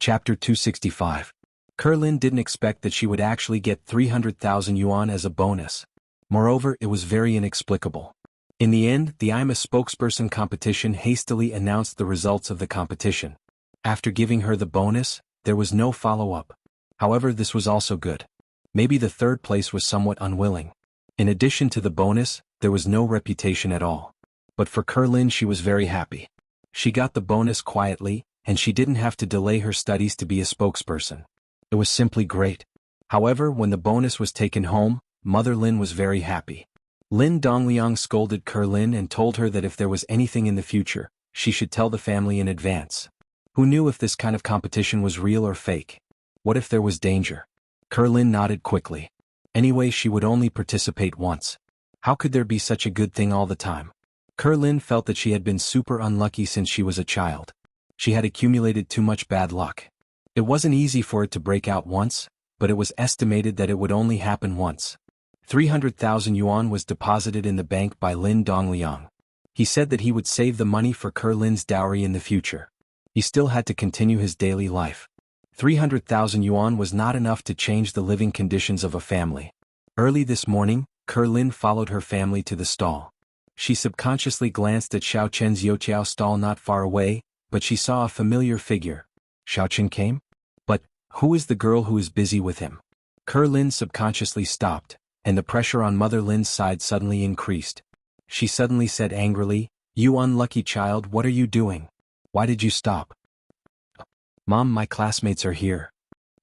Chapter 265. Kerlin didn't expect that she would actually get 300,000 yuan as a bonus. Moreover, it was very inexplicable. In the end, the I'm a spokesperson competition hastily announced the results of the competition. After giving her the bonus, there was no follow-up. However, this was also good. Maybe the third place was somewhat unwilling. In addition to the bonus, there was no reputation at all. But for Kerlin, she was very happy. She got the bonus quietly, and she didn't have to delay her studies to be a spokesperson. It was simply great. However, when the bonus was taken home, Mother Lin was very happy. Lin Dongliang scolded Kerlin and told her that if there was anything in the future, she should tell the family in advance. Who knew if this kind of competition was real or fake? What if there was danger? Kerlin nodded quickly. Anyway, she would only participate once. How could there be such a good thing all the time? Kerlin felt that she had been super unlucky since she was a child. She had accumulated too much bad luck. It wasn't easy for it to break out once, but it was estimated that it would only happen once. 300,000 yuan was deposited in the bank by Lin Dongliang. He said that he would save the money for Kerlin's dowry in the future. He still had to continue his daily life. 300,000 yuan was not enough to change the living conditions of a family. Early this morning, Kerlin followed her family to the stall. She subconsciously glanced at Xiao Chen's Youqiao stall not far away, but she saw a familiar figure. Xiao Chen came? But, who is the girl who is busy with him? Kerlin subconsciously stopped, and the pressure on Mother Lin's side suddenly increased. She suddenly said angrily, "You unlucky child, what are you doing? Why did you stop?" "Mom, my classmates are here."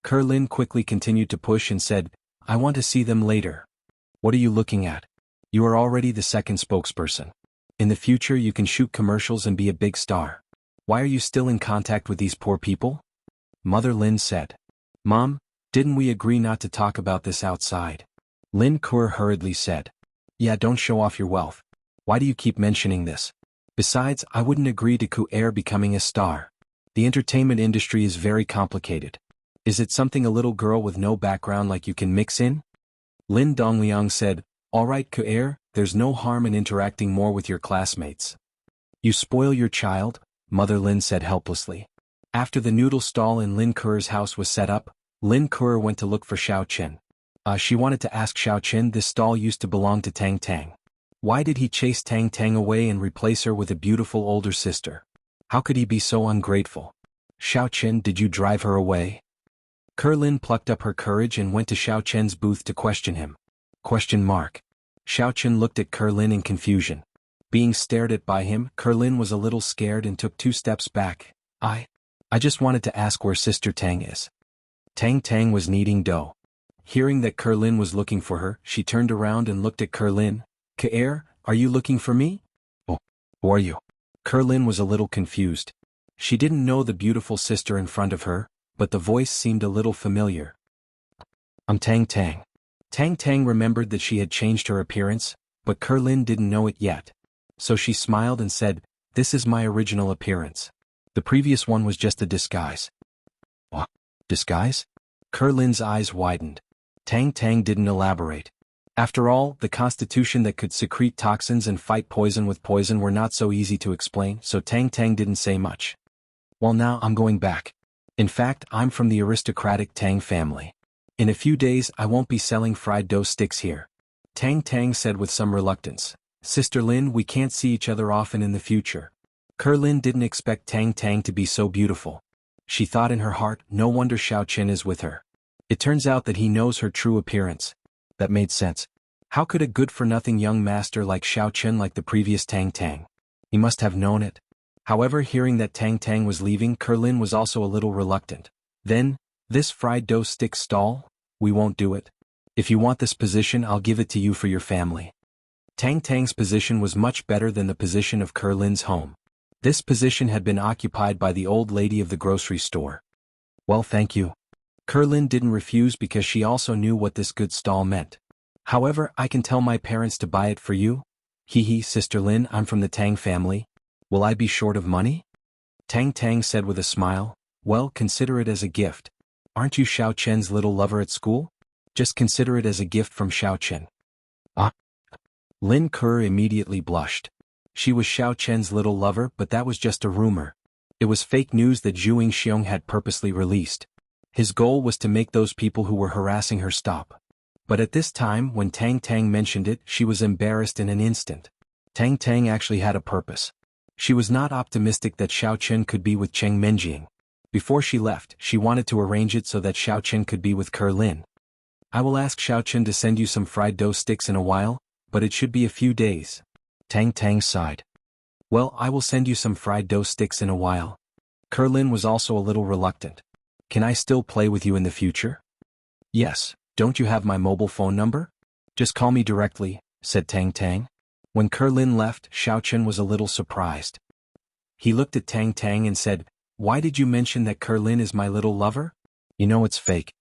Kerlin quickly continued to push and said, "I want to see them later." "What are you looking at? You are already the second spokesperson. In the future you can shoot commercials and be a big star. Why are you still in contact with these poor people?" Mother Lin said. "Mom, didn't we agree not to talk about this outside?" Lin Kur hurriedly said. "Yeah, don't show off your wealth. Why do you keep mentioning this? Besides, I wouldn't agree to Ku becoming a star. The entertainment industry is very complicated. Is it something a little girl with no background like you can mix in?" Lin Dongliang said, "All right, Ku, there's no harm in interacting more with your classmates." "You spoil your child," Mother Lin said helplessly. After the noodle stall in Lin Kur's house was set up, Lin Kur went to look for Xiao Chen. She wanted to ask Xiao Chen, this stall used to belong to Tang Tang. Why did he chase Tang Tang away and replace her with a beautiful older sister? How could he be so ungrateful? "Xiao Chen, did you drive her away?" Kerlin plucked up her courage and went to Xiao Chen's booth to question him. Xiao Chen looked at Kerlin in confusion. Being stared at by him, Kerlin was a little scared and took 2 steps back. I just wanted to ask where Sister Tang is." Tang Tang was kneading dough. Hearing that Kerlin was looking for her, she turned around and looked at Kerlin. "Ku, are you looking for me?" "Oh, who are you?" Kerlin was a little confused. She didn't know the beautiful sister in front of her, but the voice seemed a little familiar. "I'm Tang Tang." Tang Tang remembered that she had changed her appearance, but Kerlin didn't know it yet. So she smiled and said, "This is my original appearance. The previous one was just a disguise." "What? Disguise?" Kerlin's eyes widened. Tang Tang didn't elaborate. After all, the constitution that could secrete toxins and fight poison with poison were not so easy to explain, so Tang Tang didn't say much. "Well, now I'm going back. In fact, I'm from the aristocratic Tang family. In a few days I won't be selling fried dough sticks here." Tang Tang said with some reluctance, "Sister Lin, we can't see each other often in the future." Kerlin didn't expect Tang Tang to be so beautiful. She thought in her heart, no wonder Xiao Chen is with her. It turns out that he knows her true appearance. That made sense. How could a good-for-nothing young master like Xiao Chen like the previous Tang Tang? He must have known it. However, hearing that Tang Tang was leaving, Kerlin was also a little reluctant. "Then, this fried dough stick stall? We won't do it. If you want this position, I'll give it to you for your family." Tang Tang's position was much better than the position of Kerlin's home. This position had been occupied by the old lady of the grocery store. "Well, thank you." Kerlin didn't refuse because she also knew what this good stall meant. "However, I can tell my parents to buy it for you." "Hee, Sister Lin, I'm from the Tang family. Will I be short of money?" Tang Tang said with a smile, "Well, consider it as a gift. Aren't you Xiao Chen's little lover at school? Just consider it as a gift from Xiao Chen." "Ah." Lin Kur immediately blushed. She was Xiao Chen's little lover, but that was just a rumor. It was fake news that Zhu Yingxiong had purposely released. His goal was to make those people who were harassing her stop. But at this time, when Tang Tang mentioned it, she was embarrassed in an instant. Tang Tang actually had a purpose. She was not optimistic that Xiao Chen could be with Cheng Menjing. Before she left, she wanted to arrange it so that Xiao Chen could be with Kerlin. I will ask Xiao Chen to send you some fried dough sticks in a while, but it should be a few days. Tang Tang sighed. Well, I will send you some fried dough sticks in a while. Kerlin was also a little reluctant. Can I still play with you in the future? Yes, don't you have my mobile phone number? Just call me directly, said Tang Tang. When Kerlin left, Xiao Chen was a little surprised. He looked at Tang Tang and said, Why did you mention that Kerlin is my little lover? You know it's fake.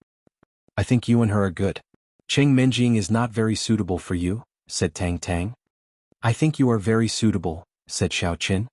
I think you and her are good. Cheng Menjing is not very suitable for you, said Tang Tang. I think you are very suitable, said Xiao Chen.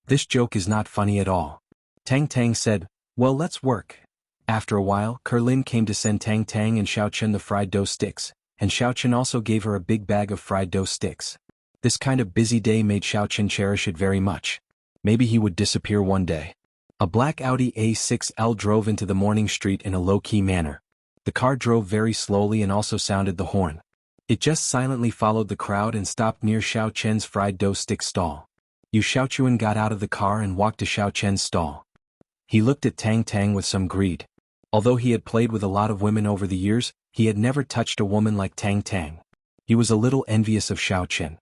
This joke is not funny at all. Tang Tang said, Well, let's work. After a while, Kerlin came to send Tang Tang and Xiao Chen the fried dough sticks, and Xiao Chen also gave her a big bag of fried dough sticks. This kind of busy day made Xiao Chen cherish it very much. Maybe he would disappear one day. A black Audi A6L drove into the morning street in a low-key manner. The car drove very slowly and also sounded the horn. It just silently followed the crowd and stopped near Xiao Chen's fried dough stick stall. Yu Xiaochuan got out of the car and walked to Xiao Chen's stall. He looked at Tang Tang with some greed. Although he had played with a lot of women over the years, he had never touched a woman like Tang Tang. He was a little envious of Xiao Chen.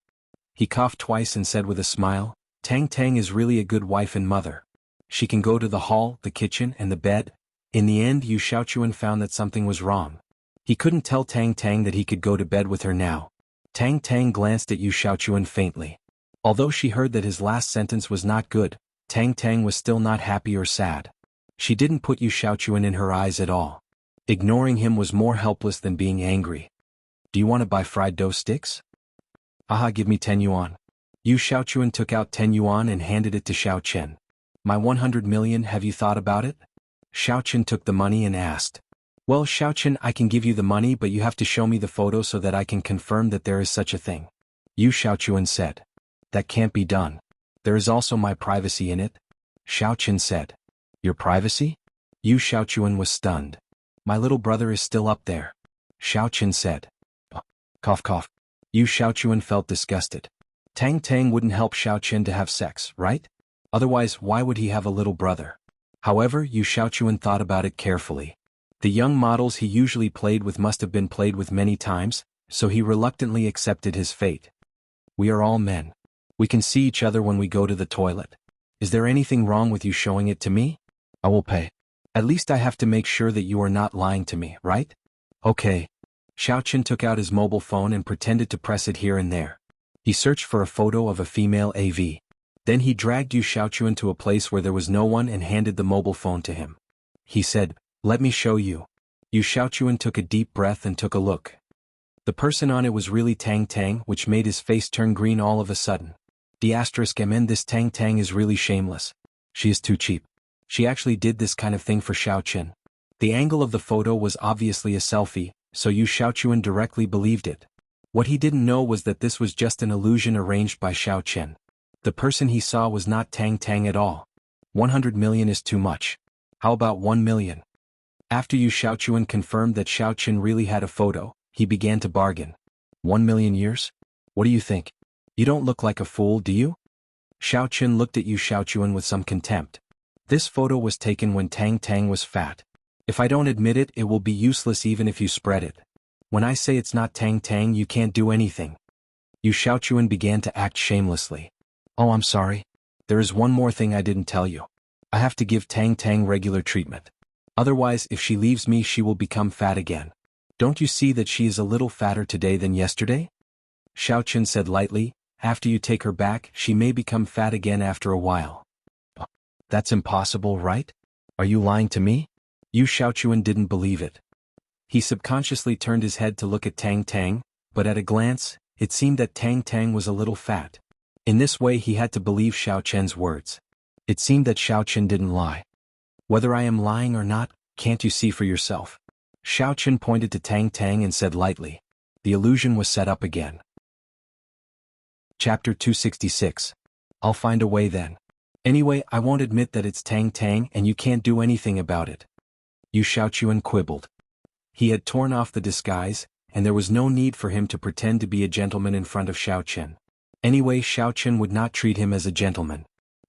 He coughed twice and said with a smile, Tang Tang is really a good wife and mother. She can go to the hall, the kitchen, and the bed. In the end, Yu Xiaochuan found that something was wrong. He couldn't tell Tang Tang that he could go to bed with her now. Tang Tang glanced at Yu Xiaochuan faintly. Although she heard that his last sentence was not good, Tang Tang was still not happy or sad. She didn't put Yu Xiaochuan in her eyes at all. Ignoring him was more helpless than being angry. Do you want to buy fried dough sticks? Aha, give me 10 yuan. Yu Xiaochuan took out 10 yuan and handed it to Xiao Chen. My 100 million, have you thought about it? Xiao Chen took the money and asked. Well, Xiao Chen, I can give you the money, but you have to show me the photo so that I can confirm that there is such a thing. Yu Xiaochuan said. That can't be done. There is also my privacy in it. Xiao Chen said. Your privacy? Yu Xiaochuan was stunned. My little brother is still up there. Xiao Chen said. Cough cough. Yu Xiaochuan felt disgusted. Tang Tang wouldn't help Xiao Chen to have sex, right? Otherwise, why would he have a little brother? However, Yu Xiaochuan thought about it carefully. The young models he usually played with must have been played with many times, so he reluctantly accepted his fate. We are all men. We can see each other when we go to the toilet. Is there anything wrong with you showing it to me? I will pay. At least I have to make sure that you are not lying to me, right? Okay. Xiao Chen took out his mobile phone and pretended to press it here and there. He searched for a photo of a female AV. Then he dragged Yu Xiaochuan to a place where there was no one and handed the mobile phone to him. He said, Let me show you. Yu Xiaochuan took a deep breath and took a look. The person on it was really Tang Tang, which made his face turn green all of a sudden. *MN This Tang Tang is really shameless. She is too cheap. She actually did this kind of thing for Xiao Chen. The angle of the photo was obviously a selfie, so Yu Xiaochuan directly believed it. What he didn't know was that this was just an illusion arranged by Xiao Chen. The person he saw was not Tang Tang at all. 100 million is too much. How about 1 million? After Yu Xiaochuan confirmed that Xiao Chen really had a photo, he began to bargain. 1 million years? What do you think? You don't look like a fool, do you? Xiao Chen looked at Yu Xiaochuan with some contempt. This photo was taken when Tang Tang was fat. If I don't admit it, it will be useless even if you spread it. When I say it's not Tang Tang, you can't do anything. Yu Xiaochuan began to act shamelessly. Oh, I'm sorry. There is one more thing I didn't tell you. I have to give Tang Tang regular treatment. Otherwise, if she leaves me, she will become fat again. Don't you see that she is a little fatter today than yesterday? Xiao Chen said lightly, after you take her back, she may become fat again after a while. That's impossible, right? Are you lying to me? Yu Xiaochuan didn't believe it. He subconsciously turned his head to look at Tang Tang, but at a glance, it seemed that Tang Tang was a little fat. In this way he had to believe Xiao Chen's words. It seemed that Xiao Chen didn't lie. Whether I am lying or not, can't you see for yourself? Xiao Chen pointed to Tang Tang and said lightly. The illusion was set up again. Chapter 266. I'll find a way then. Anyway, I won't admit that it's Tang Tang and you can't do anything about it. Yu Xiaochuan quibbled. He had torn off the disguise, and there was no need for him to pretend to be a gentleman in front of Xiao Chen. Anyway, Xiao Chen would not treat him as a gentleman.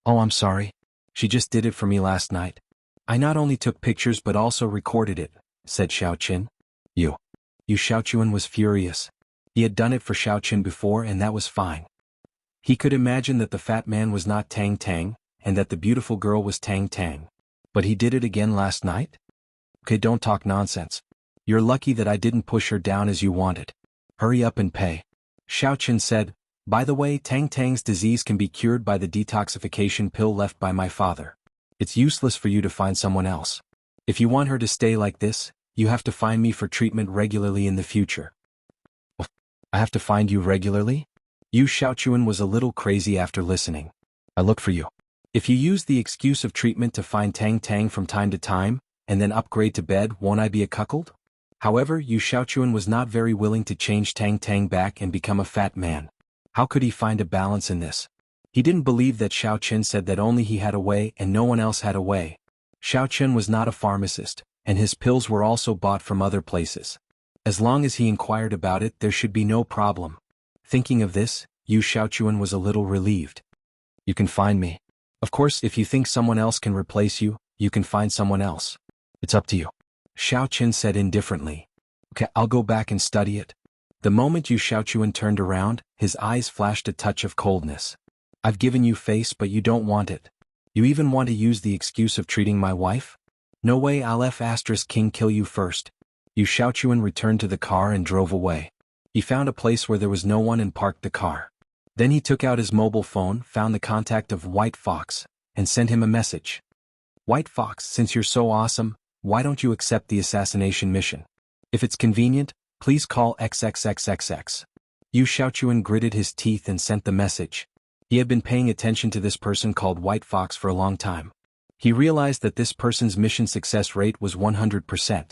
Oh, I'm sorry. She just did it for me last night. I not only took pictures but also recorded it, said Xiao Chen. Yu Xiaochuan was furious. He had done it for Xiao Chen before and that was fine. He could imagine that the fat man was not Tang Tang, and that the beautiful girl was Tang Tang. But he did it again last night? Okay, don't talk nonsense. You're lucky that I didn't push her down as you wanted. Hurry up and pay. Xiao Chen said, by the way, Tang Tang's disease can be cured by the detoxification pill left by my father. It's useless for you to find someone else. If you want her to stay like this, you have to find me for treatment regularly in the future. I have to find you regularly? Yu Xiaochuan was a little crazy after listening. I look for you. If you use the excuse of treatment to find Tang Tang from time to time, and then upgrade to bed, won't I be a cuckold? However, Yu Xiaochuan was not very willing to change Tang Tang back and become a fat man. How could he find a balance in this? He didn't believe that Xiao Chen said that only he had a way and no one else had a way. Xiao Chen was not a pharmacist, and his pills were also bought from other places. As long as he inquired about it, there should be no problem. Thinking of this, Yu Xiaochuan was a little relieved. You can find me. Of course, if you think someone else can replace you, you can find someone else. It's up to you. Xiao Chen said indifferently. Okay, I'll go back and study it. The moment Yu Xiaochuan turned around, his eyes flashed a touch of coldness. I've given you face but you don't want it. You even want to use the excuse of treating my wife? No way, I'll F***king kill you first. Yu Xiaochuan returned to the car and drove away. He found a place where there was no one and parked the car. Then he took out his mobile phone, found the contact of White Fox, and sent him a message. White Fox, since you're so awesome, why don't you accept the assassination mission? If it's convenient, please call XXXXX. Yu Xiaochuan gritted his teeth and sent the message. He had been paying attention to this person called White Fox for a long time. He realized that this person's mission success rate was 100%.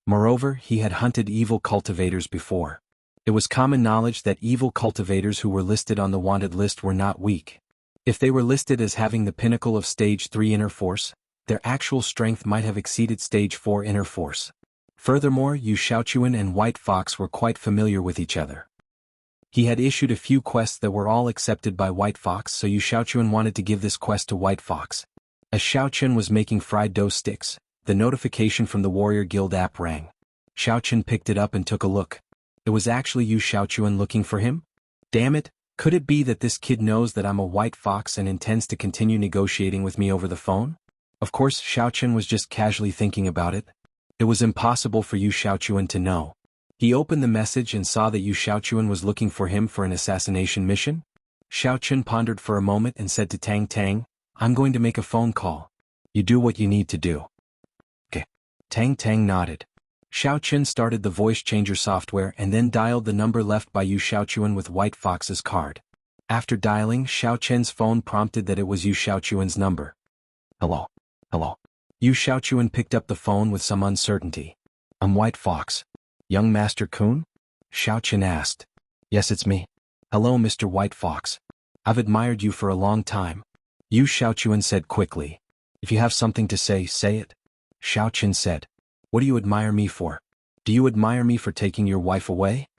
Moreover, he had hunted evil cultivators before. It was common knowledge that evil cultivators who were listed on the wanted list were not weak. If they were listed as having the pinnacle of Stage 3 inner force, their actual strength might have exceeded Stage 4 inner force. Furthermore, Yu Xiaochuan and White Fox were quite familiar with each other. He had issued a few quests that were all accepted by White Fox, so Yu Xiaochuan wanted to give this quest to White Fox. As Xiao Chen was making fried dough sticks, the notification from the Warrior Guild app rang. Xiao Chen picked it up and took a look. It was actually Yu Xiaochuan looking for him? Damn it, could it be that this kid knows that I'm a White Fox and intends to continue negotiating with me over the phone? Of course, Xiao Chen was just casually thinking about it. It was impossible for Yu Xiaochuan to know. He opened the message and saw that Yu Xiaochuan was looking for him for an assassination mission. Xiao Chen pondered for a moment and said to Tang Tang, I'm going to make a phone call. You do what you need to do. Okay. Tang Tang nodded. Xiao Chen started the voice changer software and then dialed the number left by Yu Xiaochuan with White Fox's card. After dialing, Xiao Chen's phone prompted that it was Yu Xiaochuan's number. Hello. Hello. Yu Xiaochuan picked up the phone with some uncertainty. I'm White Fox. Young Master Kun? Xiao Chen asked. Yes, it's me. Hello, Mr. White Fox. I've admired you for a long time. Yu Xiaochuan said quickly. If you have something to say, say it. Xiao Chen said. What do you admire me for? Do you admire me for taking your wife away?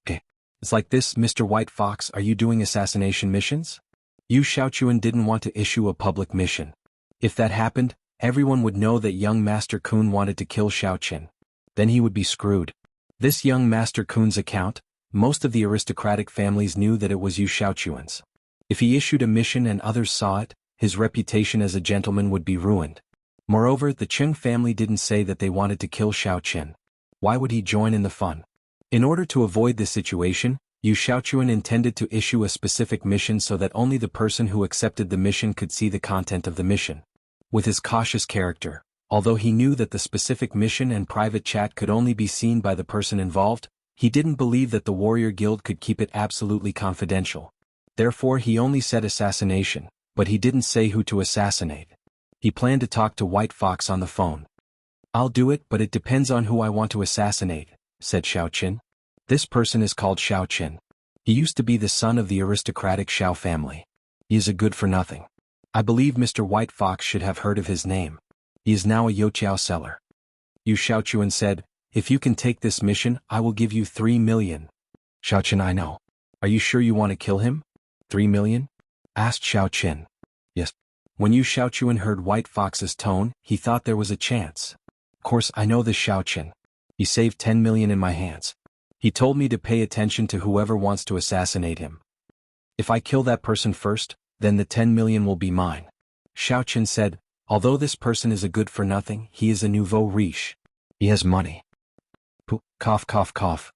Okay. It's like this, Mr. White Fox, are you doing assassination missions? Yu Xiaochuan didn't want to issue a public mission. If that happened, everyone would know that young Master Kun wanted to kill Xiao Chen. Then he would be screwed. This young Master Kun's account, most of the aristocratic families knew that it was Yu Xiaochuan's. If he issued a mission and others saw it, his reputation as a gentleman would be ruined. Moreover, the Cheng family didn't say that they wanted to kill Xiao Chen. Why would he join in the fun? In order to avoid this situation, Yu Xiaochuan intended to issue a specific mission so that only the person who accepted the mission could see the content of the mission. With his cautious character, although he knew that the specific mission and private chat could only be seen by the person involved, he didn't believe that the Warrior Guild could keep it absolutely confidential. Therefore he only said assassination, but he didn't say who to assassinate. He planned to talk to White Fox on the phone. I'll do it, but it depends on who I want to assassinate, said Xiao Chen. This person is called Xiao Chen. He used to be the son of the aristocratic Xiao family. He is a good-for-nothing. I believe Mr. White Fox should have heard of his name. He is now a Youqiao seller. Yu Xiaochuan said, if you can take this mission, I will give you 3 million. Xiaoqin, I know. Are you sure you want to kill him? 3 million? Asked Xiaoqin. Yes. When Yu Xiaochuan heard White Fox's tone, he thought there was a chance. Of course I know this Xiaoqin. He saved 10 million in my hands. He told me to pay attention to whoever wants to assassinate him. If I kill that person first, then the 10 million will be mine. Xiaoqin said, although this person is a good-for-nothing, he is a nouveau riche. He has money. Cough, cough, cough.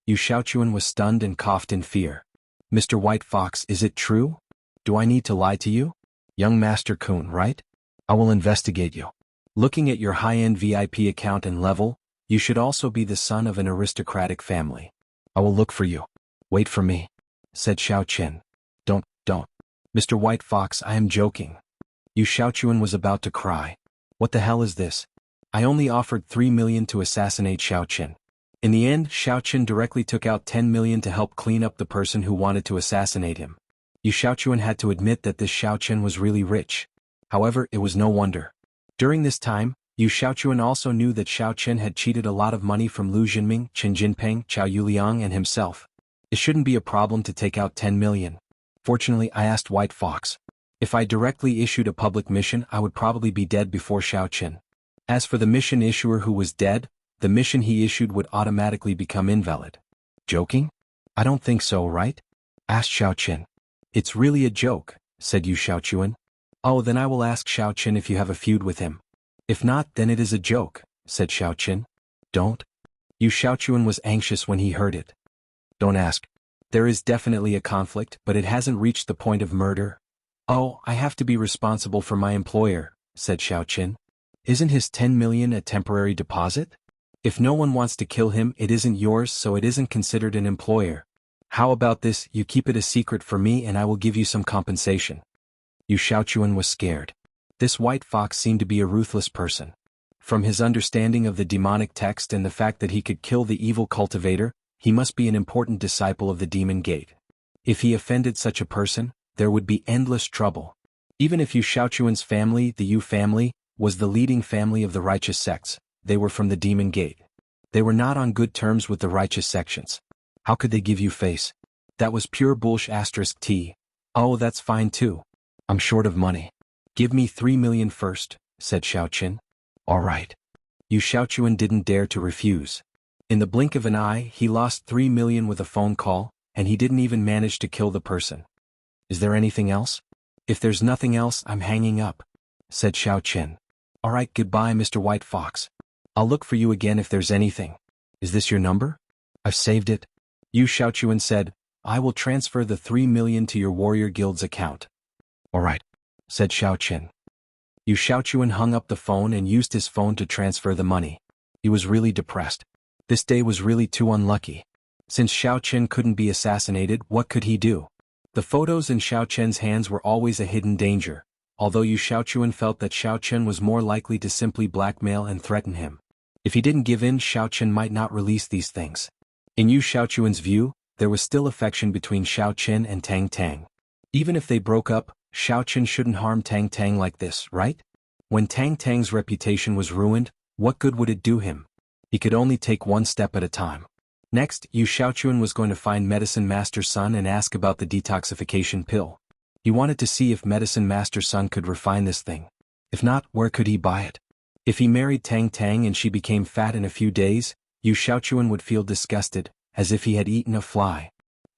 Yu Xiaochuan was stunned and coughed in fear. Mr. White Fox, is it true? Do I need to lie to you? Young Master Kun, right? I will investigate you. Looking at your high-end VIP account and level, you should also be the son of an aristocratic family. I will look for you. Wait for me, said Xiaoqin. Don't. Mr. White Fox, I am joking. Yu Xiaochuan was about to cry. What the hell is this? I only offered 3 million to assassinate Xiaoqin. In the end, Xiaoqin directly took out 10 million to help clean up the person who wanted to assassinate him. Yu Xiaochuan had to admit that this Xiaoqin was really rich. However, it was no wonder. During this time, Yu Xiaochuan also knew that Xiaoqin had cheated a lot of money from Lu Jinming, Chen Jinpeng, Chao Yuliang and himself. It shouldn't be a problem to take out 10 million. Fortunately, I asked White Fox. If I directly issued a public mission, I would probably be dead before Xiaoqin. As for the mission issuer who was dead, the mission he issued would automatically become invalid. Joking? I don't think so, right? Asked Xiaoqin. It's really a joke, said Yu Xiaochuan. Oh, then I will ask Xiaoqin if you have a feud with him. If not, then it is a joke, said Xiaoqin. Don't. Yu Xiaochuan was anxious when he heard it. Don't ask. There is definitely a conflict, but it hasn't reached the point of murder. Oh, I have to be responsible for my employer, said Xiaoqin. Isn't his 10 million a temporary deposit? If no one wants to kill him, it isn't yours, so it isn't considered an employer. How about this, you keep it a secret for me and I will give you some compensation. Yu Xiaochuan was scared. This White Fox seemed to be a ruthless person. From his understanding of the demonic text and the fact that he could kill the evil cultivator, he must be an important disciple of the demon gate. If he offended such a person, there would be endless trouble. Even if Yu Xiaochuan's family, the Yu family, was the leading family of the righteous sects, they were from the demon gate. They were not on good terms with the righteous sections. How could they give you face? That was pure bullsh*. Oh, that's fine too. I'm short of money. Give me 3 million first, said Xiaoqin. All right. Yu Xiaochuan didn't dare to refuse. In the blink of an eye, he lost 3 million with a phone call, and he didn't even manage to kill the person. Is there anything else? If there's nothing else, I'm hanging up, said Xiaoqin. All right, goodbye, Mr. White Fox. I'll look for you again if there's anything. Is this your number? I've saved it. Yu Xiaochuan said, I will transfer the 3 million to your warrior guild's account. All right, said Xiaoqin. Yu Xiaochuan hung up the phone and used his phone to transfer the money. He was really depressed. This day was really too unlucky. Since Xiaoqin couldn't be assassinated, what could he do? The photos in Xiaoqin's hands were always a hidden danger, although Yu Xiaochuan felt that Xiaoqin was more likely to simply blackmail and threaten him. If he didn't give in, Xiaoqin might not release these things. In Yu Xiaochuan's view, there was still affection between Xiaoqin and Tang Tang. Even if they broke up, Xiaoqin shouldn't harm Tang Tang like this, right? When Tang Tang's reputation was ruined, what good would it do him? He could only take one step at a time. Next, Yu Xiaochuan was going to find Medicine Master Sun and ask about the detoxification pill. He wanted to see if Medicine Master Sun could refine this thing. If not, where could he buy it? If he married Tang Tang and she became fat in a few days, Yu Xiaochuan would feel disgusted, as if he had eaten a fly.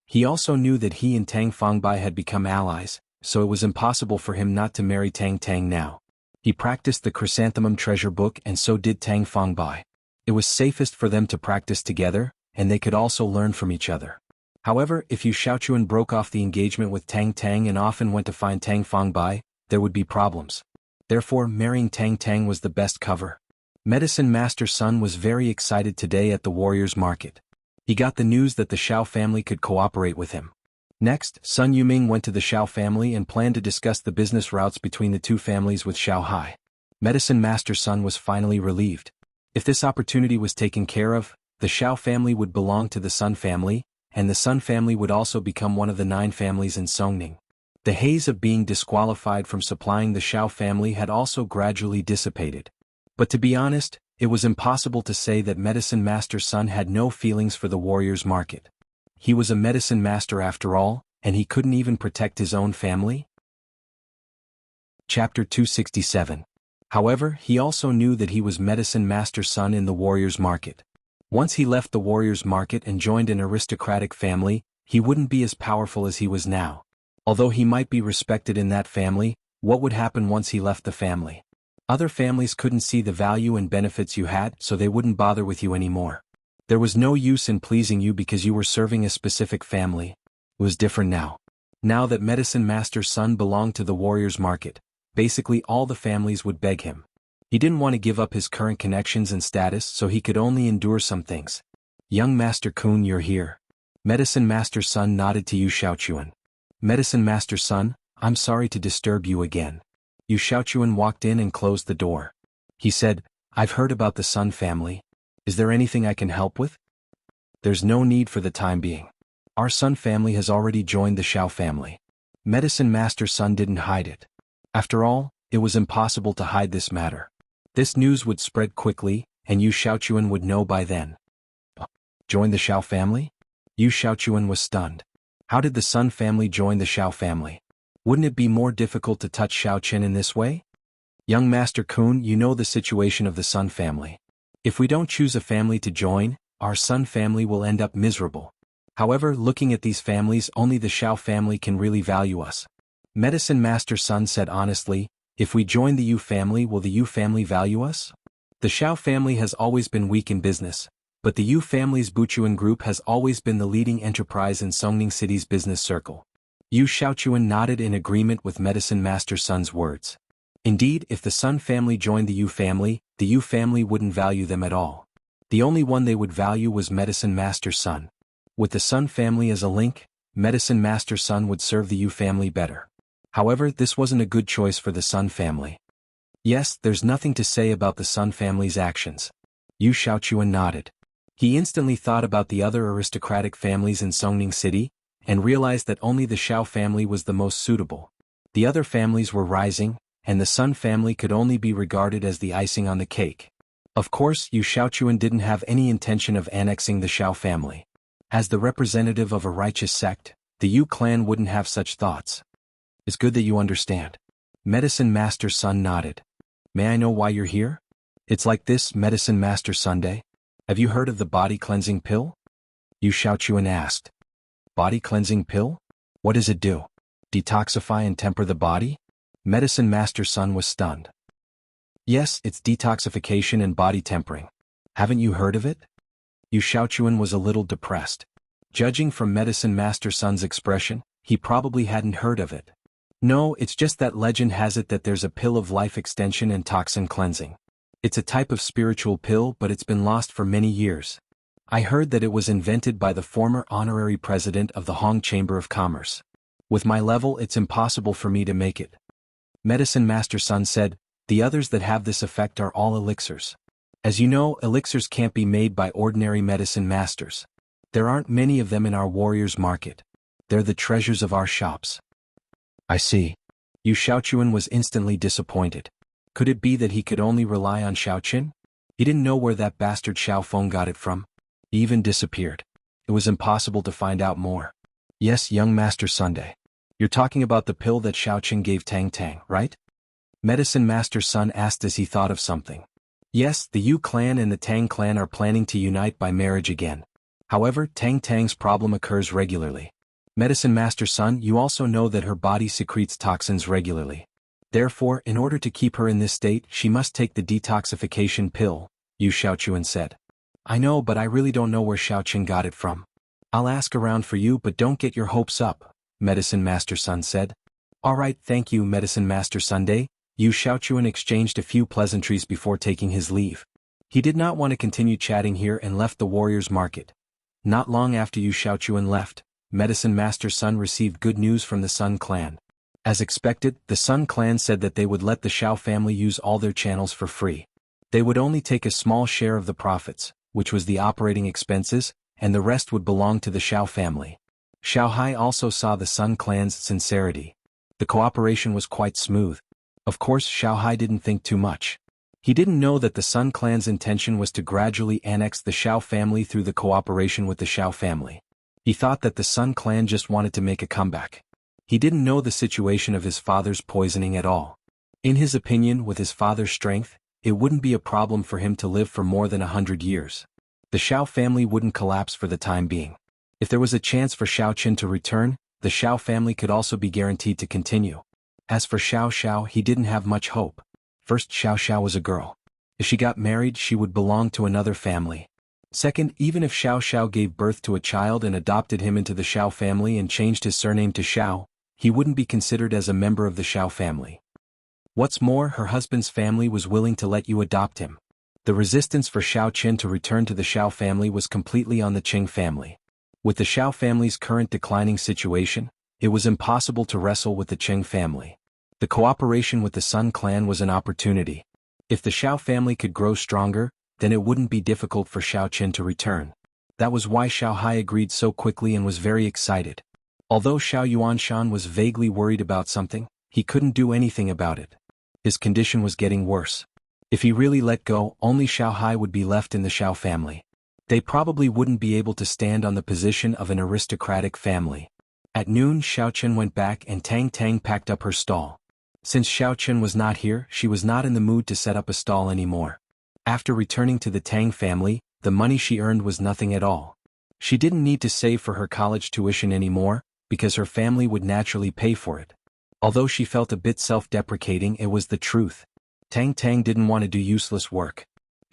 He also knew that he and Tang Fangbai had become allies, so it was impossible for him not to marry Tang Tang now. He practiced the Chrysanthemum treasure book and so did Tang Fangbai. It was safest for them to practice together, and they could also learn from each other. However, if Yu Xiaochuan broke off the engagement with Tang Tang and often went to find Tang Fangbai, there would be problems. Therefore, marrying Tang Tang was the best cover. Medicine Master Sun was very excited today at the Warriors Market. He got the news that the Xiao family could cooperate with him. Next, Sun Yuming went to the Xiao family and planned to discuss the business routes between the two families with Xiao Hai. Medicine Master Sun was finally relieved. If this opportunity was taken care of, the Xiao family would belong to the Sun family, and the Sun family would also become one of the 9 families in Songning. The haze of being disqualified from supplying the Xiao family had also gradually dissipated. But to be honest, it was impossible to say that Medicine Master's son had no feelings for the warrior's market. He was a medicine master after all, and he couldn't even protect his own family? Chapter 267. However, he also knew that he was Medicine Master's son in the warrior's market. Once he left the warrior's market and joined an aristocratic family, he wouldn't be as powerful as he was now. Although he might be respected in that family, what would happen once he left the family? Other families couldn't see the value and benefits you had, so they wouldn't bother with you anymore. There was no use in pleasing you because you were serving a specific family. It was different now. Now that Medicine Master's son belonged to the warrior's market, basically all the families would beg him. He didn't want to give up his current connections and status, so he could only endure some things. Young Master Kun, you're here. Medicine Master's son nodded to Yu Xiaochuan. Medicine Master's son, I'm sorry to disturb you again. Yu Xiaochuan walked in and closed the door. He said, I've heard about the Sun family. Is there anything I can help with? There's no need for the time being. Our Sun family has already joined the Xiao family. Medicine Master's son didn't hide it. After all, it was impossible to hide this matter. This news would spread quickly, and Yu Xiaochuan would know by then. Join the Xiao family? Yu Xiaochuan was stunned. How did the Sun family join the Xiao family? Wouldn't it be more difficult to touch Xiao Chen in this way? Young Master Kun, you know the situation of the Sun family. If we don't choose a family to join, our Sun family will end up miserable. However, looking at these families, only the Xiao family can really value us. Medicine Master's son said honestly, if we join the Yu family, will the Yu family value us? The Xiao family has always been weak in business, but the Yu family's Buchuan group has always been the leading enterprise in Songning City's business circle. Yu Xiaochuan nodded in agreement with Medicine Master's son's words. Indeed, if the Sun family joined the Yu family wouldn't value them at all. The only one they would value was Medicine Master's son. With the Sun family as a link, Medicine Master's son would serve the Yu family better. However, this wasn't a good choice for the Sun family. Yes, there's nothing to say about the Sun family's actions. Yu Xiaochuan nodded. He instantly thought about the other aristocratic families in Songning City, and realized that only the Xiao family was the most suitable. The other families were rising, and the Sun family could only be regarded as the icing on the cake. Of course, Yu Xiaochuan didn't have any intention of annexing the Xiao family. As the representative of a righteous sect, the Yu clan wouldn't have such thoughts. It's good that you understand. Medicine Master's son nodded. May I know why you're here? It's like this, Medicine Master Sunday. Have you heard of the body cleansing pill? Yu Xiaochuan asked. Body cleansing pill? What does it do? Detoxify and temper the body? Medicine Master's son was stunned. Yes, it's detoxification and body tempering. Haven't you heard of it? Yu Xiaochuan was a little depressed. Judging from Medicine Master's son's expression, he probably hadn't heard of it. No, it's just that legend has it that there's a pill of life extension and toxin cleansing. It's a type of spiritual pill, but it's been lost for many years. I heard that it was invented by the former honorary president of the Hong Chamber of Commerce. With my level, it's impossible for me to make it. Medicine Master's son said, the others that have this effect are all elixirs. As you know, elixirs can't be made by ordinary medicine masters. There aren't many of them in our warrior's market. They're the treasures of our shops. I see. Yu Xiaochuan was instantly disappointed. Could it be that he could only rely on Xiaoqin? He didn't know where that bastard Xiaofeng got it from. He even disappeared. It was impossible to find out more. Yes, young Master Sunday. You're talking about the pill that Xiaoqin gave Tang Tang, right? Medicine Master's son asked as he thought of something. Yes, the Yu clan and the Tang clan are planning to unite by marriage again. However, Tang Tang's problem occurs regularly. Medicine Master's son, you also know that her body secretes toxins regularly. Therefore, in order to keep her in this state, she must take the detoxification pill, Yu Xiaochuan said. I know, but I really don't know where Xiaoqin got it from. I'll ask around for you, but don't get your hopes up, Medicine Master's son said. Alright, thank you, Medicine Master Sunday. Yu Xiaochuan exchanged a few pleasantries before taking his leave. He did not want to continue chatting here and left the warrior's market. Not long after Yu Xiaochuan left, Medicine Master's son received good news from the Sun clan. As expected, the Sun clan said that they would let the Xiao family use all their channels for free. They would only take a small share of the profits, which was the operating expenses, and the rest would belong to the Xiao family. Xiao Hai also saw the Sun clan's sincerity. The cooperation was quite smooth. Of course, Xiao Hai didn't think too much. He didn't know that the Sun clan's intention was to gradually annex the Xiao family through the cooperation with the Xiao family. He thought that the Sun clan just wanted to make a comeback. He didn't know the situation of his father's poisoning at all. In his opinion, with his father's strength, it wouldn't be a problem for him to live for more than 100 years. The Xiao family wouldn't collapse for the time being. If there was a chance for Xiao Qin to return, the Xiao family could also be guaranteed to continue. As for Xiao Xiao, he didn't have much hope. First, Xiao Xiao was a girl. If she got married, she would belong to another family. Second, even if Xiao Xiao gave birth to a child and adopted him into the Xiao family and changed his surname to Xiao, he wouldn't be considered as a member of the Xiao family. What's more, her husband's family was willing to let you adopt him. The resistance for Xiao Qin to return to the Xiao family was completely on the Qing family. With the Xiao family's current declining situation, it was impossible to wrestle with the Qing family. The cooperation with the Sun clan was an opportunity. If the Xiao family could grow stronger, then it wouldn't be difficult for Xiao Qin to return. That was why Xiao Hai agreed so quickly and was very excited. Although Xiao Yuanshan was vaguely worried about something, he couldn't do anything about it. His condition was getting worse. If he really let go, only Xiao Hai would be left in the Xiao family. They probably wouldn't be able to stand on the position of an aristocratic family. At noon, Xiao Qin went back and Tang Tang packed up her stall. Since Xiao Qin was not here, she was not in the mood to set up a stall anymore. After returning to the Tang family, the money she earned was nothing at all. She didn't need to save for her college tuition anymore, because her family would naturally pay for it. Although she felt a bit self-deprecating, it was the truth. Tang Tang didn't want to do useless work.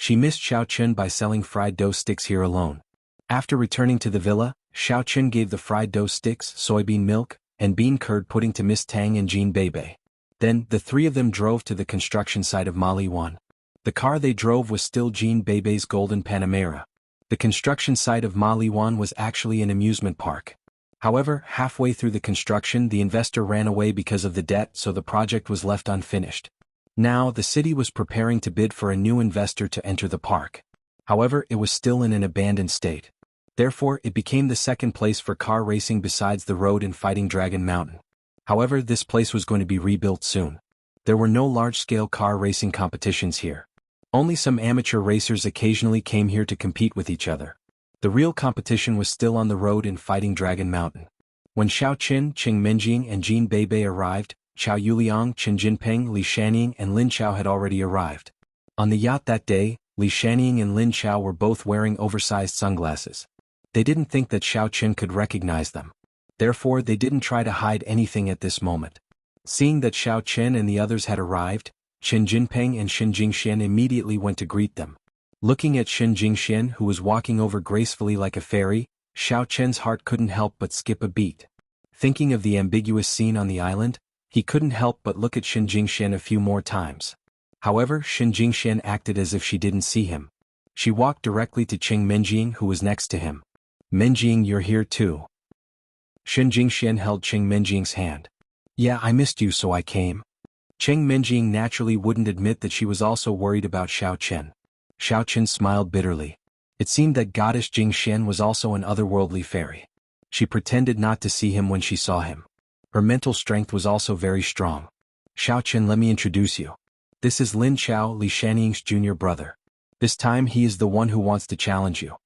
She missed Xiao Qin by selling fried dough sticks here alone. After returning to the villa, Xiao Qin gave the fried dough sticks, soybean milk, and bean curd pudding to Miss Tang and Jean Bebe. Then, the three of them drove to the construction site of Mali Wan. The car they drove was still Jean Bebe's golden Panamera. The construction site of Mali Wan was actually an amusement park. However, halfway through the construction, the investor ran away because of the debt, so the project was left unfinished. Now, the city was preparing to bid for a new investor to enter the park. However, it was still in an abandoned state. Therefore, it became the second place for car racing besides the road in Fighting Dragon Mountain. However, this place was going to be rebuilt soon. There were no large-scale car racing competitions here. Only some amateur racers occasionally came here to compete with each other. The real competition was still on the road in Fighting Dragon Mountain. When Xiao Qin, Qing Menjing and Jean Bebe arrived, Chao Yuliang, Qin Jinping, Li Shanning and Lin Chao had already arrived. On the yacht that day, Li Shanning and Lin Chao were both wearing oversized sunglasses. They didn't think that Xiao Qin could recognize them. Therefore, they didn't try to hide anything at this moment. Seeing that Xiao Qin and the others had arrived, Qin Jinping and Xin Jingxian immediately went to greet them. Looking at Xin Jingxian, who was walking over gracefully like a fairy, Xiao Qin's heart couldn't help but skip a beat. Thinking of the ambiguous scene on the island, he couldn't help but look at Xin Jingxian a few more times. However, Xin Jingxian acted as if she didn't see him. She walked directly to Qing Menjing, who was next to him. "Menjing, you're here too." Xin Jingxian held Qing Menjing's hand. "Yeah, I missed you, so I came." Qing Menjing naturally wouldn't admit that she was also worried about Xiao Qin. Xiao Qin smiled bitterly. It seemed that goddess Jingxian was also an otherworldly fairy. She pretended not to see him when she saw him. Her mental strength was also very strong. "Xiao Qin, let me introduce you. This is Lin Chao, Li Shanning's junior brother. This time he is the one who wants to challenge you."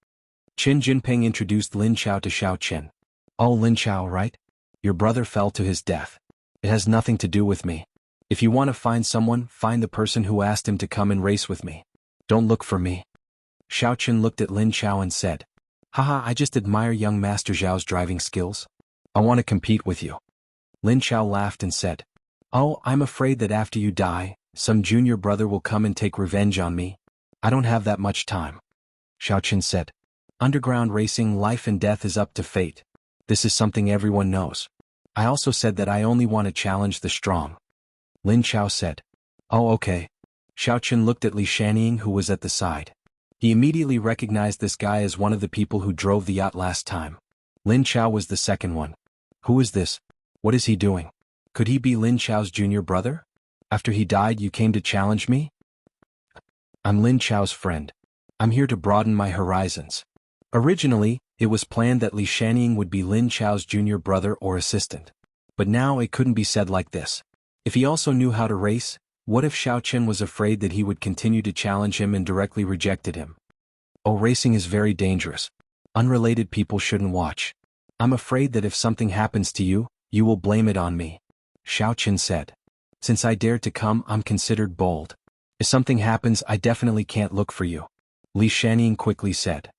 Qin Jinping introduced Lin Chao to Xiao Qin. "Oh, Lin Chao, right? Your brother fell to his death. It has nothing to do with me. If you want to find someone, find the person who asked him to come and race with me. Don't look for me." Xiao Qin looked at Lin Chao and said, "Haha, I just admire young Master Zhao's driving skills. I want to compete with you." Lin Chao laughed and said, "Oh, I'm afraid that after you die, some junior brother will come and take revenge on me. I don't have that much time." Xiao Qin said, "Underground racing, life and death is up to fate. This is something everyone knows. I also said that I only want to challenge the strong." Lin Chao said, "Oh, okay." Xiao Qin looked at Li Shanning, who was at the side. He immediately recognized this guy as one of the people who drove the yacht last time. Lin Chao was the second one. "Who is this? What is he doing? Could he be Lin Chao's junior brother? After he died, you came to challenge me?" "I'm Lin Chao's friend. I'm here to broaden my horizons." Originally, it was planned that Li Shanning would be Lin Chao's junior brother or assistant. But now it couldn't be said like this. If he also knew how to race, what if Xiao Chen was afraid that he would continue to challenge him and directly rejected him? Oh, racing is very dangerous. Unrelated people shouldn't watch. I'm afraid that if something happens to you, you will blame it on me. Xiao Chen said. Since I dared to come, I'm considered bold. If something happens, I definitely can't look for you. Li Shanning quickly said.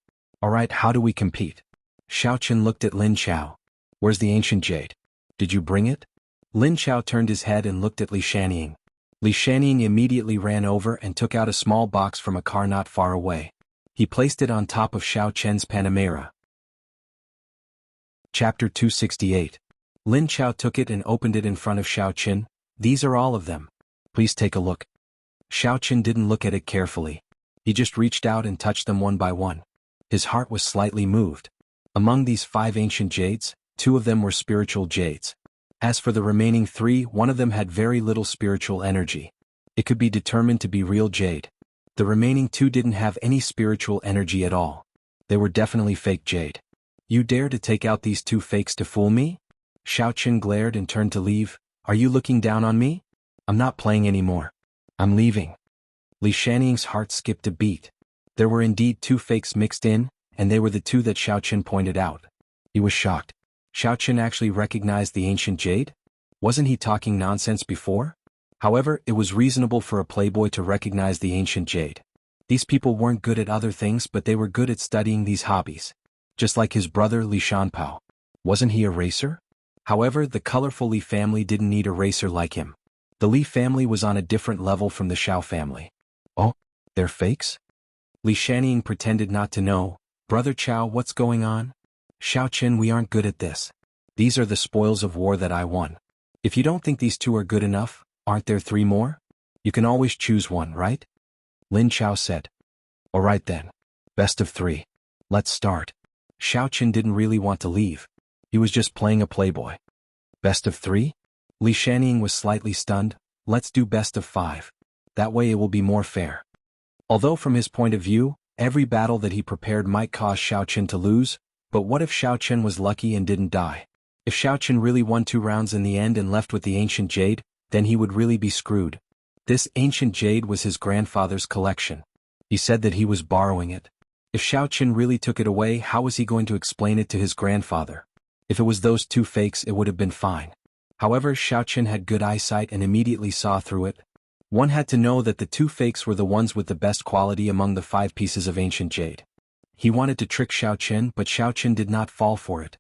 Alright, how do we compete? Xiao Chen looked at Lin Chao. Where's the ancient jade? Did you bring it? Lin Chao turned his head and looked at Li Shanning. Li Shanning immediately ran over and took out a small box from a car not far away. He placed it on top of Xiao Chen's Panamera. Chapter 268. Lin Chao took it and opened it in front of Xiao Chen. These are all of them. Please take a look. Xiao Chen didn't look at it carefully. He just reached out and touched them one by one. His heart was slightly moved. Among these 5 ancient jades, 2 of them were spiritual jades. As for the remaining 3, one of them had very little spiritual energy. It could be determined to be real jade. The remaining 2 didn't have any spiritual energy at all. They were definitely fake jade. You dare to take out these 2 fakes to fool me? Xiao Chen glared and turned to leave. Are you looking down on me? I'm not playing anymore. I'm leaving. Li Shanning's heart skipped a beat. There were indeed 2 fakes mixed in, and they were the 2 that Xiao Chen pointed out. He was shocked. Xiao Chen actually recognized the ancient jade? Wasn't he talking nonsense before? However, it was reasonable for a playboy to recognize the ancient jade. These people weren't good at other things, but they were good at studying these hobbies. Just like his brother Li Shanpao. Wasn't he a racer? However, the colorful Li family didn't need a racer like him. The Li family was on a different level from the Xiao family. Oh, they're fakes? Li Shanning pretended not to know. Brother Chao, what's going on? Xiao Chen, we aren't good at this. These are the spoils of war that I won. If you don't think these 2 are good enough, aren't there 3 more? You can always choose one, right? Lin Chao said. Alright then. Best of 3. Let's start. Xiao Chen didn't really want to leave. He was just playing a playboy. Best of 3? Li Shanning was slightly stunned. Let's do best of 5. That way it will be more fair. Although from his point of view, every battle that he prepared might cause Xiao Chen to lose, but what if Xiao Chen was lucky and didn't die? If Xiao Chen really won 2 rounds in the end and left with the ancient jade, then he would really be screwed. This ancient jade was his grandfather's collection. He said that he was borrowing it. If Xiao Chen really took it away, how was he going to explain it to his grandfather? If it was those 2 fakes, it would have been fine. However, Xiao Chen had good eyesight and immediately saw through it. One had to know that the 2 fakes were the ones with the best quality among the 5 pieces of ancient jade. He wanted to trick Xiao Chen, but Xiao Chen did not fall for it.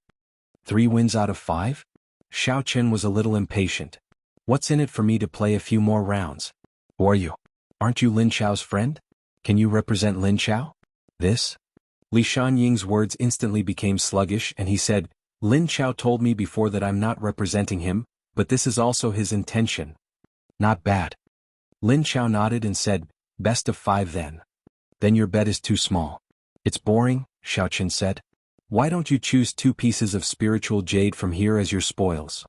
3 wins out of 5? Xiao Chen was a little impatient. What's in it for me to play a few more rounds? Who are you? Aren't you Lin Chao's friend? Can you represent Lin Chao? This? Li Shanying's words instantly became sluggish and he said, Lin Chao told me before that I'm not representing him, but this is also his intention. Not bad. Lin Chao nodded and said, best of 5 then. Then your bet is too small. It's boring, Xiao Chen said. Why don't you choose 2 pieces of spiritual jade from here as your spoils?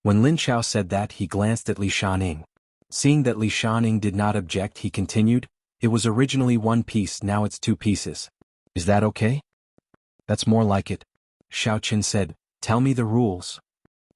When Lin Chao said that, he glanced at Li Shanning. Seeing that Li Shanning did not object, he continued, it was originally 1 piece, now it's 2 pieces. Is that okay? That's more like it. Xiao Chen said, tell me the rules.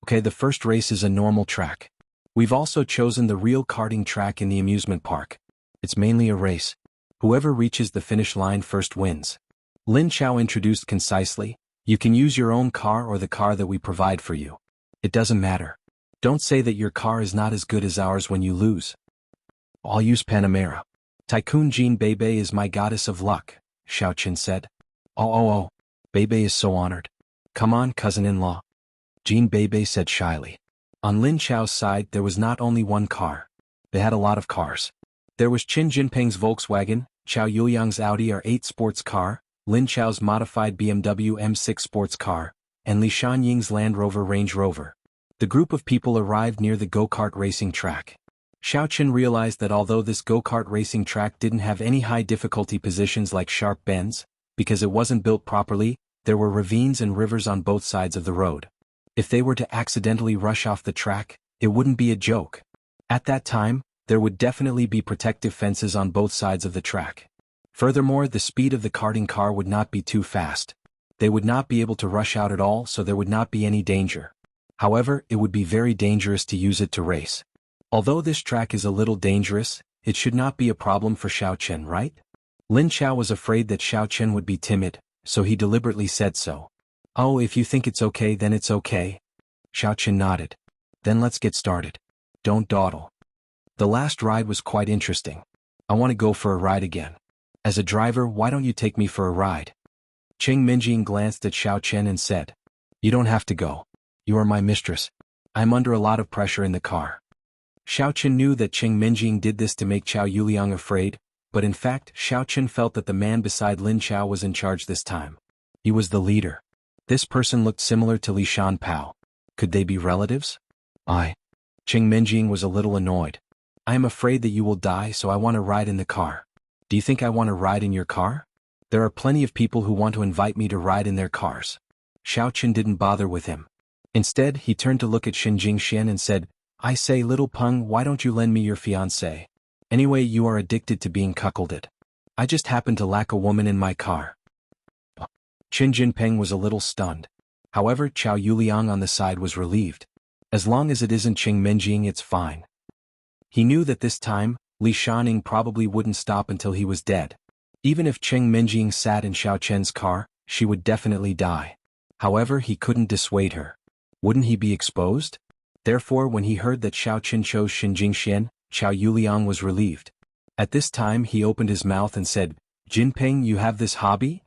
Okay, the first race is a normal track. We've also chosen the real karting track in the amusement park. It's mainly a race. Whoever reaches the finish line first wins. Lin Chao introduced concisely, you can use your own car or the car that we provide for you. It doesn't matter. Don't say that your car is not as good as ours when you lose. I'll use Panamera. Tycoon Jean Bebe is my goddess of luck, Xiao Chen said. Oh, Bebe is so honored. Come on, cousin-in-law. Jean Bebe said shyly. On Lin Chao's side there was not only 1 car. They had a lot of cars. There was Qin Jinping's Volkswagen, Chao Yuliang's Audi R8 sports car, Lin Chao's modified BMW M6 sports car, and Li Shanying's Land Rover Range Rover. The group of people arrived near the go-kart racing track. Xiao Chen realized that although this go-kart racing track didn't have any high difficulty positions like sharp bends, because it wasn't built properly, there were ravines and rivers on both sides of the road. If they were to accidentally rush off the track, it wouldn't be a joke. At that time, there would definitely be protective fences on both sides of the track. Furthermore, the speed of the karting car would not be too fast. They would not be able to rush out at all, so there would not be any danger. However, it would be very dangerous to use it to race. Although this track is a little dangerous, it should not be a problem for Xiao Chen, right? Lin Chao was afraid that Xiao Chen would be timid, so he deliberately said so. Oh, if you think it's okay then it's okay. Xiao Chen nodded. Then let's get started. Don't dawdle. The last ride was quite interesting. I want to go for a ride again. As a driver, why don't you take me for a ride? Cheng Minjing glanced at Xiao Chen and said, You don't have to go. You are my mistress. I'm under a lot of pressure in the car. Xiao Chen knew that Cheng Minjing did this to make Chao Yuliang afraid, but in fact Xiao Chen felt that the man beside Lin Chao was in charge this time. He was the leader. This person looked similar to Li Shanpao. Could they be relatives? Cheng Minjing was a little annoyed. I am afraid that you will die, so I want to ride in the car. Do you think I want to ride in your car? There are plenty of people who want to invite me to ride in their cars. Xiao Chen didn't bother with him. Instead, he turned to look at Shen Jingxian and said, I say, little Peng, why don't you lend me your fiancé? Anyway, you are addicted to being cuckolded. I just happen to lack a woman in my car. Qin Jinping was a little stunned. However, Chao Yuliang on the side was relieved. As long as it isn't Cheng Minjing, it's fine. He knew that this time, Li Shaning probably wouldn't stop until he was dead. Even if Cheng Minjing sat in Xiao Chen's car, she would definitely die. However, he couldn't dissuade her. Wouldn't he be exposed? Therefore, when he heard that Xiao Chen chose Shen Jingxian, Chao Yuliang was relieved. At this time he opened his mouth and said, Jinping, you have this hobby?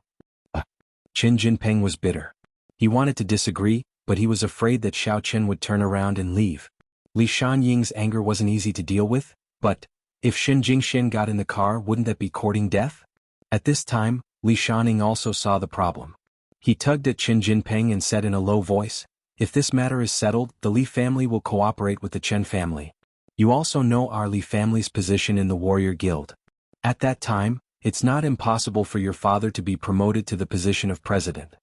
Qin Jinping was bitter. He wanted to disagree, but he was afraid that Xiao Chen would turn around and leave. Li Shanying's anger wasn't easy to deal with, but if Shen Jingxian got in the car, wouldn't that be courting death? At this time, Li Shaning also saw the problem. He tugged at Qin Jinping and said in a low voice, If this matter is settled, the Li family will cooperate with the Chen family. You also know our Li family's position in the warrior guild. At that time, it's not impossible for your father to be promoted to the position of president.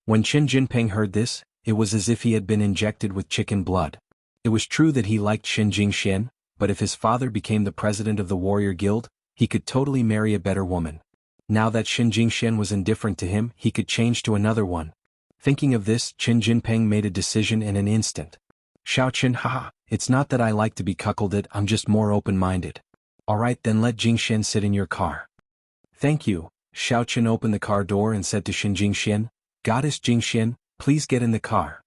When Qin Jinping heard this, it was as if he had been injected with chicken blood. It was true that he liked Shen Jingxian, but if his father became the president of the warrior guild, he could totally marry a better woman. Now that Shen Jingxian was indifferent to him, he could change to another one. Thinking of this, Qin Jinping made a decision in an instant. Xiao Chen, haha, it's not that I like to be cuckolded, I'm just more open-minded. Alright then, let Jingxian sit in your car. Thank you. Xiao Chen opened the car door and said to Shen Jingxian, Goddess Jingxian, please get in the car.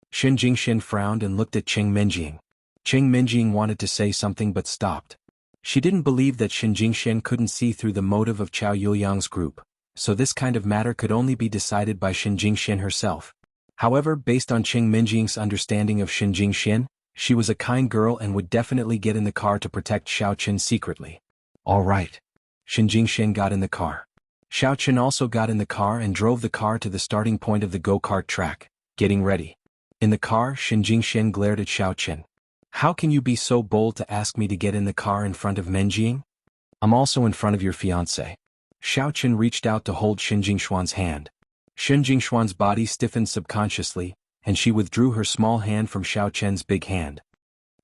Shen Jingxian frowned and looked at Cheng Minjing. Cheng Minjing wanted to say something but stopped. She didn't believe that Shen Jingxian couldn't see through the motive of Chao Yuliang's group, so this kind of matter could only be decided by Shen Jingxian herself. However, based on Cheng Minjing's understanding of Shen Jingxian, she was a kind girl and would definitely get in the car to protect Xiao Chen secretly. All right. Shen Jingxian got in the car. Xiao Chen also got in the car and drove the car to the starting point of the go-kart track, getting ready. In the car, Shen Jingxian glared at Xiao Chen. How can you be so bold to ask me to get in the car in front of Menjing? I'm also in front of your fiancé. Xiao Chen reached out to hold Shen Jingshuan's hand. Shen Jingshuan's body stiffened subconsciously, and she withdrew her small hand from Xiao Chen's big hand.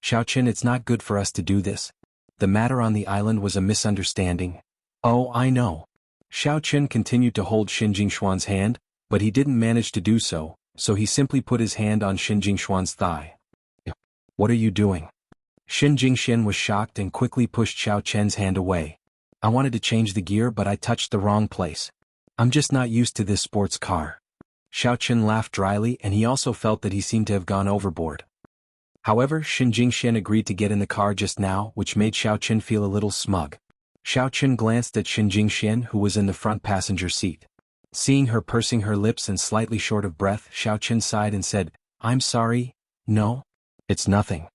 Xiao Chen, it's not good for us to do this. The matter on the island was a misunderstanding. Oh, I know. Xiao Chen continued to hold Shen Jingshuan's hand, but he didn't manage to do so, so he simply put his hand on Shen Jingshuan's thigh. What are you doing? Shen Jingxian was shocked and quickly pushed Xiao Chen's hand away. I wanted to change the gear but I touched the wrong place. I'm just not used to this sports car. Xiao Chen laughed dryly and he also felt that he seemed to have gone overboard. However, Shen Jingxian agreed to get in the car just now, which made Xiao Chen feel a little smug. Xiao Chen glanced at Shen Jingxian, who was in the front passenger seat. Seeing her pursing her lips and slightly short of breath, Xiao Chen sighed and said, I'm sorry, no? It's nothing.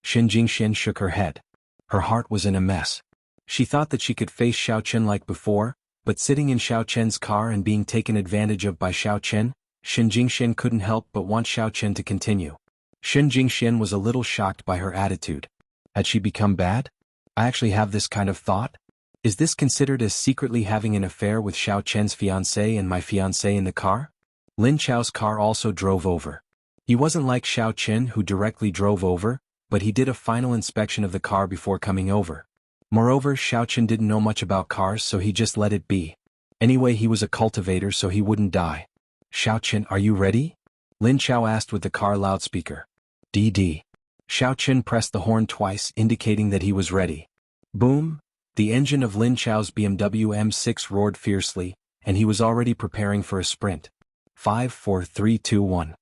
Shen Jingxian shook her head. Her heart was in a mess. She thought that she could face Xiao Chen like before, but sitting in Xiao Chen's car and being taken advantage of by Xiao Chen, Shen Jingxian couldn't help but want Xiao Chen to continue. Shen Jingxian was a little shocked by her attitude. Had she become bad? I actually have this kind of thought. Is this considered as secretly having an affair with Xiao Chen's fiancé and my fiancé in the car? Lin Chao's car also drove over. He wasn't like Xiao Chen who directly drove over, but he did a final inspection of the car before coming over. Moreover, Xiao Chen didn't know much about cars so he just let it be. Anyway, he was a cultivator so he wouldn't die. Xiao Chen, are you ready? Lin Chao asked with the car loudspeaker. DD. Xiao Chen pressed the horn twice, indicating that he was ready. Boom! The engine of Lin Chao's BMW M6 roared fiercely, and he was already preparing for a sprint. 5, 4, 3, 2, 1.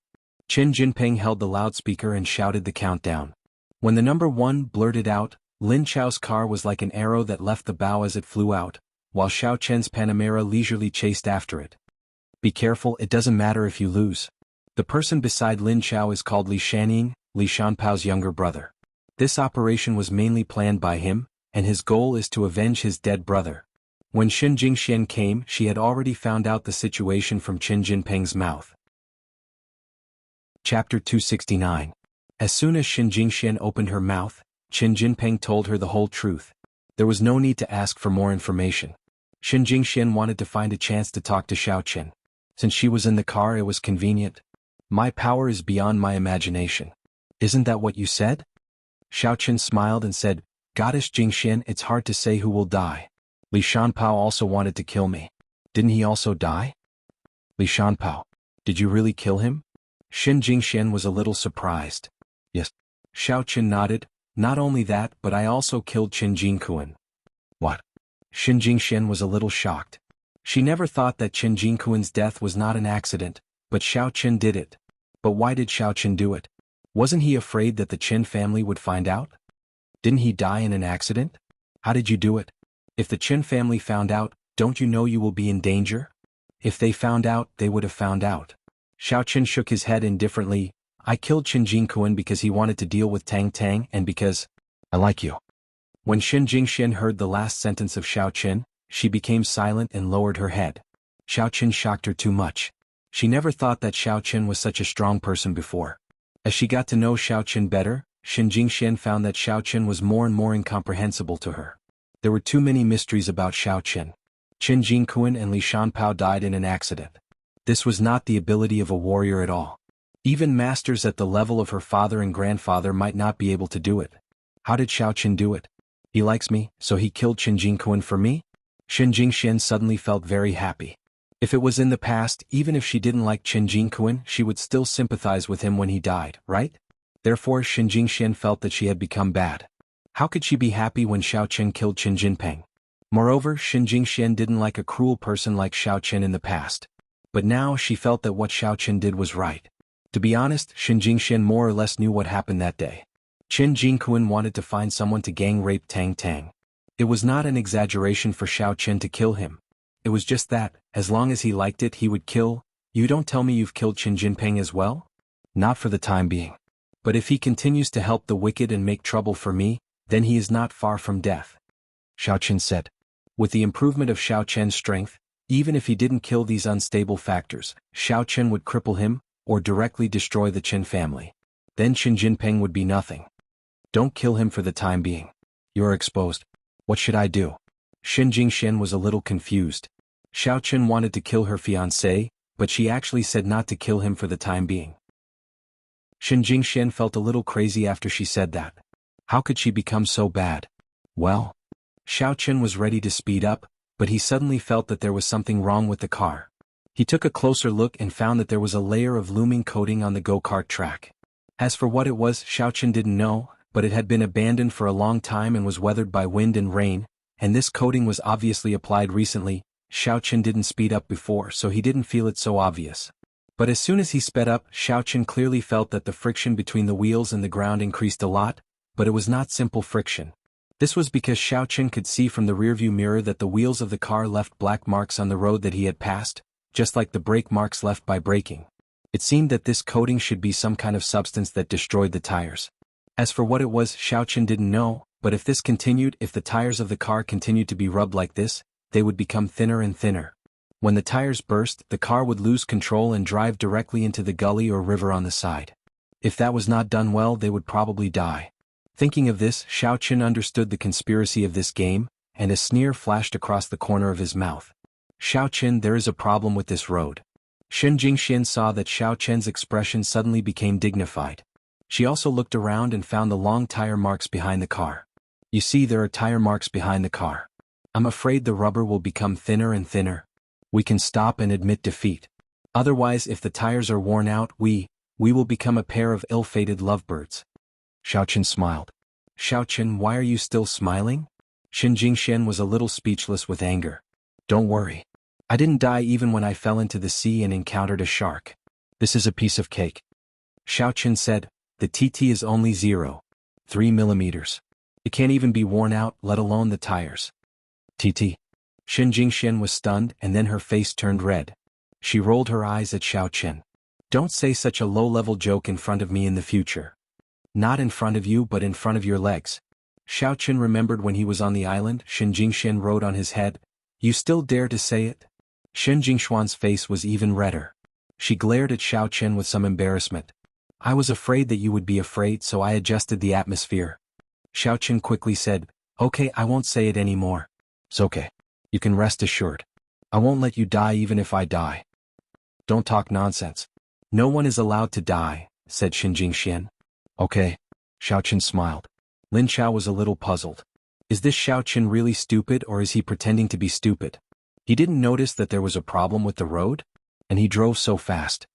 Qin Jinping held the loudspeaker and shouted the countdown. When the number 1 blurted out, Lin Chao's car was like an arrow that left the bow as it flew out, while Xiao Chen's Panamera leisurely chased after it. Be careful, it doesn't matter if you lose. The person beside Lin Chao is called Li Shaning, Li Shanpao's younger brother. This operation was mainly planned by him, and his goal is to avenge his dead brother. When Xin Jingxian came, she had already found out the situation from Qin Jinping's mouth. Chapter 269. As soon as Xin Jingxian opened her mouth, Qin Jinping told her the whole truth. There was no need to ask for more information. Xin Jingxian wanted to find a chance to talk to Xiao Chen. Since she was in the car, it was convenient. My power is beyond my imagination. Isn't that what you said? Xiao Chen smiled and said, Goddess Jingxian, it's hard to say who will die. Li Shanpao also wanted to kill me. Didn't he also die? Li Shanpao. Did you really kill him? Xin Jingxian was a little surprised. Yes. Xiao Chen nodded. Not only that, but I also killed Qin Jinkuan. What? Xin Jingxian was a little shocked. She never thought that Qin Jinkuan's death was not an accident, but Xiao Chen did it. But why did Xiao Chen do it? Wasn't he afraid that the Qin family would find out? Didn't he die in an accident? How did you do it? If the Qin family found out, don't you know you will be in danger? If they found out, they would have found out. Xiao Chen shook his head indifferently. I killed Qin Jinkuan because he wanted to deal with Tang Tang and because I like you. When Xin Jingxian heard the last sentence of Xiao Chen, she became silent and lowered her head. Xiao Chen shocked her too much. She never thought that Xiao Chen was such a strong person before. As she got to know Xiao Chen better, Xin Jingxian found that Xiao Chen was more and more incomprehensible to her. There were too many mysteries about Xiao Chen. Qin Jinkuan and Li Shanpao died in an accident. This was not the ability of a warrior at all. Even masters at the level of her father and grandfather might not be able to do it. How did Xiao Chen do it? He likes me, so he killed Qin Jinkuan for me? Xin Jingxian suddenly felt very happy. If it was in the past, even if she didn't like Qin Jinkuan, she would still sympathize with him when he died, right? Therefore Xin Jingxian felt that she had become bad. How could she be happy when Xiao Chen killed Qin Jinping? Moreover, Xin Jingxian didn't like a cruel person like Xiao Chen in the past. But now she felt that what Xiao Chen did was right. To be honest, Xin Jingxian more or less knew what happened that day. Qin Jinkuan wanted to find someone to gang rape Tang Tang. It was not an exaggeration for Xiao Chen to kill him. It was just that, as long as he liked it, he would kill. You don't tell me you've killed Qin Jinping as well? Not for the time being. But if he continues to help the wicked and make trouble for me, then he is not far from death. Xiao Chen said. With the improvement of Xiao Chen's strength, even if he didn't kill these unstable factors, Xiao Chen would cripple him, or directly destroy the Qin family. Then Qin Jinping would be nothing. Don't kill him for the time being. You're exposed. What should I do? Xin Jingxian was a little confused. Xiao Chen wanted to kill her fiancé, but she actually said not to kill him for the time being. Xin Jingxian felt a little crazy after she said that. How could she become so bad? Well, Xiao Chen was ready to speed up, but he suddenly felt that there was something wrong with the car. He took a closer look and found that there was a layer of looming coating on the go-kart track. As for what it was, Xiao Chen didn't know, but it had been abandoned for a long time and was weathered by wind and rain, and this coating was obviously applied recently. Xiao Chen didn't speed up before, so he didn't feel it so obvious. But as soon as he sped up, Xiao Chen clearly felt that the friction between the wheels and the ground increased a lot, but it was not simple friction. This was because Xiao Chen could see from the rearview mirror that the wheels of the car left black marks on the road that he had passed, just like the brake marks left by braking. It seemed that this coating should be some kind of substance that destroyed the tires. As for what it was, Xiao Chen didn't know, but if this continued, if the tires of the car continued to be rubbed like this, they would become thinner and thinner. When the tires burst, the car would lose control and drive directly into the gully or river on the side. If that was not done well, they would probably die. Thinking of this, Xiao Chen understood the conspiracy of this game, and a sneer flashed across the corner of his mouth. Xiao Chen, there is a problem with this road. Xin Jingxian saw that Xiao Chen's expression suddenly became dignified. She also looked around and found the long tire marks behind the car. You see, there are tire marks behind the car. I'm afraid the rubber will become thinner and thinner. We can stop and admit defeat. Otherwise, if the tires are worn out, we will become a pair of ill-fated lovebirds. Xiaochen smiled. Xiaochen, why are you still smiling? Xin Jingxian was a little speechless with anger. Don't worry. I didn't die even when I fell into the sea and encountered a shark. This is a piece of cake. Xiaochen said, the TT is only 0.3 millimeters. It can't even be worn out, let alone the tires. TT. Xin Jingxian was stunned and then her face turned red. She rolled her eyes at Xiaochen. Don't say such a low-level joke in front of me in the future. Not in front of you but in front of your legs. Xiaochen remembered when he was on the island, Xin Jingxian rode on his head. You still dare to say it? Xin Jingshuan's face was even redder. She glared at Xiaochen with some embarrassment. I was afraid that you would be afraid, so I adjusted the atmosphere. Xiaochen quickly said, okay, I won't say it anymore. It's okay. You can rest assured. I won't let you die even if I die. Don't talk nonsense. No one is allowed to die, said Xin Jingxian. Okay. Xiaochen smiled. Lin Xiao was a little puzzled. Is this Xiaochen really stupid or is he pretending to be stupid? He didn't notice that there was a problem with the road? And he drove so fast.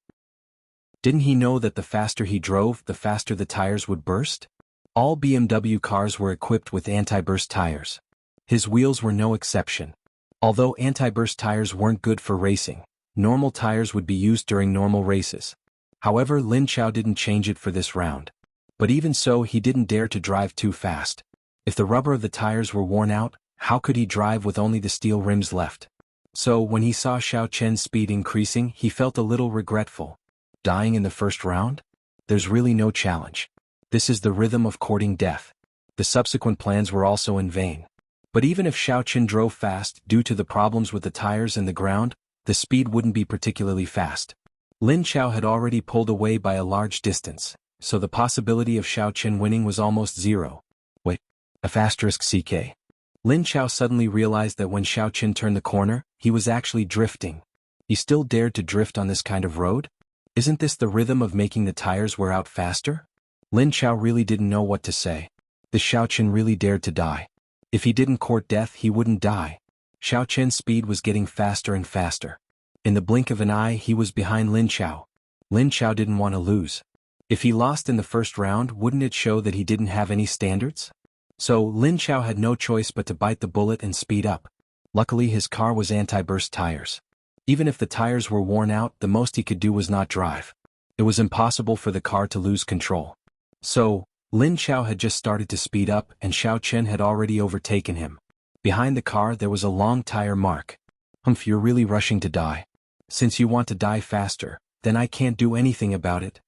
Didn't he know that the faster he drove, the faster the tires would burst? All BMW cars were equipped with anti-burst tires. His wheels were no exception. Although anti-burst tires weren't good for racing, normal tires would be used during normal races. However, Lin Xiao didn't change it for this round. But even so, he didn't dare to drive too fast. If the rubber of the tires were worn out, how could he drive with only the steel rims left? So, when he saw Xiaochen's speed increasing, he felt a little regretful. Dying in the first round? There's really no challenge. This is the rhythm of courting death. The subsequent plans were also in vain. But even if Xiaochen drove fast, due to the problems with the tires and the ground, the speed wouldn't be particularly fast. Lin Xiao had already pulled away by a large distance, so the possibility of Xiaochen winning was almost zero. Wait, F***CK. Lin Xiao suddenly realized that when Xiaochen turned the corner, he was actually drifting. He still dared to drift on this kind of road? Isn't this the rhythm of making the tires wear out faster? Lin Xiao really didn't know what to say. The Xiaochen really dared to die. If he didn't court death, he wouldn't die. Xiaochen's speed was getting faster and faster. In the blink of an eye, he was behind Lin Xiao. Lin Xiao didn't want to lose. If he lost in the first round, wouldn't it show that he didn't have any standards? So, Lin Xiao had no choice but to bite the bullet and speed up. Luckily, his car was anti-burst tires. Even if the tires were worn out, the most he could do was not drive. It was impossible for the car to lose control. So, Lin Xiao had just started to speed up and Xiaochen had already overtaken him. Behind the car there was a long tire mark. Humph, you're really rushing to die. Since you want to die faster, then I can't do anything about it.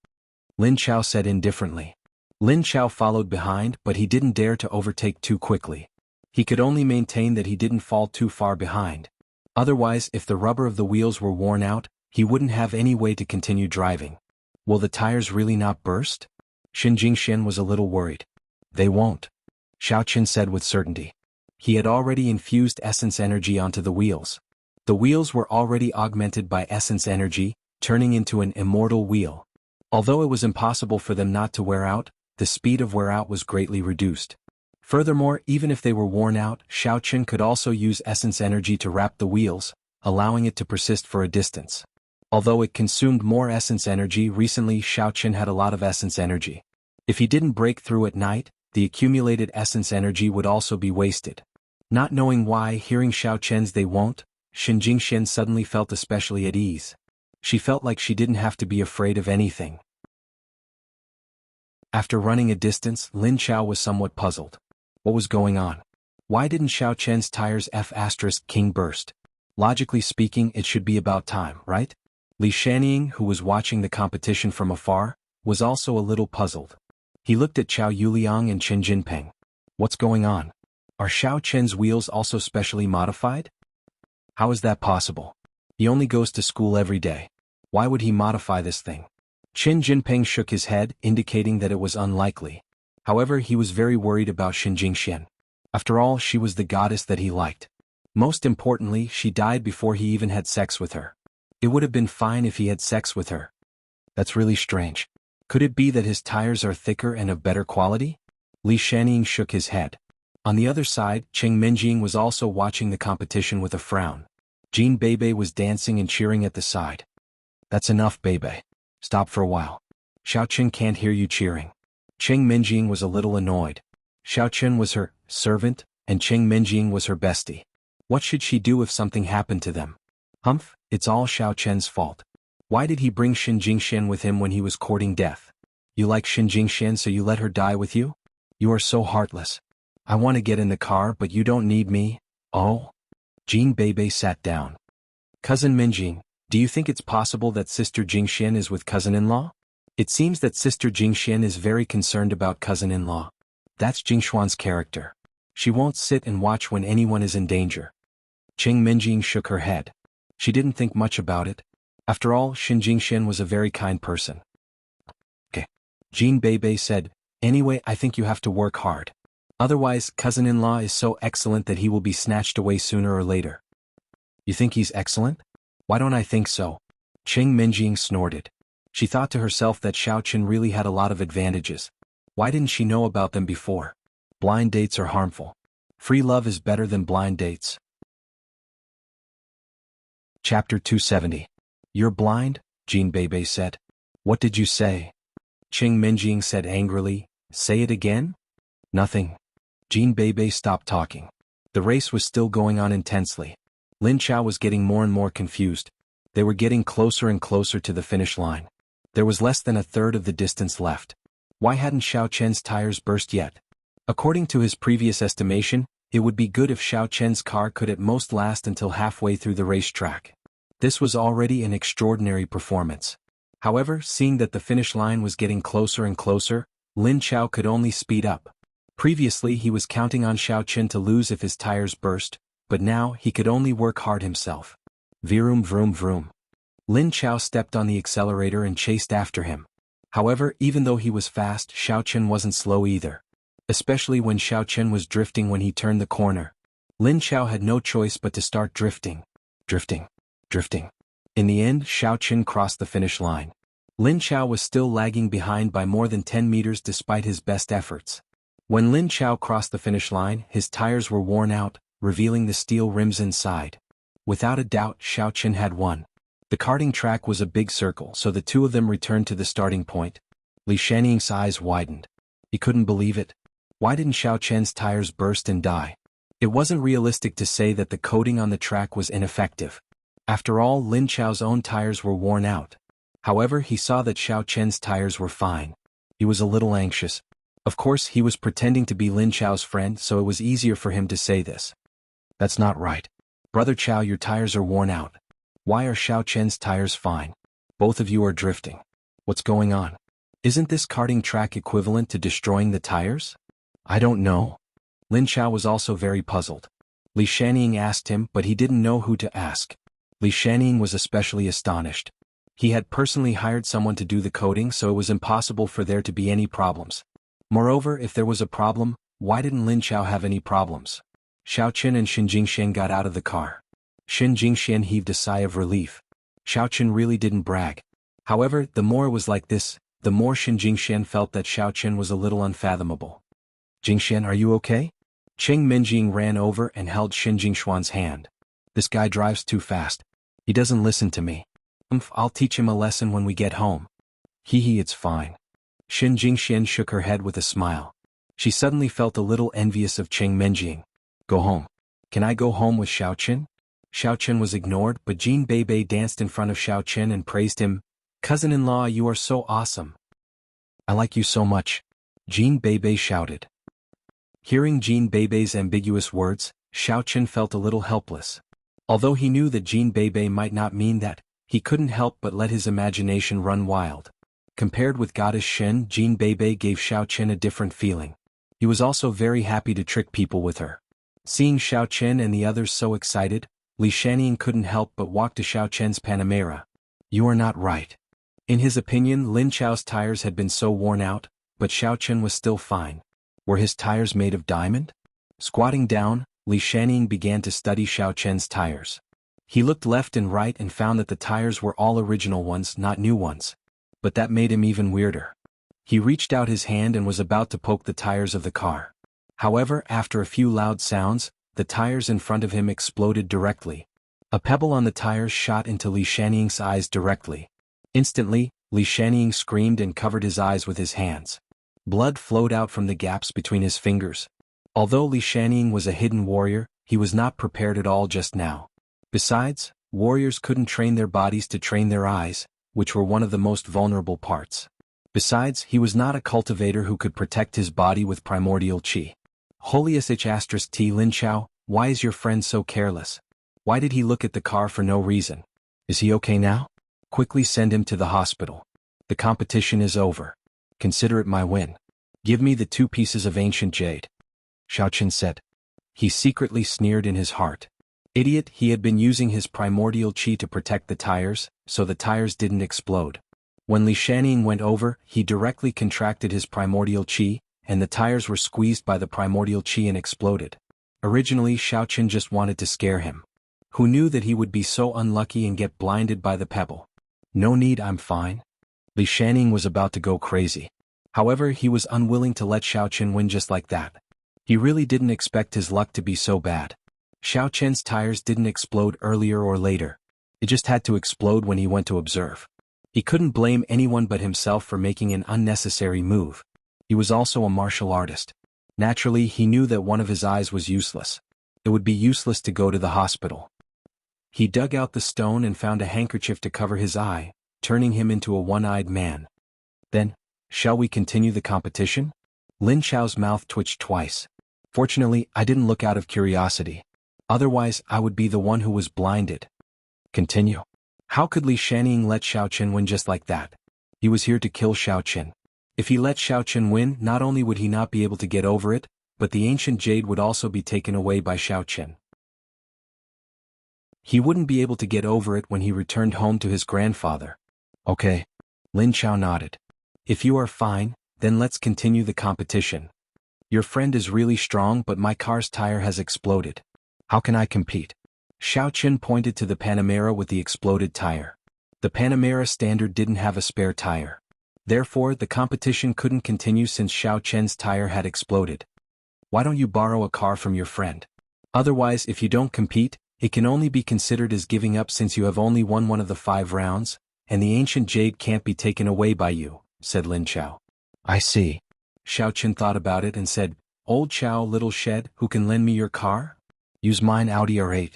Lin Xiao said indifferently. Lin Xiao followed behind, but he didn't dare to overtake too quickly. He could only maintain that he didn't fall too far behind. Otherwise, if the rubber of the wheels were worn out, he wouldn't have any way to continue driving. Will the tires really not burst? Xin Jingxian was a little worried. They won't, Xiaochen said with certainty. He had already infused essence energy onto the wheels. The wheels were already augmented by essence energy, turning into an immortal wheel. Although it was impossible for them not to wear out, the speed of wear out was greatly reduced. Furthermore, even if they were worn out, Xiaochen could also use essence energy to wrap the wheels, allowing it to persist for a distance. Although it consumed more essence energy, recently Xiaochen had a lot of essence energy. If he didn't break through at night, the accumulated essence energy would also be wasted. Not knowing why, hearing Xiaochen's "they won't," Xin Jingxian suddenly felt especially at ease. She felt like she didn't have to be afraid of anything. After running a distance, Lin Xiao was somewhat puzzled. What was going on? Why didn't Xiaochen's tires F***king burst? Logically speaking, it should be about time, right? Li Shanying, who was watching the competition from afar, was also a little puzzled. He looked at Chao Yuliang and Chen Jinping. What's going on? Are Xiaochen's wheels also specially modified? How is that possible? He only goes to school every day. Why would he modify this thing? Chen Jinping shook his head, indicating that it was unlikely. However, he was very worried about Xin Jingxian. After all, she was the goddess that he liked. Most importantly, she died before he even had sex with her. It would have been fine if he had sex with her. That's really strange. Could it be that his tires are thicker and of better quality? Li Shanying shook his head. On the other side, Cheng Menjing was also watching the competition with a frown. Jean Bebe was dancing and cheering at the side. That's enough, baby. Stop for a while. Xiaoqun can't hear you cheering. Cheng Minjing was a little annoyed. Xiaoqun was her servant, and Cheng Minjing was her bestie. What should she do if something happened to them? Humph, it's all Xiaoqun's fault. Why did he bring Xin Jingxian with him when he was courting death? You like Xin Jingxian so you let her die with you? You are so heartless. I want to get in the car but you don't need me. Oh? Jean Bebe sat down. Cousin Minjing, do you think it's possible that Sister Jingxian is with cousin-in-law? It seems that Sister Jingxian is very concerned about cousin-in-law. That's Jingshuan's character. She won't sit and watch when anyone is in danger. Cheng Minjing shook her head. She didn't think much about it. After all, Xin Jingxian was a very kind person. Okay. Jean Bebe said, anyway, I think you have to work hard. Otherwise, cousin-in-law is so excellent that he will be snatched away sooner or later. You think he's excellent? Why don't I think so? Cheng Minjing snorted. She thought to herself that Xiaoqun really had a lot of advantages. Why didn't she know about them before? Blind dates are harmful. Free love is better than blind dates. Chapter 270. You're blind? Jean Bebe said. What did you say? Cheng Minjing said angrily. Say it again? Nothing. Jean Bebe stopped talking. The race was still going on intensely. Lin Chao was getting more and more confused. They were getting closer and closer to the finish line. There was less than a third of the distance left. Why hadn't Xiaoqun's tires burst yet? According to his previous estimation, it would be good if Xiaoqun's car could at most last until halfway through the racetrack. This was already an extraordinary performance. However, seeing that the finish line was getting closer and closer, Lin Chao could only speed up. Previously he was counting on Xiaoqun to lose if his tires burst, but now he could only work hard himself. Vroom vroom vroom. Lin Chao stepped on the accelerator and chased after him. However, even though he was fast, Xiaoqun wasn't slow either. Especially when Xiaoqun was drifting when he turned the corner. Lin Chao had no choice but to start drifting. Drifting. In the end, Xiaoqun crossed the finish line. Lin Chao was still lagging behind by more than 10 meters despite his best efforts. When Lin Chao crossed the finish line, his tires were worn out, revealing the steel rims inside. Without a doubt, Xiaoqun had won. The karting track was a big circle, so the two of them returned to the starting point. Li Shaniying's eyes widened. He couldn't believe it. Why didn't Xiaoqun's tires burst and die? It wasn't realistic to say that the coating on the track was ineffective. After all, Lin Chao's own tires were worn out. However, he saw that Xiaoqun's tires were fine. He was a little anxious. Of course, he was pretending to be Lin Chao's friend, so it was easier for him to say this. That's not right. Brother Chao, your tires are worn out. Why are Xiaoqun's tires fine? Both of you are drifting. What's going on? Isn't this karting track equivalent to destroying the tires? I don't know. Lin Chao was also very puzzled. Li Shaniying asked him, but he didn't know who to ask. Li Shaniying was especially astonished. He had personally hired someone to do the coating, so it was impossible for there to be any problems. Moreover, if there was a problem, why didn't Lin Chao have any problems? Xiaoqun and Xin Jingxian got out of the car. Xin Jingxian heaved a sigh of relief. Xiaoqun really didn't brag. However, the more it was like this, the more Xin Jingxian felt that Xiaoqun was a little unfathomable. Jingxian, are you okay? Cheng Minjing ran over and held Xin Jingshuan's hand. This guy drives too fast. He doesn't listen to me. I'll teach him a lesson when we get home. It's fine. Xin Jingxian shook her head with a smile. She suddenly felt a little envious of Cheng Minjing. Go home. Can I go home with Xiaoqun? Xiaoqun was ignored, but Jean Bebe danced in front of Xiaoqun and praised him. Cousin-in-law, you are so awesome. I like you so much. Jean Bebe shouted. Hearing Jean Bebe's ambiguous words, Xiaoqun felt a little helpless. Although he knew that Jean Bebe might not mean that, he couldn't help but let his imagination run wild. Compared with Goddess Shen, Jean Bebe gave Xiaoqun a different feeling. He was also very happy to trick people with her. Seeing Xiaoqun and the others so excited, Li Shaniying couldn't help but walk to Xiaoqun's Panamera. You are not right. In his opinion, Lin Chao's tires had been so worn out, but Xiaoqun was still fine. Were his tires made of diamond? Squatting down, Li Shaniying began to study Xiaoqun's tires. He looked left and right and found that the tires were all original ones, not new ones. But that made him even weirder. He reached out his hand and was about to poke the tires of the car. However, after a few loud sounds, the tires in front of him exploded directly. A pebble on the tires shot into Li Shaniying's eyes directly. Instantly, Li Shaniying screamed and covered his eyes with his hands. Blood flowed out from the gaps between his fingers. Although Li Shaniying was a hidden warrior, he was not prepared at all just now. Besides, warriors couldn't train their bodies to train their eyes, which were one of the most vulnerable parts. Besides, he was not a cultivator who could protect his body with primordial qi. Holy *T Lin Chao, why is your friend so careless? Why did he look at the car for no reason? Is he okay now? Quickly send him to the hospital. The competition is over. Consider it my win. Give me the 2 pieces of ancient jade. Xiaoqin said. He secretly sneered in his heart. Idiot, he had been using his primordial qi to protect the tires, so the tires didn't explode. When Li Shaniying went over, he directly contracted his primordial qi, and the tires were squeezed by the primordial qi and exploded. Originally, Xiaoqin just wanted to scare him. Who knew that he would be so unlucky and get blinded by the pebble? No need, I'm fine. Li Shaniying was about to go crazy. However, he was unwilling to let Xiaoqin win just like that. He really didn't expect his luck to be so bad. Xiaoqin's tires didn't explode earlier or later. It just had to explode when he went to observe. He couldn't blame anyone but himself for making an unnecessary move. He was also a martial artist. Naturally, he knew that one of his eyes was useless. It would be useless to go to the hospital. He dug out the stone and found a handkerchief to cover his eye, turning him into a one-eyed man. Then, shall we continue the competition? Lin Chao's mouth twitched twice. Fortunately, I didn't look out of curiosity. Otherwise, I would be the one who was blinded. Continue. How could Li Shaniying let Xiaoqin win just like that? He was here to kill Xiaoqin. If he let Xiaoqin win, not only would he not be able to get over it, but the ancient jade would also be taken away by Xiaoqin. He wouldn't be able to get over it when he returned home to his grandfather. Okay. Lin Chao nodded. If you are fine, then let's continue the competition. Your friend is really strong, but my car's tire has exploded. How can I compete? Xiaoqin pointed to the Panamera with the exploded tire. The Panamera Standard didn't have a spare tire. Therefore, the competition couldn't continue since Xiaoqin's tire had exploded. Why don't you borrow a car from your friend? Otherwise, if you don't compete, it can only be considered as giving up since you have only won one of the 5 rounds, and the ancient jade can't be taken away by you, said Lin Chao. I see. Xiaoqin thought about it and said, Old Chao little shed, who can lend me your car? Use mine Audi R8.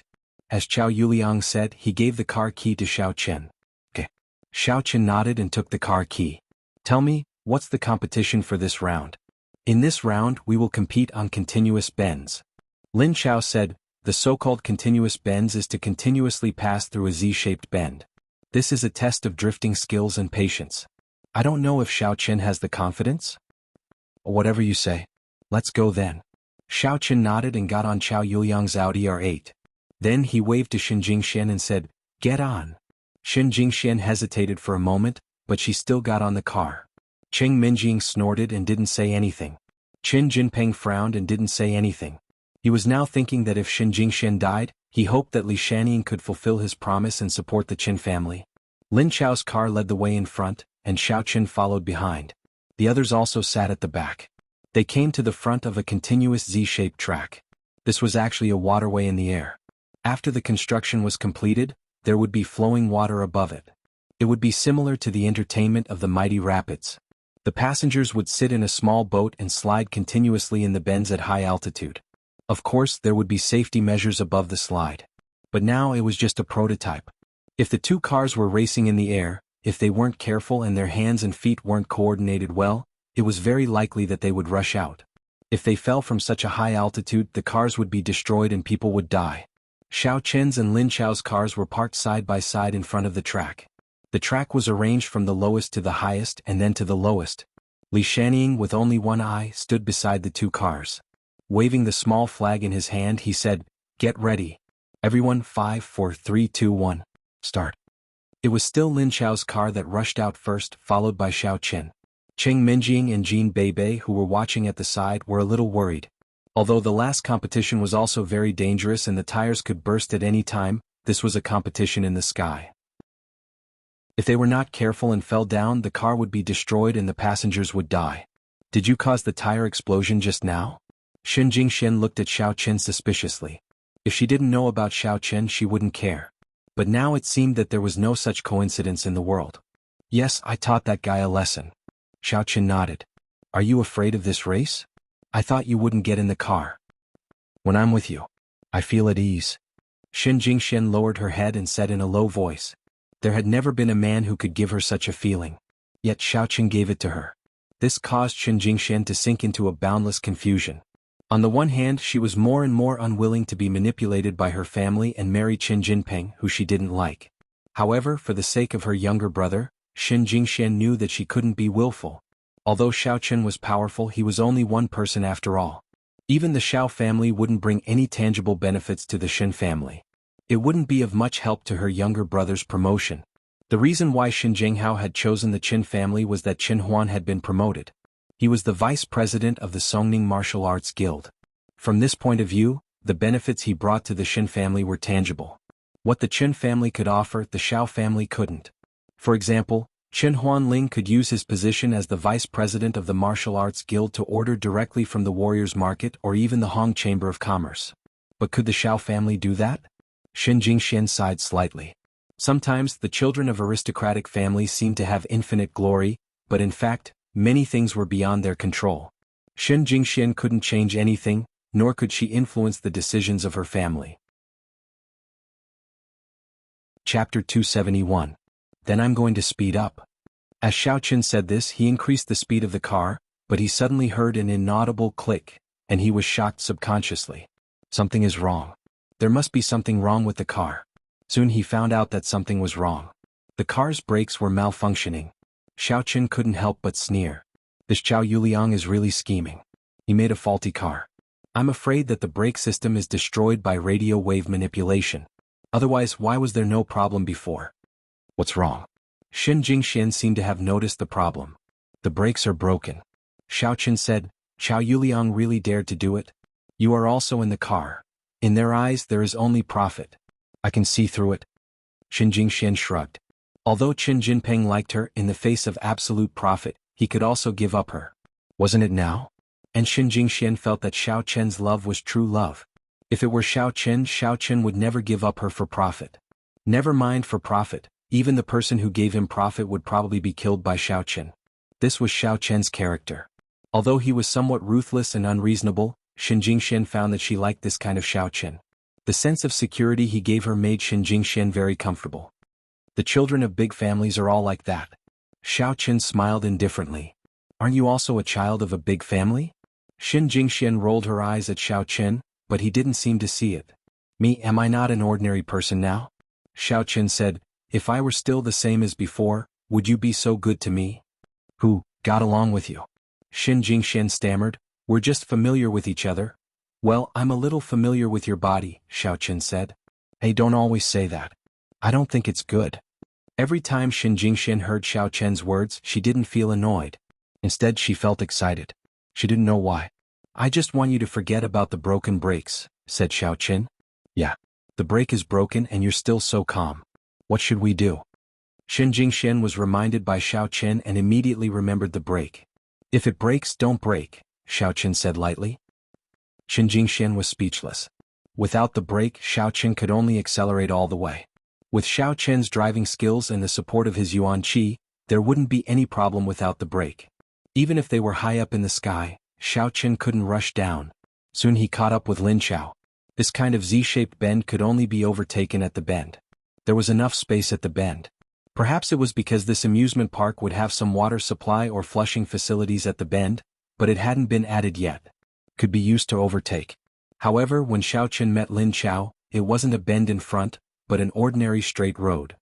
As Chao Yuliang said, he gave the car key to Xiaoqin. Okay. Xiaoqin nodded and took the car key. Tell me, what's the competition for this round? In this round, we will compete on continuous bends. Lin Chao said, the so-called continuous bends is to continuously pass through a Z-shaped bend. This is a test of drifting skills and patience. I don't know if Xiaoqin has the confidence? Whatever you say. Let's go then. Xiaoqin nodded and got on Chao Yuliang's Audi R8. Then he waved to Xin Jingxian and said, Get on. Xin Jingxian hesitated for a moment, but she still got on the car. Cheng Minjing snorted and didn't say anything. Qin Jinpeng frowned and didn't say anything. He was now thinking that if Xin Jingxian died, he hoped that Li Shaniying could fulfill his promise and support the Qin family. Lin Chao's car led the way in front, and Xiaoqin followed behind. The others also sat at the back. They came to the front of a continuous Z-shaped track. This was actually a waterway in the air. After the construction was completed, there would be flowing water above it. It would be similar to the entertainment of the mighty rapids. The passengers would sit in a small boat and slide continuously in the bends at high altitude. Of course, there would be safety measures above the slide. But now it was just a prototype. If the 2 cars were racing in the air, if they weren't careful and their hands and feet weren't coordinated well, it was very likely that they would rush out. If they fell from such a high altitude, the cars would be destroyed and people would die. Xiaoqin's and Lin Chao's cars were parked side by side in front of the track. The track was arranged from the lowest to the highest and then to the lowest. Li Shaniying, with only one eye, stood beside the 2 cars. Waving the small flag in his hand, he said, Get ready. Everyone, 5, 4, 3, 2, 1. Start. It was still Lin Chao's car that rushed out first, followed by Xiaoqin. Cheng Minjing and Jean Beibei, who were watching at the side, were a little worried. Although the last competition was also very dangerous and the tires could burst at any time, this was a competition in the sky. If they were not careful and fell down, the car would be destroyed and the passengers would die. Did you cause the tire explosion just now? Xin Jingxian looked at Xiaoqin suspiciously. If she didn't know about Xiaoqin, she wouldn't care. But now it seemed that there was no such coincidence in the world. Yes, I taught that guy a lesson. Xiaoqin nodded. Are you afraid of this race? I thought you wouldn't get in the car. When I'm with you, I feel at ease. Xin Jingxian lowered her head and said in a low voice. There had never been a man who could give her such a feeling. Yet Xiaoqin gave it to her. This caused Xin Jingxian to sink into a boundless confusion. On the one hand, she was more and more unwilling to be manipulated by her family and marry Qin Jinping, who she didn't like. However, for the sake of her younger brother, Xin Jingxian knew that she couldn't be willful. Although Xiaoqin was powerful, he was only one person after all. Even the Xiao family wouldn't bring any tangible benefits to the Xin family. It wouldn't be of much help to her younger brother's promotion. The reason why Xin Jinghao had chosen the Qin family was that Qin Huan had been promoted. He was the vice president of the Songning Martial Arts Guild. From this point of view, the benefits he brought to the Xin family were tangible. What the Qin family could offer, the Xiao family couldn't. For example, Qin Huanling could use his position as the vice president of the Martial Arts Guild to order directly from the Warriors Market or even the Hong Chamber of Commerce. But could the Xiao family do that? Xin Jingxian sighed slightly. Sometimes the children of aristocratic families seem to have infinite glory, but in fact, many things were beyond their control. Xin Jingxian couldn't change anything, nor could she influence the decisions of her family. Chapter 271. Then I'm going to speed up. As Xiaoqin said this, he increased the speed of the car, but he suddenly heard an inaudible click, and he was shocked subconsciously. Something is wrong. There must be something wrong with the car. Soon he found out that something was wrong. The car's brakes were malfunctioning. Xiaoqin couldn't help but sneer. This Zhao Yuliang is really scheming. He made a faulty car. I'm afraid that the brake system is destroyed by radio wave manipulation. Otherwise, why was there no problem before? What's wrong? Xin Jingxian seemed to have noticed the problem. The brakes are broken. Xiaoqin said, Zhao Yuliang really dared to do it? You are also in the car. In their eyes there is only profit. I can see through it. Xin Jingxian shrugged. Although Qin Jinping liked her in the face of absolute profit, he could also give up her. Wasn't it now? And Xin Jingxian felt that Xiao Chen's love was true love. If it were Xiao Chen would never give up her for profit. Never mind for profit, even the person who gave him profit would probably be killed by Xiao Chen. This was Xiao Chen's character. Although he was somewhat ruthless and unreasonable, Xin Jingxian found that she liked this kind of Xiao Chen. The sense of security he gave her made Xin Jingxian very comfortable. The children of big families are all like that. Xiao Chen smiled indifferently. Aren't you also a child of a big family? Xin Jingxian rolled her eyes at Xiao Chen, but he didn't seem to see it. Me, am I not an ordinary person now? Xiao Chen said, if I were still the same as before, would you be so good to me? Who got along with you? Xin Jingxian stammered, we're just familiar with each other. Well, I'm a little familiar with your body, Xiao Chen said. Hey, don't always say that. I don't think it's good. Every time Xin Jingxian heard Xiao Chen's words, she didn't feel annoyed. Instead, she felt excited. She didn't know why. I just want you to forget about the broken brakes, said Xiao Chen. Yeah. The brake is broken and you're still so calm. What should we do? Xin Jingxian was reminded by Xiao Chen and immediately remembered the brake. If it breaks, don't brake, Xiao Chen said lightly. Xin Jingxian was speechless. Without the brake, Xiao Chen could only accelerate all the way. With Xiao Chen's driving skills and the support of his Yuan Qi, there wouldn't be any problem without the brake. Even if they were high up in the sky, Xiao Chen couldn't rush down. Soon he caught up with Lin Xiao. This kind of Z-shaped bend could only be overtaken at the bend. There was enough space at the bend. Perhaps it was because this amusement park would have some water supply or flushing facilities at the bend, but it hadn't been added yet. Could be used to overtake. However, when Xiao Chen met Lin Xiao, it wasn't a bend in front, but an ordinary straight road.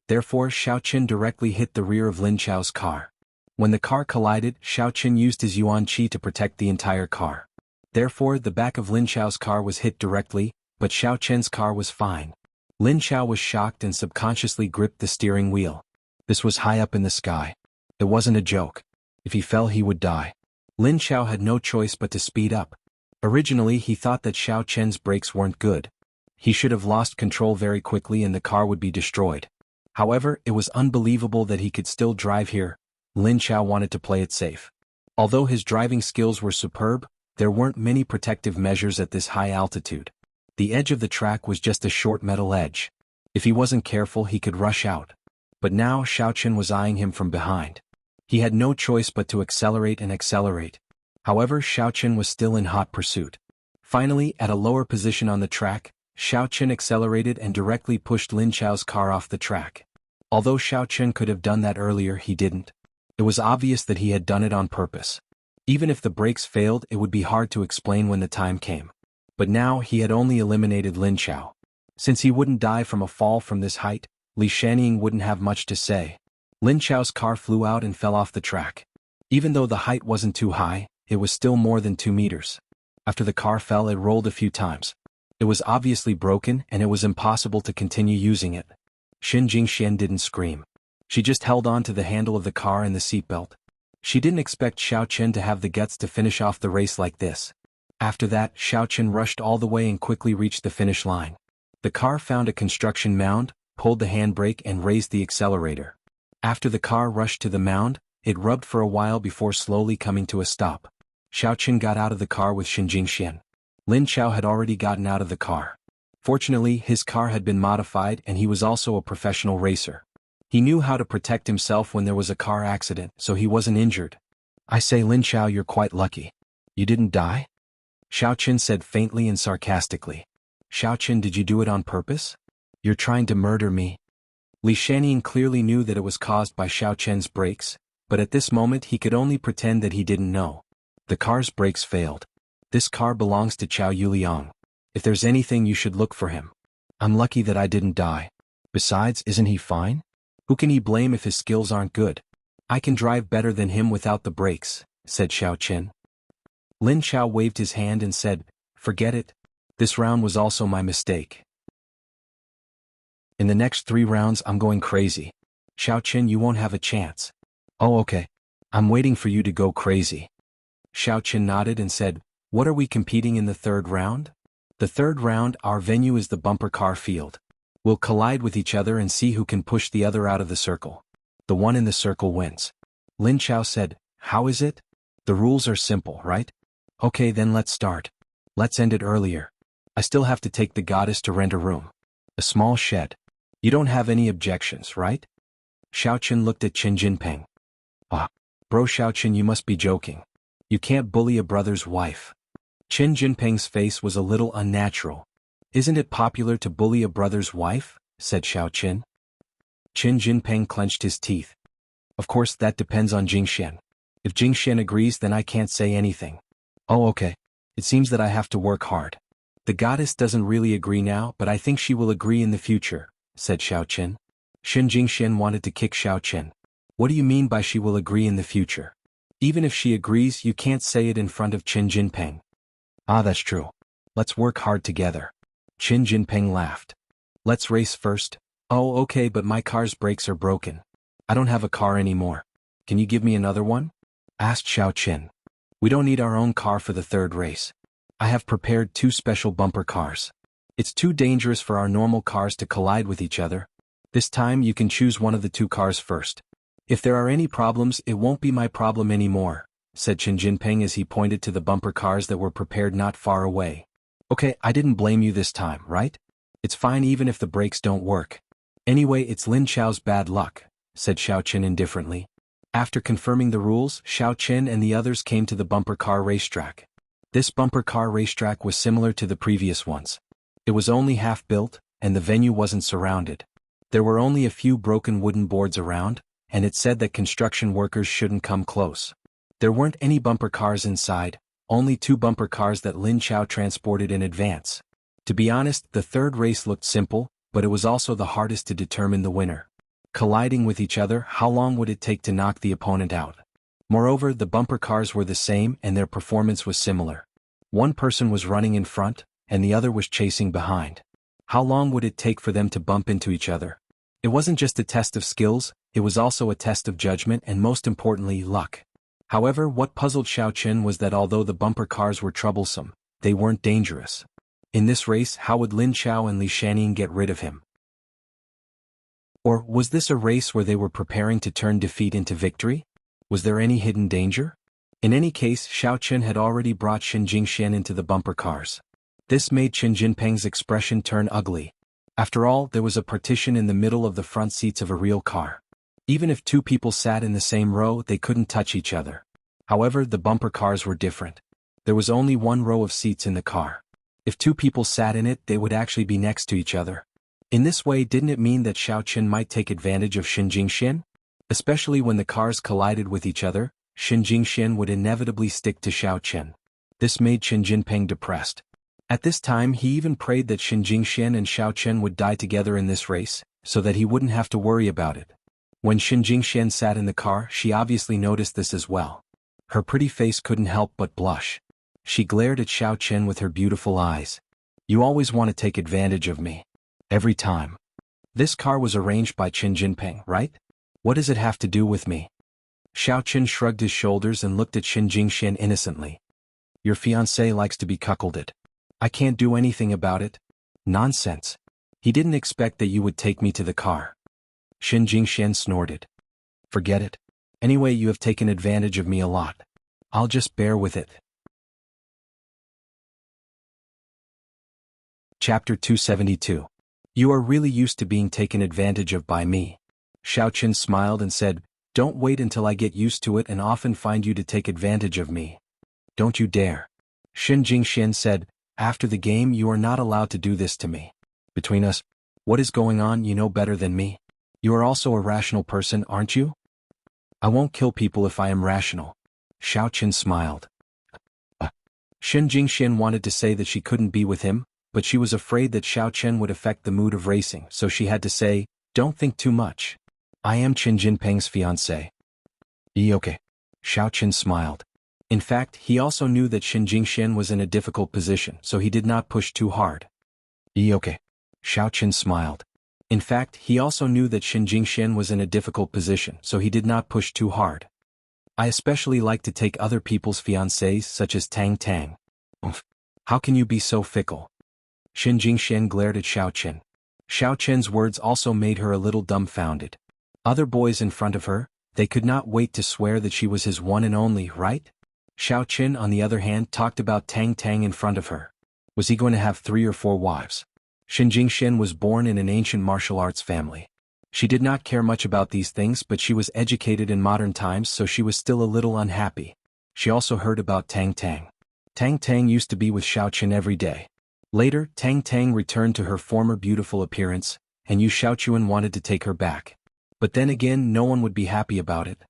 Therefore, Xiao Chen directly hit the rear of Lin Xiao's car. When the car collided, Xiao Chen used his Yuan Qi to protect the entire car. Therefore, the back of Lin Xiao's car was hit directly, but Xiao Chen's car was fine. Lin Xiao was shocked and subconsciously gripped the steering wheel. This was high up in the sky. It wasn't a joke. If he fell, he would die. Lin Xiao had no choice but to speed up. Originally, he thought that Xiao Chen's brakes weren't good. He should have lost control very quickly and the car would be destroyed. However, it was unbelievable that he could still drive here. Lin Xiao wanted to play it safe. Although his driving skills were superb, there weren't many protective measures at this high altitude. The edge of the track was just a short metal edge. If he wasn't careful, he could rush out. But now Xiao Chen was eyeing him from behind. He had no choice but to accelerate and accelerate. However, Xiao Chen was still in hot pursuit. Finally, at a lower position on the track, Xiao Chen accelerated and directly pushed Lin Chao's car off the track. Although Xiao Chen could have done that earlier, he didn't. It was obvious that he had done it on purpose. Even if the brakes failed, it would be hard to explain when the time came. But now he had only eliminated Lin Chao. Since he wouldn't die from a fall from this height, Li Shanning wouldn't have much to say. Lin Chao's car flew out and fell off the track. Even though the height wasn't too high, it was still more than 2 meters. After the car fell, it rolled a few times. It was obviously broken and it was impossible to continue using it. Xin Jingxian didn't scream. She just held on to the handle of the car and the seatbelt. She didn't expect Xiao Chen to have the guts to finish off the race like this. After that, Xiao Chen rushed all the way and quickly reached the finish line. The car found a construction mound, pulled the handbrake and raised the accelerator. After the car rushed to the mound, it rubbed for a while before slowly coming to a stop. Xiao Chen got out of the car with Xin Jingxian. Lin Chao had already gotten out of the car. Fortunately, his car had been modified and he was also a professional racer. He knew how to protect himself when there was a car accident, so he wasn't injured. "I say, Lin Chao, you're quite lucky. You didn't die?" Xiao Chen said faintly and sarcastically. "Xiao Chen, did you do it on purpose? You're trying to murder me." Li Shanning clearly knew that it was caused by Xiao Chen's brakes, but at this moment he could only pretend that he didn't know. The car's brakes failed. "This car belongs to Chao Yuliang. If there's anything, you should look for him. I'm lucky that I didn't die. Besides, isn't he fine? Who can he blame if his skills aren't good? I can drive better than him without the brakes," said Xiao Chen. Lin Chao waved his hand and said, "Forget it. This round was also my mistake. In the next 3 rounds I'm going crazy. Xiao Chen, you won't have a chance." "Oh, okay. I'm waiting for you to go crazy." Xiao Chen nodded and said, "What are we competing in the 3rd round?" "The 3rd round, our venue is the bumper car field. We'll collide with each other and see who can push the other out of the circle. The one in the circle wins." Lin Chao said, "How is it? The rules are simple, right? Okay, then let's start. Let's end it earlier. I still have to take the goddess to rent a room. A small shed. You don't have any objections, right?" Xiao Chen looked at Qin Jinping. "Ah, bro Xiao Chen, you must be joking. You can't bully a brother's wife." Qin Jinping's face was a little unnatural. "Isn't it popular to bully a brother's wife?" said Xiao Chen. Qin Jinping clenched his teeth. "Of course, that depends on Jingxian. If Jingxian agrees, then I can't say anything." "Oh, okay. It seems that I have to work hard. The goddess doesn't really agree now, but I think she will agree in the future," said Xiao Chen. Xin Jingxian wanted to kick Xiao Chen. "What do you mean by she will agree in the future? Even if she agrees, you can't say it in front of Qin Jinping." "Ah, that's true. Let's work hard together." Qin Jinping laughed. "Let's race first." "Oh, okay, but my car's brakes are broken. I don't have a car anymore. Can you give me another one?" asked Xiao Chen. "We don't need our own car for the 3rd race. I have prepared 2 special bumper cars. It's too dangerous for our normal cars to collide with each other. This time you can choose one of the 2 cars first. If there are any problems, it won't be my problem anymore," said Qin Jinping as he pointed to the bumper cars that were prepared not far away. "Okay, I didn't blame you this time, right? It's fine even if the brakes don't work. Anyway, it's Lin Chao's bad luck," said Xiao Chen indifferently. After confirming the rules, Xiao Chen and the others came to the bumper car racetrack. This bumper car racetrack was similar to the previous ones. It was only half built, and the venue wasn't surrounded. There were only a few broken wooden boards around, and it said that construction workers shouldn't come close. There weren't any bumper cars inside, only 2 bumper cars that Lin Chao transported in advance. To be honest, the 3rd race looked simple, but it was also the hardest to determine the winner. Colliding with each other, how long would it take to knock the opponent out? Moreover, the bumper cars were the same and their performance was similar. One person was running in front, and the other was chasing behind. How long would it take for them to bump into each other? It wasn't just a test of skills, it was also a test of judgment and most importantly, luck. However, what puzzled Xiao Chen was that although the bumper cars were troublesome, they weren't dangerous. In this race, how would Lin Chao and Li Shanning get rid of him? Or was this a race where they were preparing to turn defeat into victory? Was there any hidden danger? In any case, Xiao Chen had already brought Xin Jingxian into the bumper cars. This made Qin Jinping's expression turn ugly. After all, there was a partition in the middle of the front seats of a real car. Even if two people sat in the same row, they couldn't touch each other. However, the bumper cars were different. There was only one row of seats in the car. If two people sat in it, they would actually be next to each other. In this way, didn't it mean that Xiao Qin might take advantage of Xin Jingxian? Especially when the cars collided with each other, Xin Jingxian would inevitably stick to Xiao Qin. This made Qin Jinping depressed. At this time, he even prayed that Xin Jingxian and Xiao Qin would die together in this race, so that he wouldn't have to worry about it. When Xin Jingxian sat in the car, she obviously noticed this as well. Her pretty face couldn't help but blush. She glared at Xiao Qin with her beautiful eyes. "You always want to take advantage of me. Every time. This car was arranged by Qin Jinping, right? What does it have to do with me?" Xiao Qin shrugged his shoulders and looked at Xin Jingxian innocently. "Your fiancé likes to be cuckolded. I can't do anything about it." "Nonsense. He didn't expect that you would take me to the car." Xin Jingxian snorted. "Forget it. Anyway, you have taken advantage of me a lot. I'll just bear with it." Chapter 272. You are really used to being taken advantage of by me. Xiao Qin smiled and said, "Don't wait until I get used to it and often find you to take advantage of me. Don't you dare." Xin Jingxian said, "After the game you are not allowed to do this to me. Between us, what is going on you know better than me. You are also a rational person, aren't you?" "I won't kill people if I am rational." Xiao Qin smiled. Xin Jingxian wanted to say that she couldn't be with him, but she was afraid that Xiao Qin would affect the mood of racing, so she had to say, "Don't think too much. I am Qin Jinping's fiancé." Okay. Xiao Qin smiled. In fact, he also knew that Xin Jingxian was in a difficult position, so he did not push too hard. Okay. Xiao Qin smiled. In fact, he also knew that Xin Jingxian was in a difficult position, so he did not push too hard. "I especially like to take other people's fiancés such as Tang Tang." "Oof. How can you be so fickle?" Xin Jingxian glared at Xiao Qin. Xiao Qin's words also made her a little dumbfounded. Other boys in front of her, they could not wait to swear that she was his one and only, right? Xiao Qin, on the other hand, talked about Tang Tang in front of her. Was he going to have 3 or 4 wives? Xin Jingxian was born in an ancient martial arts family. She did not care much about these things, but she was educated in modern times, so she was still a little unhappy. She also heard about Tang Tang. Tang Tang used to be with Xiao Qin every day. Later, Tang Tang returned to her former beautiful appearance, and Yu Xiaochuan wanted to take her back. But then again, no one would be happy about it.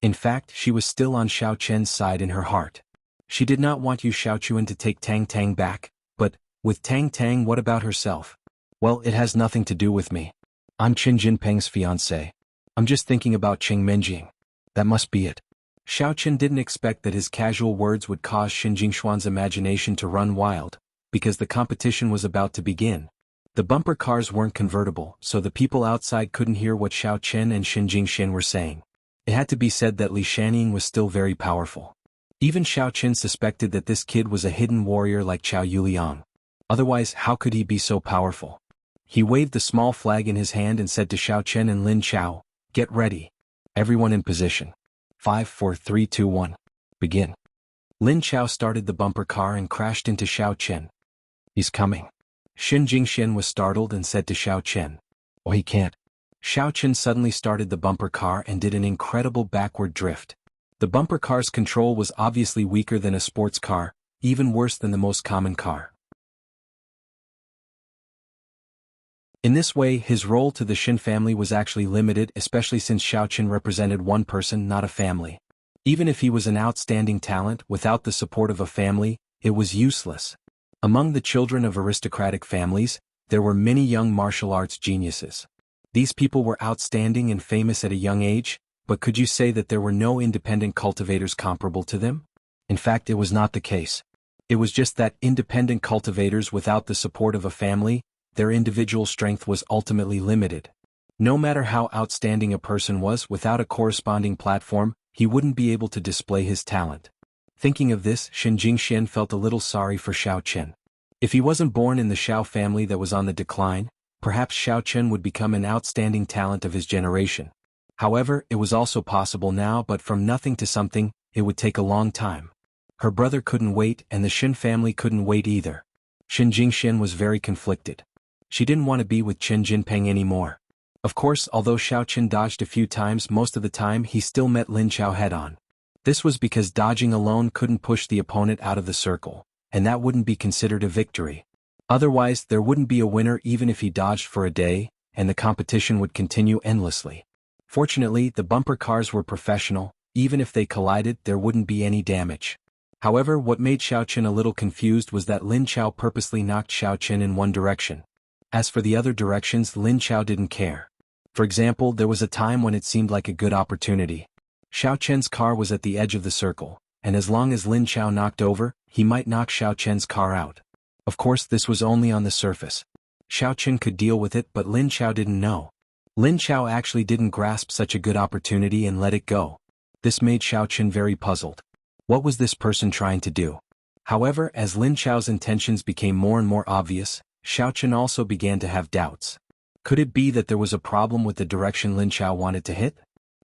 In fact, she was still on Xiao Chen's side in her heart. She did not want Yu Xiaochuan to take Tang Tang back, but, with Tang Tang, what about herself? "Well, it has nothing to do with me. I'm Qin Jinping's fiancé. I'm just thinking about Qing Menjing. That must be it." Xiao Qin didn't expect that his casual words would cause Xin Jingshuan's imagination to run wild, because the competition was about to begin. The bumper cars weren't convertible, so the people outside couldn't hear what Xiao Qin and Xin Jingxian were saying. It had to be said that Li Shaning was still very powerful. Even Xiao Qin suspected that this kid was a hidden warrior like Chao Yuliang. Otherwise, how could he be so powerful? He waved the small flag in his hand and said to Xiao Qin and Lin Chao, "Get ready. Everyone in position. 5, 4, 3, 2, 1. Begin." Lin Chao started the bumper car and crashed into Xiao Qin. "He's coming." Xin Jingxian was startled and said to Xiao Qin, "Oh, he can't." Xiao Qin suddenly started the bumper car and did an incredible backward drift. The bumper car's control was obviously weaker than a sports car, even worse than the most common car. In this way, his role to the Xin family was actually limited, especially since Xiao Qin represented one person, not a family. Even if he was an outstanding talent, without the support of a family, it was useless. Among the children of aristocratic families, there were many young martial arts geniuses. These people were outstanding and famous at a young age, but could you say that there were no independent cultivators comparable to them? In fact, it was not the case. It was just that independent cultivators without the support of a family, their individual strength was ultimately limited. No matter how outstanding a person was, without a corresponding platform, he wouldn't be able to display his talent. Thinking of this, Xin Jingxian felt a little sorry for Xiao Qin. If he wasn't born in the Xiao family that was on the decline, perhaps Xiao Qin would become an outstanding talent of his generation. However, it was also possible now, but from nothing to something, it would take a long time. Her brother couldn't wait, and the Xin family couldn't wait either. Xin Jingxian was very conflicted. She didn't want to be with Chen Jinping anymore. Of course, although Xiao Chen dodged a few times, most of the time he still met Lin Qiao head-on. This was because dodging alone couldn't push the opponent out of the circle, and that wouldn't be considered a victory. Otherwise, there wouldn't be a winner even if he dodged for a day, and the competition would continue endlessly. Fortunately, the bumper cars were professional. Even if they collided, there wouldn't be any damage. However, what made Xiao Chen a little confused was that Lin Qiao purposely knocked Xiao Chen in one direction. As for the other directions, Lin Qiao didn't care. For example, there was a time when it seemed like a good opportunity. Xiao Chen's car was at the edge of the circle, and as long as Lin Qiao knocked over, he might knock Xiao Chen's car out. Of course, this was only on the surface. Xiao Chen could deal with it, but Lin Qiao didn't know. Lin Qiao actually didn't grasp such a good opportunity and let it go. This made Xiao Chen very puzzled. What was this person trying to do? However, as Lin Qiao's intentions became more and more obvious, Xiao Chen also began to have doubts. Could it be that there was a problem with the direction Lin Qiao wanted to hit?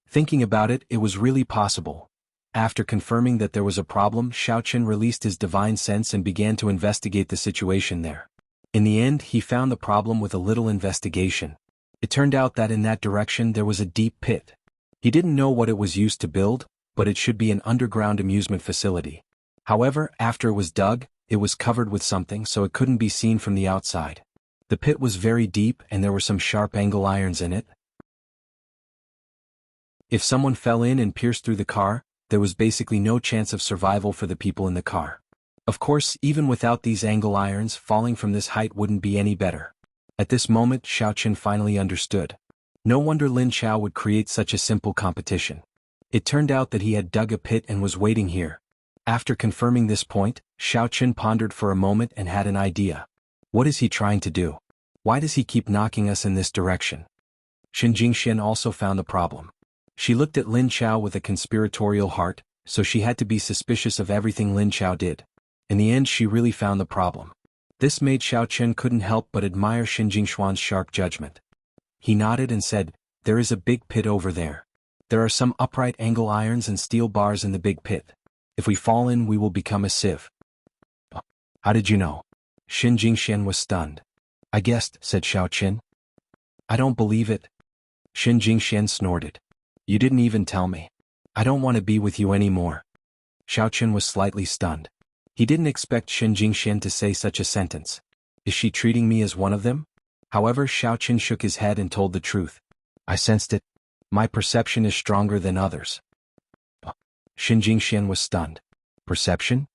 Thinking about it, it was really possible. After confirming that there was a problem, Xiao Chen released his divine sense and began to investigate the situation there. In the end, he found the problem with a little investigation. It turned out that in that direction there was a deep pit. He didn't know what it was used to build, but it should be an underground amusement facility. However, after it was dug, it was covered with something so it couldn't be seen from the outside. The pit was very deep and there were some sharp angle irons in it. If someone fell in and pierced through the car, there was basically no chance of survival for the people in the car. Of course, even without these angle irons, falling from this height wouldn't be any better. At this moment, Xiao Chen finally understood. No wonder Lin Qiao would create such a simple competition. It turned out that he had dug a pit and was waiting here. After confirming this point, Xiao Chen pondered for a moment and had an idea. What is he trying to do? Why does he keep knocking us in this direction? Xin Jingxian also found the problem. She looked at Lin Qiao with a conspiratorial heart, so she had to be suspicious of everything Lin Qiao did. In the end, she really found the problem. This made Xiao Chen couldn't help but admire Xin Jingshuan's sharp judgment. He nodded and said, "There is a big pit over there. There are some upright angle irons and steel bars in the big pit. If we fall in, we will become a sieve." "How did you know?" Xin Jingxian was stunned. "I guessed," said Xiao Chen. "I don't believe it." Xin Jingxian snorted. "You didn't even tell me. I don't want to be with you anymore." Xiao Chen was slightly stunned. He didn't expect Xin Jingxian to say such a sentence. Is she treating me as one of them? However, Xiao Chen shook his head and told the truth. "I sensed it. My perception is stronger than others." Xin Jingxian was stunned. "Perception?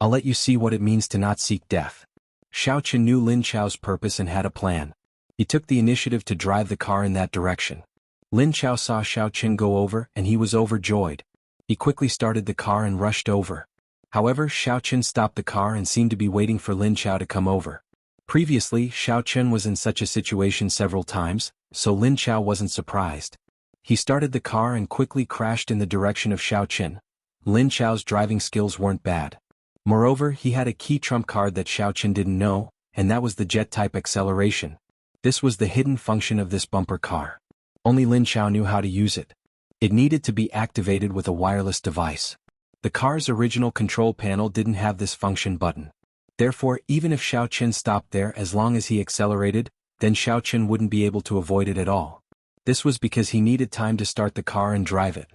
I'll let you see what it means to not seek death." Xiao Chen knew Lin Qiao's purpose and had a plan. He took the initiative to drive the car in that direction. Lin Qiao saw Xiao Chen go over and he was overjoyed. He quickly started the car and rushed over. However, Xiao Chen stopped the car and seemed to be waiting for Lin Qiao to come over. Previously, Xiao Chen was in such a situation several times, so Lin Qiao wasn't surprised. He started the car and quickly crashed in the direction of Xiao Chen. Lin Qiao's driving skills weren't bad. Moreover, he had a key trump card that Xiao Chen didn't know, and that was the jet-type acceleration. This was the hidden function of this bumper car. Only Lin Qiao knew how to use it. It needed to be activated with a wireless device. The car's original control panel didn't have this function button. Therefore, even if Xiao Chen stopped there, as long as he accelerated, then Xiao Chen wouldn't be able to avoid it at all. This was because he needed time to start the car and drive it.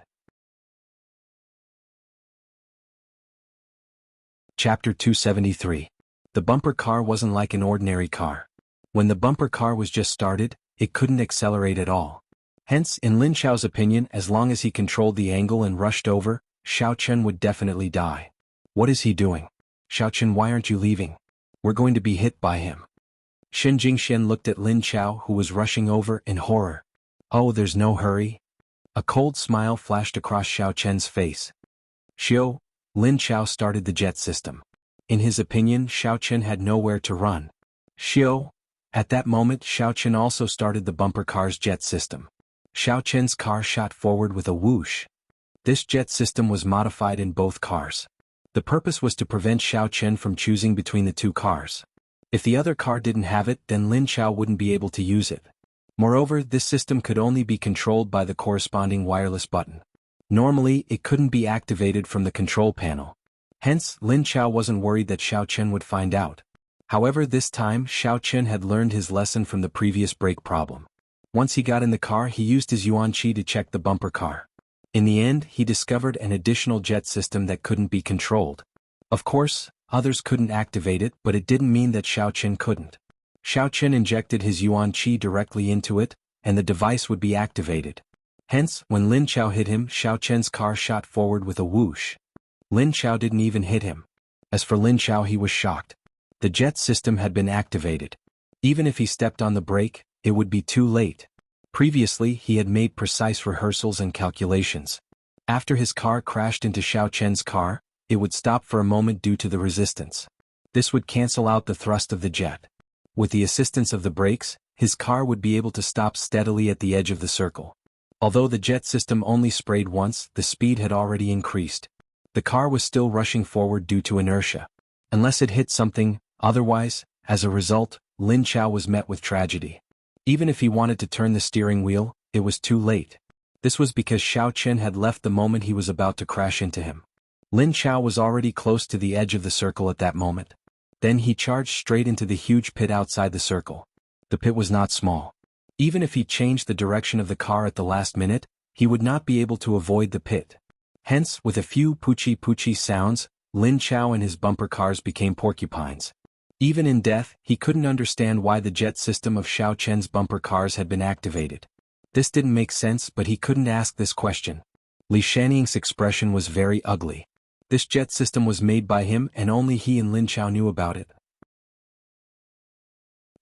Chapter 273. The bumper car wasn't like an ordinary car. When the bumper car was just started, it couldn't accelerate at all. Hence, in Lin Qiao's opinion, as long as he controlled the angle and rushed over, Xiao Chen would definitely die. What is he doing? Xiao Chen, why aren't you leaving? We're going to be hit by him. Xin Jingxian looked at Lin Qiao, who was rushing over, in horror. Oh, there's no hurry. A cold smile flashed across Xiao Chen's face. Xiao, Lin Qiao started the jet system. In his opinion, Xiao Chen had nowhere to run. Xiao. At that moment, Xiao Chen also started the bumper car's jet system. Xiao Chen's car shot forward with a whoosh. This jet system was modified in both cars. The purpose was to prevent Xiao Chen from choosing between the two cars. If the other car didn't have it, then Lin Qiao wouldn't be able to use it. Moreover, this system could only be controlled by the corresponding wireless button. Normally, it couldn't be activated from the control panel. Hence, Lin Qiao wasn't worried that Xiao Chen would find out. However, this time Xiao Chen had learned his lesson from the previous brake problem. Once he got in the car, he used his Yuan Qi to check the bumper car. In the end, he discovered an additional jet system that couldn't be controlled. Of course, others couldn't activate it, but it didn't mean that Xiao Chen couldn't. Xiao Chen injected his Yuan Qi directly into it, and the device would be activated. Hence, when Lin Chao hit him, Xiao Chen's car shot forward with a whoosh. Lin Chao didn't even hit him. As for Lin Chao, he was shocked. The jet system had been activated. Even if he stepped on the brake, it would be too late. Previously, he had made precise rehearsals and calculations. After his car crashed into Xiao Chen's car, it would stop for a moment due to the resistance. This would cancel out the thrust of the jet. With the assistance of the brakes, his car would be able to stop steadily at the edge of the circle. Although the jet system only sprayed once, the speed had already increased. The car was still rushing forward due to inertia. Unless it hit something, otherwise, as a result, Lin Chao was met with tragedy. Even if he wanted to turn the steering wheel, it was too late. This was because Xiao Chen had left the moment he was about to crash into him. Lin Chao was already close to the edge of the circle at that moment. Then he charged straight into the huge pit outside the circle. The pit was not small. Even if he changed the direction of the car at the last minute, he would not be able to avoid the pit. Hence, with a few poochie-poochie sounds, Lin Chao and his bumper cars became porcupines. Even in death, he couldn't understand why the jet system of Xiao Chen's bumper cars had been activated. This didn't make sense, but he couldn't ask this question. Li Shanying's expression was very ugly. This jet system was made by him, and only he and Lin Chao knew about it.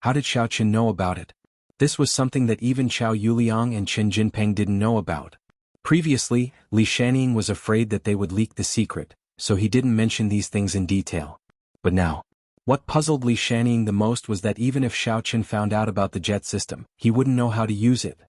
How did Xiao Chen know about it? This was something that even Chao Yuliang and Chen Jinpeng didn't know about. Previously, Li Shanying was afraid that they would leak the secret, so he didn't mention these things in detail. But now, what puzzled Li Shanying the most was that even if Xiao Chen found out about the jet system, he wouldn't know how to use it.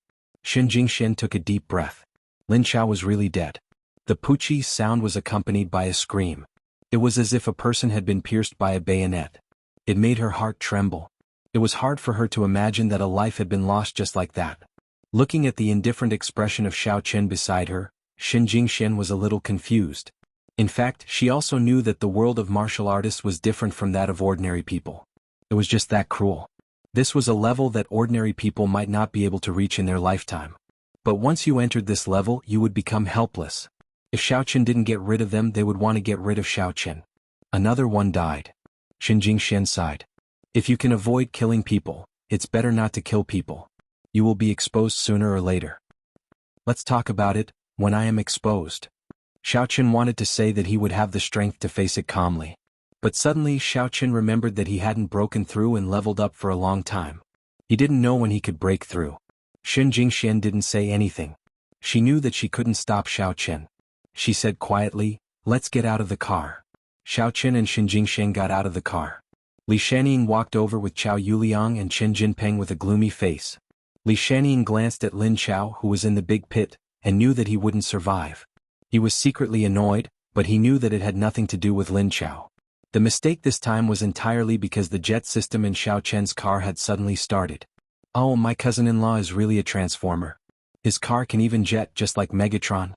Shen Jingxian took a deep breath. Lin Chao was really dead. The poochie sound was accompanied by a scream. It was as if a person had been pierced by a bayonet. It made her heart tremble. It was hard for her to imagine that a life had been lost just like that. Looking at the indifferent expression of Xiao Chen beside her, Shen Jingxian was a little confused. In fact, she also knew that the world of martial artists was different from that of ordinary people. It was just that cruel. This was a level that ordinary people might not be able to reach in their lifetime. But once you entered this level, you would become helpless. If Xiao Chen didn't get rid of them, they would want to get rid of Xiao Chen. Another one died. Shen Jingxian sighed. If you can avoid killing people, it's better not to kill people. You will be exposed sooner or later. Let's talk about it, when I am exposed. Xiao Chen wanted to say that he would have the strength to face it calmly. But suddenly Xiao Chen remembered that he hadn't broken through and leveled up for a long time. He didn't know when he could break through. Shen Jingxian didn't say anything. She knew that she couldn't stop Xiao Chen. She said quietly, "Let's get out of the car." Xiao Chen and Shen Jingxian got out of the car. Li Shanying walked over with Chao Yuliang and Chen Jinpeng with a gloomy face. Li Shanying glanced at Lin Chao, who was in the big pit, and knew that he wouldn't survive. He was secretly annoyed, but he knew that it had nothing to do with Lin Chao. The mistake this time was entirely because the jet system in Xiao Chen's car had suddenly started. Oh, my cousin-in-law is really a transformer. His car can even jet just like Megatron.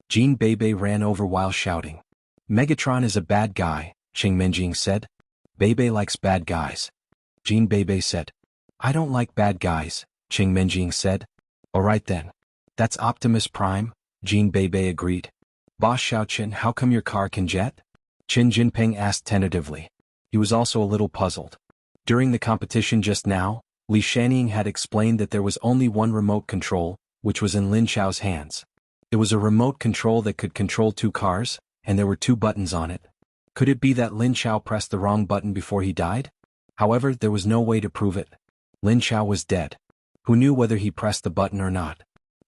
Jean Beibei ran over while shouting. Megatron is a bad guy, Cheng Menjing said. Beibei likes bad guys. Jean Beibei said. I don't like bad guys, Cheng Menjing said. Alright then. That's Optimus Prime, Jean Beibei agreed. Boss Xiao Chen, how come your car can jet? Chen Jinpeng asked tentatively. He was also a little puzzled. During the competition just now, Li Shanying had explained that there was only one remote control, which was in Lin Chao's hands. It was a remote control that could control two cars, and there were two buttons on it. Could it be that Lin Chao pressed the wrong button before he died? However, there was no way to prove it. Lin Chao was dead. Who knew whether he pressed the button or not?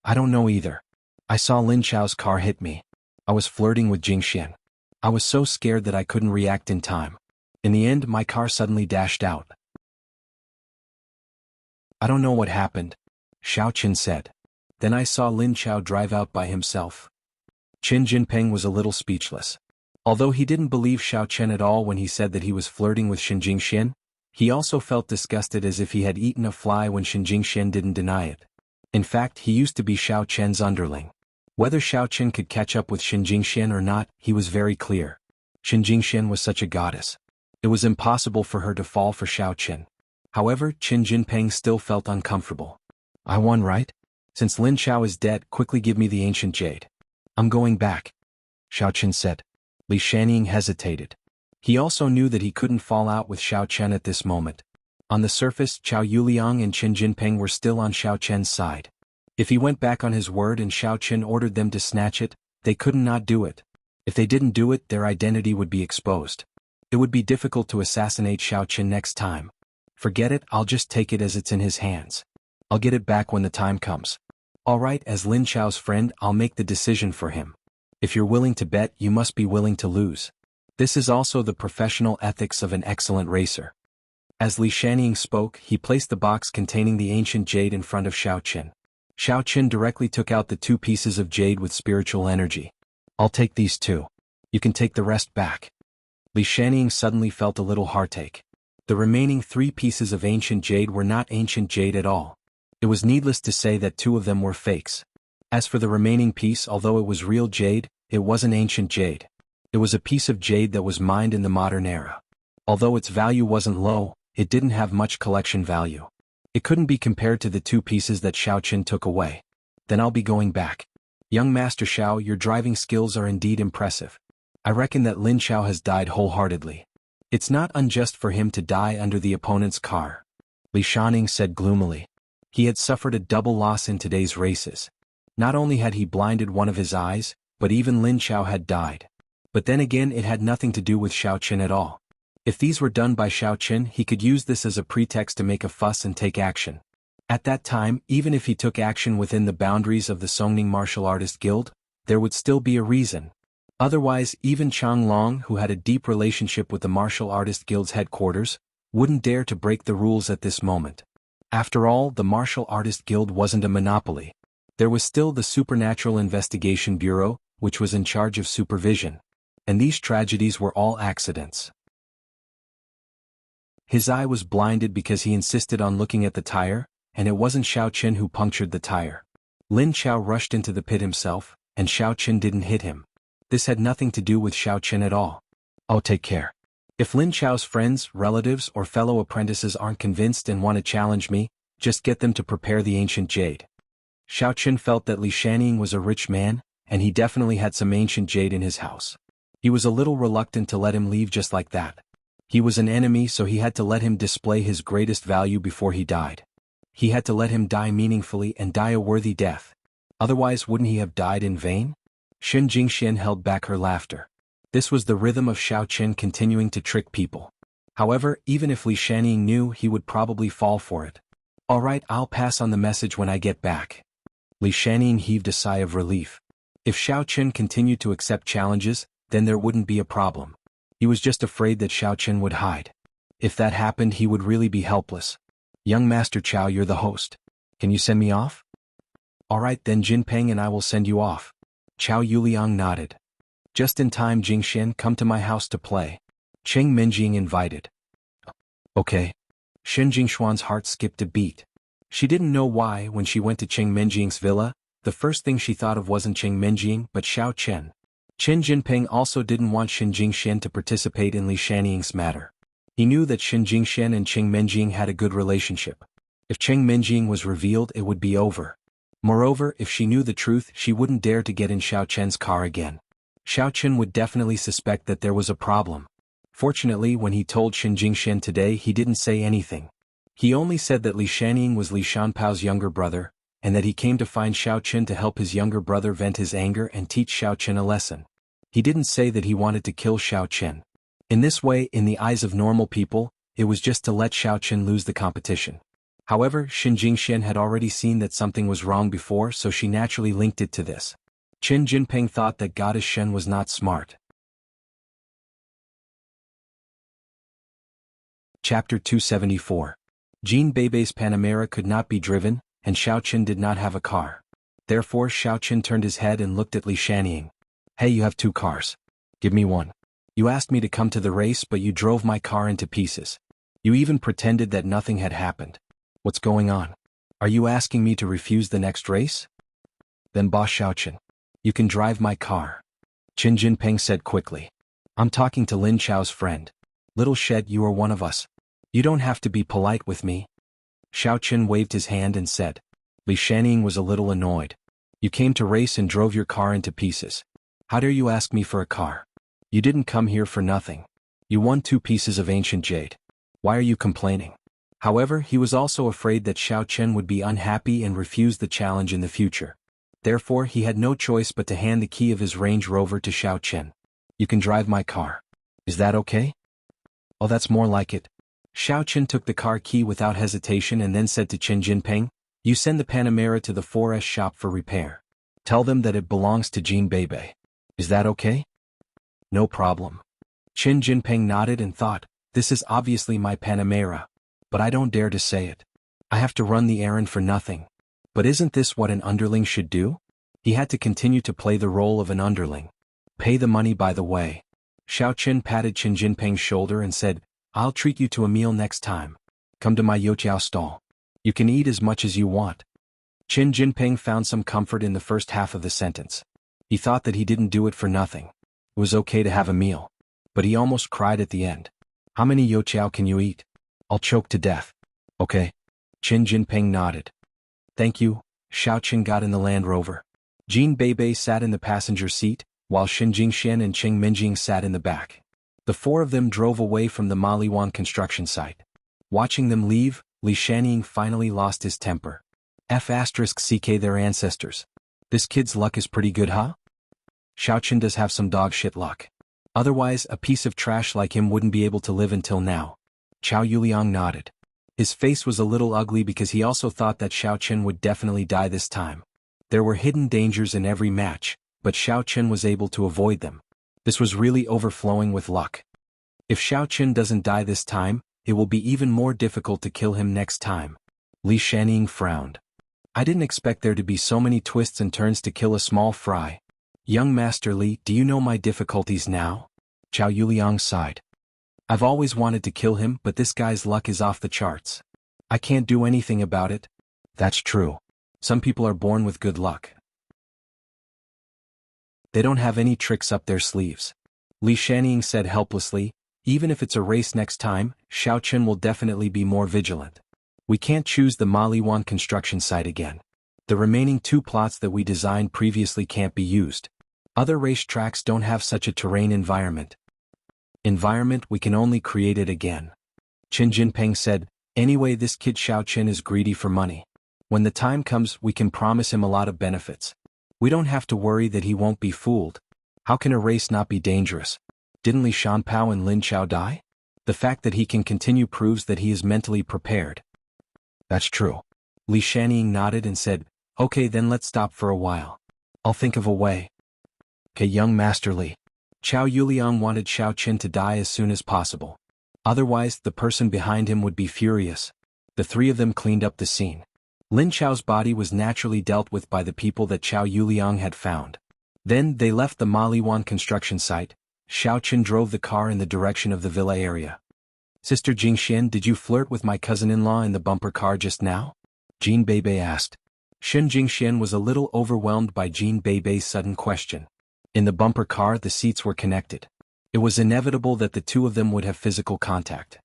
I don't know either. I saw Lin Chao's car hit me. I was flirting with Jingxian. I was so scared that I couldn't react in time. In the end, my car suddenly dashed out. I don't know what happened, Xiao Chen said. Then I saw Lin Chao drive out by himself. Chen Jinpeng was a little speechless. Although he didn't believe Xiao Chen at all when he said that he was flirting with Shen Jingxian, he also felt disgusted as if he had eaten a fly when Shen Jingxian didn't deny it. In fact, he used to be Xiao Chen's underling. Whether Xiao Chen could catch up with Shen Jingxian or not, he was very clear. Shen Jingxian was such a goddess. It was impossible for her to fall for Xiao Qin. However, Qin Jinping still felt uncomfortable. I won, right? Since Lin Xiao is dead, quickly give me the ancient jade. I'm going back, Xiao Qin said. Li Shanning hesitated. He also knew that he couldn't fall out with Xiao Chen at this moment. On the surface, Qiao Yuliang and Qin Jinping were still on Xiao Chen's side. If he went back on his word and Xiao Chen ordered them to snatch it, they couldn't not do it. If they didn't do it, their identity would be exposed. It would be difficult to assassinate Xiao Chen next time. Forget it, I'll just take it as it's in his hands. I'll get it back when the time comes. Alright, as Lin Xiao's friend, I'll make the decision for him. If you're willing to bet, you must be willing to lose. This is also the professional ethics of an excellent racer. As Li Shanning spoke, he placed the box containing the ancient jade in front of Xiao Qin. Xiao Qin directly took out the 2 pieces of jade with spiritual energy. I'll take these 2. You can take the rest back. Li Shanning suddenly felt a little heartache. The remaining 3 pieces of ancient jade were not ancient jade at all. It was needless to say that 2 of them were fakes. As for the remaining piece, although it was real jade, it wasn't ancient jade. It was a piece of jade that was mined in the modern era. Although its value wasn't low, it didn't have much collection value. It couldn't be compared to the 2 pieces that Xiao Qin took away. Then I'll be going back. Young Master Xiao, your driving skills are indeed impressive. I reckon that Lin Xiao has died wholeheartedly. It's not unjust for him to die under the opponent's car. Li Shanning said gloomily. He had suffered a double loss in today's races. Not only had he blinded one of his eyes, but even Lin Xiao had died. But then again, it had nothing to do with Xiao Qin at all. If these were done by Xiao Qin, he could use this as a pretext to make a fuss and take action. At that time, even if he took action within the boundaries of the Songning Martial Artist Guild, there would still be a reason. Otherwise, even Chang Long, who had a deep relationship with the Martial Artist Guild's headquarters, wouldn't dare to break the rules at this moment. After all, the Martial Artist Guild wasn't a monopoly. There was still the Supernatural Investigation Bureau, which was in charge of supervision. And these tragedies were all accidents. His eye was blinded because he insisted on looking at the tire, and it wasn't Xiao Qin who punctured the tire. Lin Xiao rushed into the pit himself, and Xiao Qin didn't hit him. This had nothing to do with Xiao Qin at all. Oh, take care. If Lin Xiao's friends, relatives, or fellow apprentices aren't convinced and want to challenge me, just get them to prepare the ancient jade. Xiao Qin felt that Li Shanning was a rich man, and he definitely had some ancient jade in his house. He was a little reluctant to let him leave just like that. He was an enemy, so he had to let him display his greatest value before he died. He had to let him die meaningfully and die a worthy death. Otherwise, wouldn't he have died in vain? Xin Jingxian held back her laughter. This was the rhythm of Xiao Qin continuing to trick people. However, even if Li Shanning knew, he would probably fall for it. Alright, I'll pass on the message when I get back. Li Shanning heaved a sigh of relief. If Xiao Qin continued to accept challenges, then there wouldn't be a problem. He was just afraid that Xiao Qin would hide. If that happened, he would really be helpless. Young Master Qiao, you're the host. Can you send me off? Alright, then Jinping and I will send you off. Qiao Yuliang nodded. Just in time, Jingxian, come to my house to play. Cheng Minjing invited. Okay. Shen Jingshuan's heart skipped a beat. She didn't know why, when she went to Cheng Minjing's villa, the first thing she thought of wasn't Cheng Minjing but Xiao Chen. Qin Jinping also didn't want Shen Jingxian to participate in Li Shanning's matter. He knew that Shen Jingxian and Cheng Minjing had a good relationship. If Cheng Minjing was revealed, it would be over. Moreover, if she knew the truth, she wouldn't dare to get in Xiao Chen's car again. Xiao Chen would definitely suspect that there was a problem. Fortunately, when he told Shen Jingxian today, he didn't say anything. He only said that Li Shanning was Li Shanpao's younger brother, and that he came to find Xiao Chen to help his younger brother vent his anger and teach Xiao Chen a lesson. He didn't say that he wanted to kill Xiao Chen. In this way, in the eyes of normal people, it was just to let Xiao Chen lose the competition. However, Shen Jingxian had already seen that something was wrong before, so she naturally linked it to this. Qin Jinping thought that Goddess Shen was not smart. Chapter 274. Jean Bei's Panamera could not be driven, and Xiao Chen did not have a car. Therefore Xiao Chen turned his head and looked at Li Shanning. Hey, you have 2 cars. Give me one. You asked me to come to the race, but you drove my car into pieces. You even pretended that nothing had happened. What's going on? Are you asking me to refuse the next race? Then Boss Xiao Chen, you can drive my car. Qin Jinping said quickly. I'm talking to Lin Xiao's friend. Little Shed, you are one of us. You don't have to be polite with me. Xiao Chen waved his hand and said. Li Shanning was a little annoyed. You came to race and drove your car into pieces. How dare you ask me for a car? You didn't come here for nothing. You won 2 pieces of ancient jade. Why are you complaining? However, he was also afraid that Xiao Chen would be unhappy and refuse the challenge in the future. Therefore, he had no choice but to hand the key of his Range Rover to Xiao Chen. You can drive my car. Is that okay? Oh, that's more like it. Xiao Chen took the car key without hesitation and then said to Qin Jinping, you send the Panamera to the 4S shop for repair. Tell them that it belongs to Jean Bebe. Is that okay? No problem. Qin Jinping nodded and thought, this is obviously my Panamera. But I don't dare to say it. I have to run the errand for nothing. But isn't this what an underling should do? He had to continue to play the role of an underling. Pay the money by the way. Xiao Chen patted Qin Jinping's shoulder and said, I'll treat you to a meal next time. Come to my youtiao stall. You can eat as much as you want. Qin Jinping found some comfort in the first half of the sentence. He thought that he didn't do it for nothing. It was okay to have a meal. But he almost cried at the end. How many youtiao can you eat? I'll choke to death. Okay. Qin Jinping nodded. Thank you. Xiao Chen got in the Land Rover. Jean Bebe sat in the passenger seat, while Xin Jingxian and Qing Minjing sat in the back. The 4 of them drove away from the Maliwan construction site. Watching them leave, Li Shanning finally lost his temper. F***ck their ancestors. This kid's luck is pretty good, huh? Xiao Chen does have some dog shit luck. Otherwise, a piece of trash like him wouldn't be able to live until now. Chao Yuliang nodded. His face was a little ugly because he also thought that Xiao Chen would definitely die this time. There were hidden dangers in every match, but Xiao Chen was able to avoid them. This was really overflowing with luck. If Xiao Chen doesn't die this time, it will be even more difficult to kill him next time. Li Shanning frowned. I didn't expect there to be so many twists and turns to kill a small fry. Young Master Li, do you know my difficulties now? Chao Yuliang sighed. I've always wanted to kill him, but this guy's luck is off the charts. I can't do anything about it. That's true. Some people are born with good luck. They don't have any tricks up their sleeves. Li Shanning said helplessly, even if it's a race next time, Xiao Chen will definitely be more vigilant. We can't choose the Maliwan construction site again. The remaining 2 plots that we designed previously can't be used. Other racetracks don't have such a terrain environment. We can only create it again. Qin Jinping said, anyway, this kid Xiao Chen is greedy for money. When the time comes, we can promise him a lot of benefits. We don't have to worry that he won't be fooled. How can a race not be dangerous? Didn't Li Shanpao and Lin Chao die? The fact that he can continue proves that he is mentally prepared. That's true. Li Shanning nodded and said, okay, then let's stop for a while. I'll think of a way. Okay, young Master Li. Chao Yuliang wanted Xiao Chen to die as soon as possible. Otherwise, the person behind him would be furious. The 3 of them cleaned up the scene. Lin Chao's body was naturally dealt with by the people that Chao Yuliang had found. Then, they left the Maliwan construction site. Xiao Chen drove the car in the direction of the villa area. Sister Jingxian, did you flirt with my cousin-in-law in the bumper car just now? Jean Bebe asked. Xin Jingxian was a little overwhelmed by Jean Bebe's sudden question. In the bumper car, the seats were connected. It was inevitable that the 2 of them would have physical contact.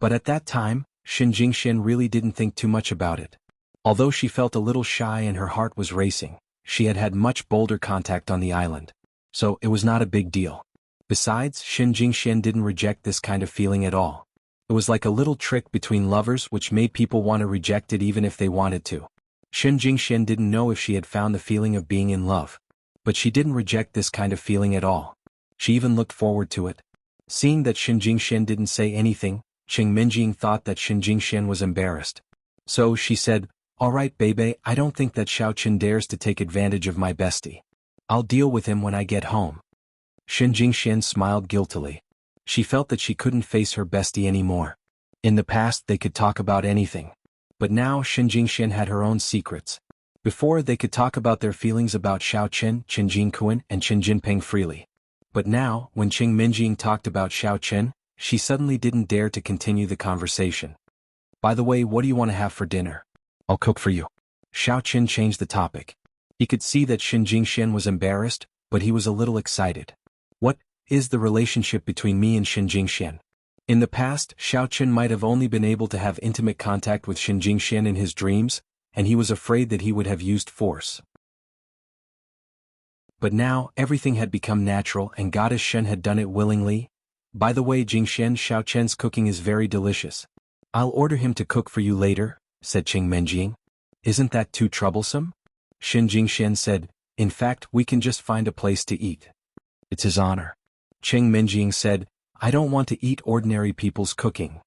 But at that time, Xin Jingxian really didn't think too much about it. Although she felt a little shy and her heart was racing, she had had much bolder contact on the island. So, it was not a big deal. Besides, Xin Jingxian didn't reject this kind of feeling at all. It was like a little trick between lovers which made people want to reject it even if they wanted to. Xin Jingxian didn't know if she had found the feeling of being in love. But she didn't reject this kind of feeling at all. She even looked forward to it. Seeing that Xin Jingxian didn't say anything, Qing Minjing thought that Xin Jingxian was embarrassed. So she said, all right, Bebe, I don't think that Xiao Chen dares to take advantage of my bestie. I'll deal with him when I get home. Xin Jingxian smiled guiltily. She felt that she couldn't face her bestie anymore. In the past, they could talk about anything. But now Xin Jingxian had her own secrets. Before, they could talk about their feelings about Xiao Chen, Qin Jinkuan, and Qin Jinping freely. But now, when Qing Minjing talked about Xiao Chen, she suddenly didn't dare to continue the conversation. By the way, what do you want to have for dinner? I'll cook for you. Xiao Chen changed the topic. He could see that Xin Jingxian was embarrassed, but he was a little excited. What is the relationship between me and Xin Jingxian? In the past, Xiaochen might have only been able to have intimate contact with Shen Jingxian in his dreams, and he was afraid that he would have used force. But now, everything had become natural and Goddess Shen had done it willingly. By the way, Jingxian, Xiaochen's cooking is very delicious. I'll order him to cook for you later, said Qing Menjing. Isn't that too troublesome? Shen Jingxian said, in fact, we can just find a place to eat. It's his honor. Qing Menjing said, I don't want to eat ordinary people's cooking.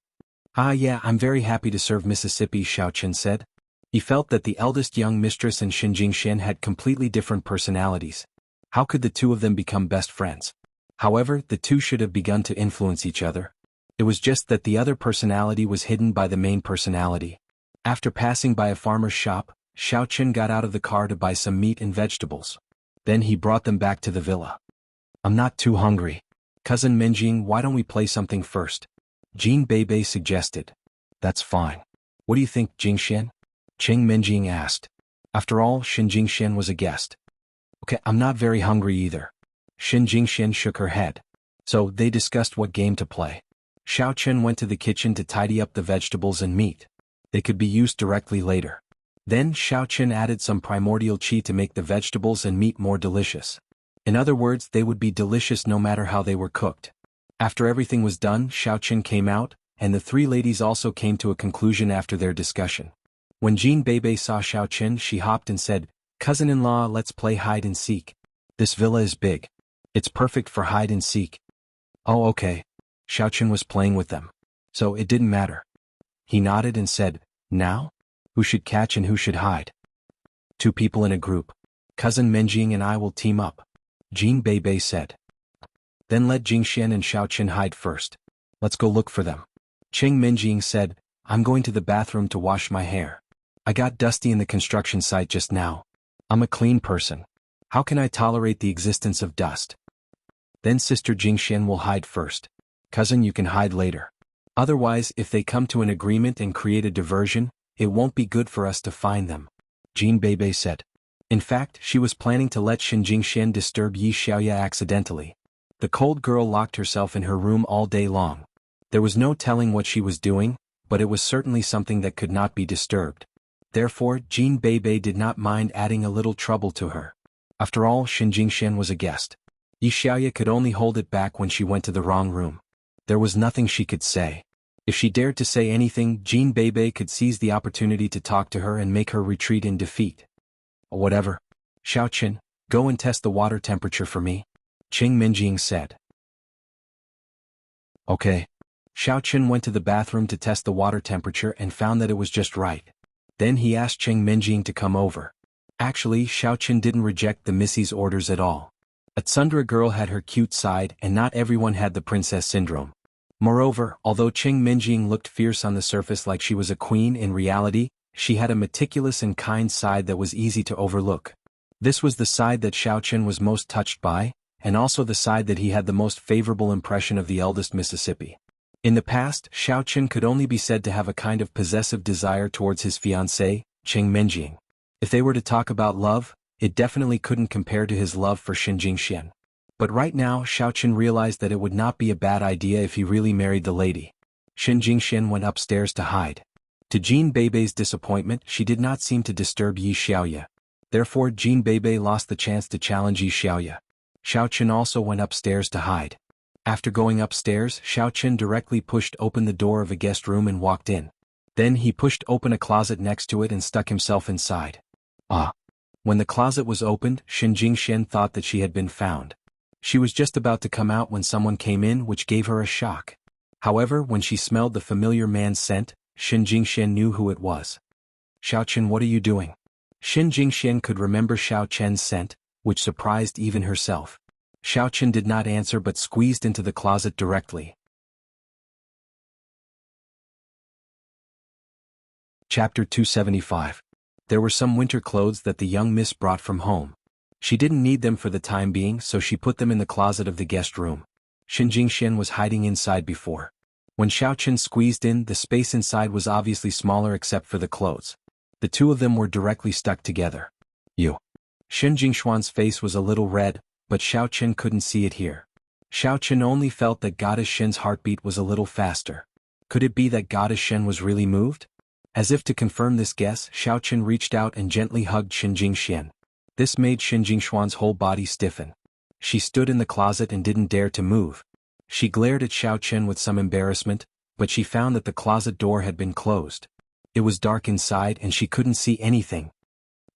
Ah yeah, I'm very happy to serve Mississippi, Xiaochen said. He felt that the eldest young mistress and Shen Jingxian had completely different personalities. How could the two of them become best friends? However, the two should have begun to influence each other. It was just that the other personality was hidden by the main personality. After passing by a farmer's shop, Xiaochen got out of the car to buy some meat and vegetables. Then he brought them back to the villa. I'm not too hungry. Cousin Menjing, why don't we play something first? Jin Beibei suggested. That's fine. What do you think, Jingxian? Qing Menjing asked. After all, Shen Jingxian was a guest. Okay, I'm not very hungry either. Shen Jingxian shook her head. So, they discussed what game to play. Xiaochen went to the kitchen to tidy up the vegetables and meat. They could be used directly later. Then Xiaochen added some primordial qi to make the vegetables and meat more delicious. In other words, they would be delicious no matter how they were cooked. After everything was done, Xiaochen came out, and the three ladies also came to a conclusion after their discussion. When Jin Beibei saw Xiaochen, she hopped and said, Cousin-in-law, let's play hide and seek. This villa is big. It's perfect for hide and seek. Oh okay. Xiaochen was playing with them. So it didn't matter. He nodded and said, now? Who should catch and who should hide? Two people in a group. Cousin Menjing and I will team up. Jin Beibei said. Then let Jingxian and Xiaochen hide first. Let's go look for them. Qing Menjing said, I'm going to the bathroom to wash my hair. I got dusty in the construction site just now. I'm a clean person. How can I tolerate the existence of dust? Then Sister Jingxian will hide first. Cousin, you can hide later. Otherwise, if they come to an agreement and create a diversion, it won't be good for us to find them. Jin Beibei said. In fact, she was planning to let Shen Jingxian disturb Yi Xiaoya accidentally. The cold girl locked herself in her room all day long. There was no telling what she was doing, but it was certainly something that could not be disturbed. Therefore, Jin Beibei did not mind adding a little trouble to her. After all, Shen Jingxian was a guest. Yi Xiaoya could only hold it back when she went to the wrong room. There was nothing she could say. If she dared to say anything, Jin Beibei could seize the opportunity to talk to her and make her retreat in defeat. Whatever. Xiaochen, go and test the water temperature for me. Qing Menjing said. Okay. Xiaochen went to the bathroom to test the water temperature and found that it was just right. Then he asked Qing Menjing to come over. Actually, Xiaochen didn't reject the Missy's orders at all. A tsundere girl had her cute side and not everyone had the princess syndrome. Moreover, although Qing Menjing looked fierce on the surface like she was a queen, in reality, she had a meticulous and kind side that was easy to overlook. This was the side that Xiaochen was most touched by, and also the side that he had the most favorable impression of the eldest Mississippi. In the past, Xiaochen could only be said to have a kind of possessive desire towards his fiancée, Qing Menjing. If they were to talk about love, it definitely couldn't compare to his love for Shen Jingxian. But right now Xiaochen realized that it would not be a bad idea if he really married the lady. Shen Jingxian went upstairs to hide. To Jin Beibei's disappointment, she did not seem to disturb Yi Xiaoya. Therefore Jin Beibei lost the chance to challenge Yi Xiaoya. Xiaochen also went upstairs to hide. After going upstairs, Xiaochen directly pushed open the door of a guest room and walked in. Then he pushed open a closet next to it and stuck himself inside. When the closet was opened, Shen Jingxian thought that she had been found. She was just about to come out when someone came in, which gave her a shock. However, when she smelled the familiar man's scent, Shen Jingxian knew who it was. Xiaochen, what are you doing? Shen Jingxian could remember Xiaochen's scent, which surprised even herself. Xiaochen did not answer but squeezed into the closet directly. Chapter 275. There were some winter clothes that the young miss brought from home. She didn't need them for the time being, so she put them in the closet of the guest room. Shen Jingxian was hiding inside before. When Xiaochen squeezed in, the space inside was obviously smaller except for the clothes. The two of them were directly stuck together. You. Shen Jingxuan's face was a little red, but Xiaochen couldn't see it here. Xiao Chen only felt that Goddess Shen's heartbeat was a little faster. Could it be that Goddess Shen was really moved? As if to confirm this guess, Xiao Chen reached out and gently hugged Shen Jingxian. This made Shen Jingshuan's whole body stiffen. She stood in the closet and didn't dare to move. She glared at Xiao Chen with some embarrassment, but she found that the closet door had been closed. It was dark inside and she couldn't see anything.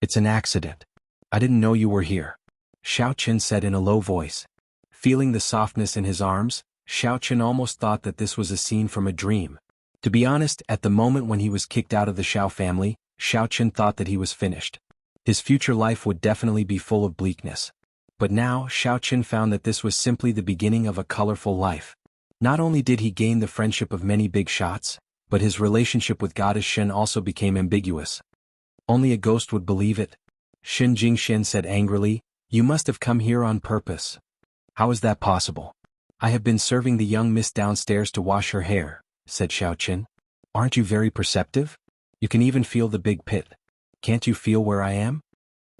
"It's an accident. I didn't know you were here," Xiao Chen said in a low voice. Feeling the softness in his arms, Xiao Chen almost thought that this was a scene from a dream. To be honest, at the moment when he was kicked out of the Xiao family, Xiao Chen thought that he was finished. His future life would definitely be full of bleakness. But now, Xiao Chen found that this was simply the beginning of a colorful life. Not only did he gain the friendship of many big shots, but his relationship with Goddess Shen also became ambiguous. "Only a ghost would believe it," Shen Jingxian said angrily. "You must have come here on purpose." "How is that possible?" "I have been serving the young miss downstairs to wash her hair," said Xiao Chen. "Aren't you very perceptive? You can even feel the big pit. Can't you feel where I am?"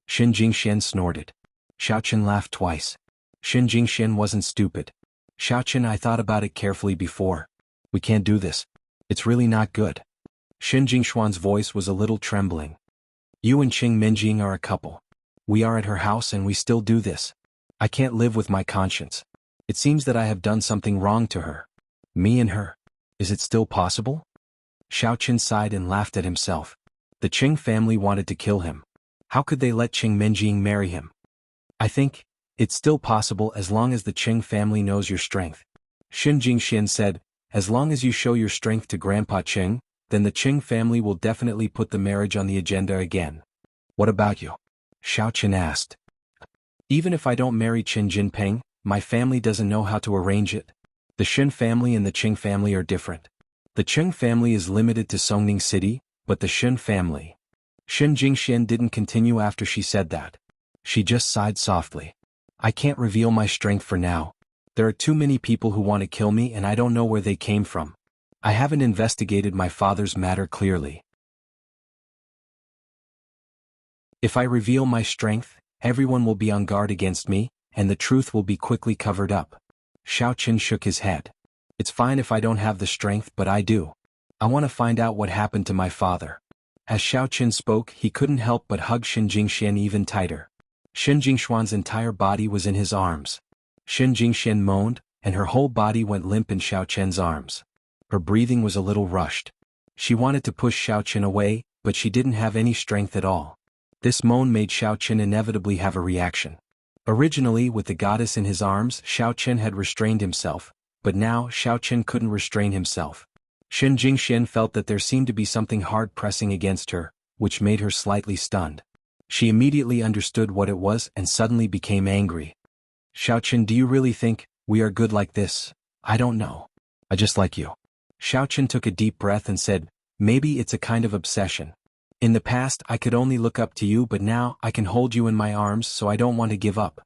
Shen Jingxian snorted. Xiao Chen laughed twice. Shen Jingxian wasn't stupid. "Xiao Chen, I thought about it carefully before. We can't do this. It's really not good." Shen Jingshuan's voice was a little trembling. "You and Qing Menjing are a couple. We are at her house and we still do this. I can't live with my conscience. It seems that I have done something wrong to her. Me and her. Is it still possible?" Xiao Chen sighed and laughed at himself. The Qing family wanted to kill him. How could they let Qing Menjing marry him? "I think it's still possible as long as the Qing family knows your strength," Shen Jingxian said. "As long as you show your strength to Grandpa Qing, then the Qing family will definitely put the marriage on the agenda again." "What about you?" Xiao Chen asked. "Even if I don't marry Qin Jinping, my family doesn't know how to arrange it. The Shen family and the Qing family are different. The Qing family is limited to Songning City, but the Shen family..." Shen Jingxian didn't continue after she said that. She just sighed softly. "I can't reveal my strength for now. There are too many people who want to kill me and I don't know where they came from. I haven't investigated my father's matter clearly. If I reveal my strength, everyone will be on guard against me, and the truth will be quickly covered up." Xiao Chen shook his head. "It's fine if I don't have the strength, but I do. I want to find out what happened to my father." As Xiao Chen spoke, he couldn't help but hug Shen Jingxian even tighter. Shen Jingshuan's entire body was in his arms. Shen Jingxian moaned, and her whole body went limp in Xiao Chen's arms. Her breathing was a little rushed. She wanted to push Xiao Chen away, but she didn't have any strength at all. This moan made Xiao Chen inevitably have a reaction. Originally, with the goddess in his arms, Xiao Chen had restrained himself, but now Xiao Chen couldn't restrain himself. Shen Jingxian felt that there seemed to be something hard pressing against her, which made her slightly stunned. She immediately understood what it was and suddenly became angry. "Xiao Chen, do you really think we are good like this?" "I don't know. I just like you." Xiao Chen took a deep breath and said, "Maybe it's a kind of obsession. In the past I could only look up to you, but now I can hold you in my arms, so I don't want to give up."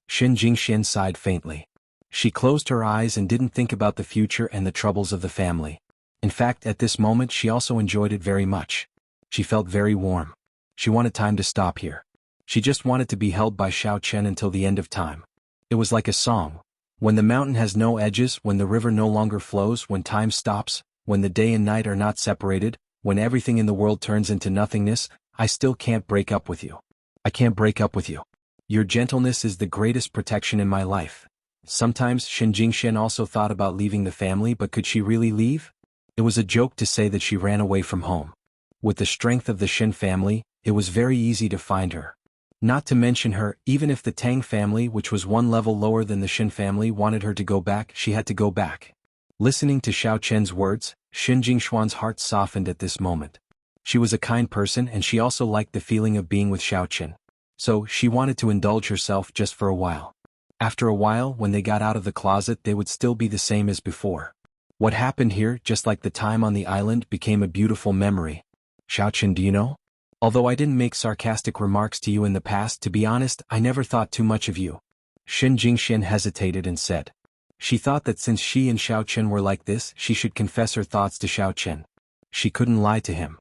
Shen Jingxian sighed faintly. She closed her eyes and didn't think about the future and the troubles of the family. In fact, at this moment she also enjoyed it very much. She felt very warm. She wanted time to stop here. She just wanted to be held by Xiao Chen until the end of time. It was like a song. When the mountain has no edges, when the river no longer flows, when time stops, when the day and night are not separated, when everything in the world turns into nothingness, I still can't break up with you. I can't break up with you. Your gentleness is the greatest protection in my life. Sometimes Shen Jingxian also thought about leaving the family, but could she really leave? It was a joke to say that she ran away from home. With the strength of the Shen family, it was very easy to find her. Not to mention her, even if the Tang family, which was one level lower than the Shen family, wanted her to go back, she had to go back. Listening to Xiao Chen's words, Shen Jingshuan's heart softened at this moment. She was a kind person and she also liked the feeling of being with Xiao Chen. So, she wanted to indulge herself just for a while. After a while, when they got out of the closet, they would still be the same as before. What happened here, just like the time on the island, became a beautiful memory. "Xiao Chen, do you know? Although I didn't make sarcastic remarks to you in the past, to be honest, I never thought too much of you." Shen Jingxian hesitated and said. She thought that since she and Xiao Chen were like this, she should confess her thoughts to Xiao Chen. She couldn't lie to him.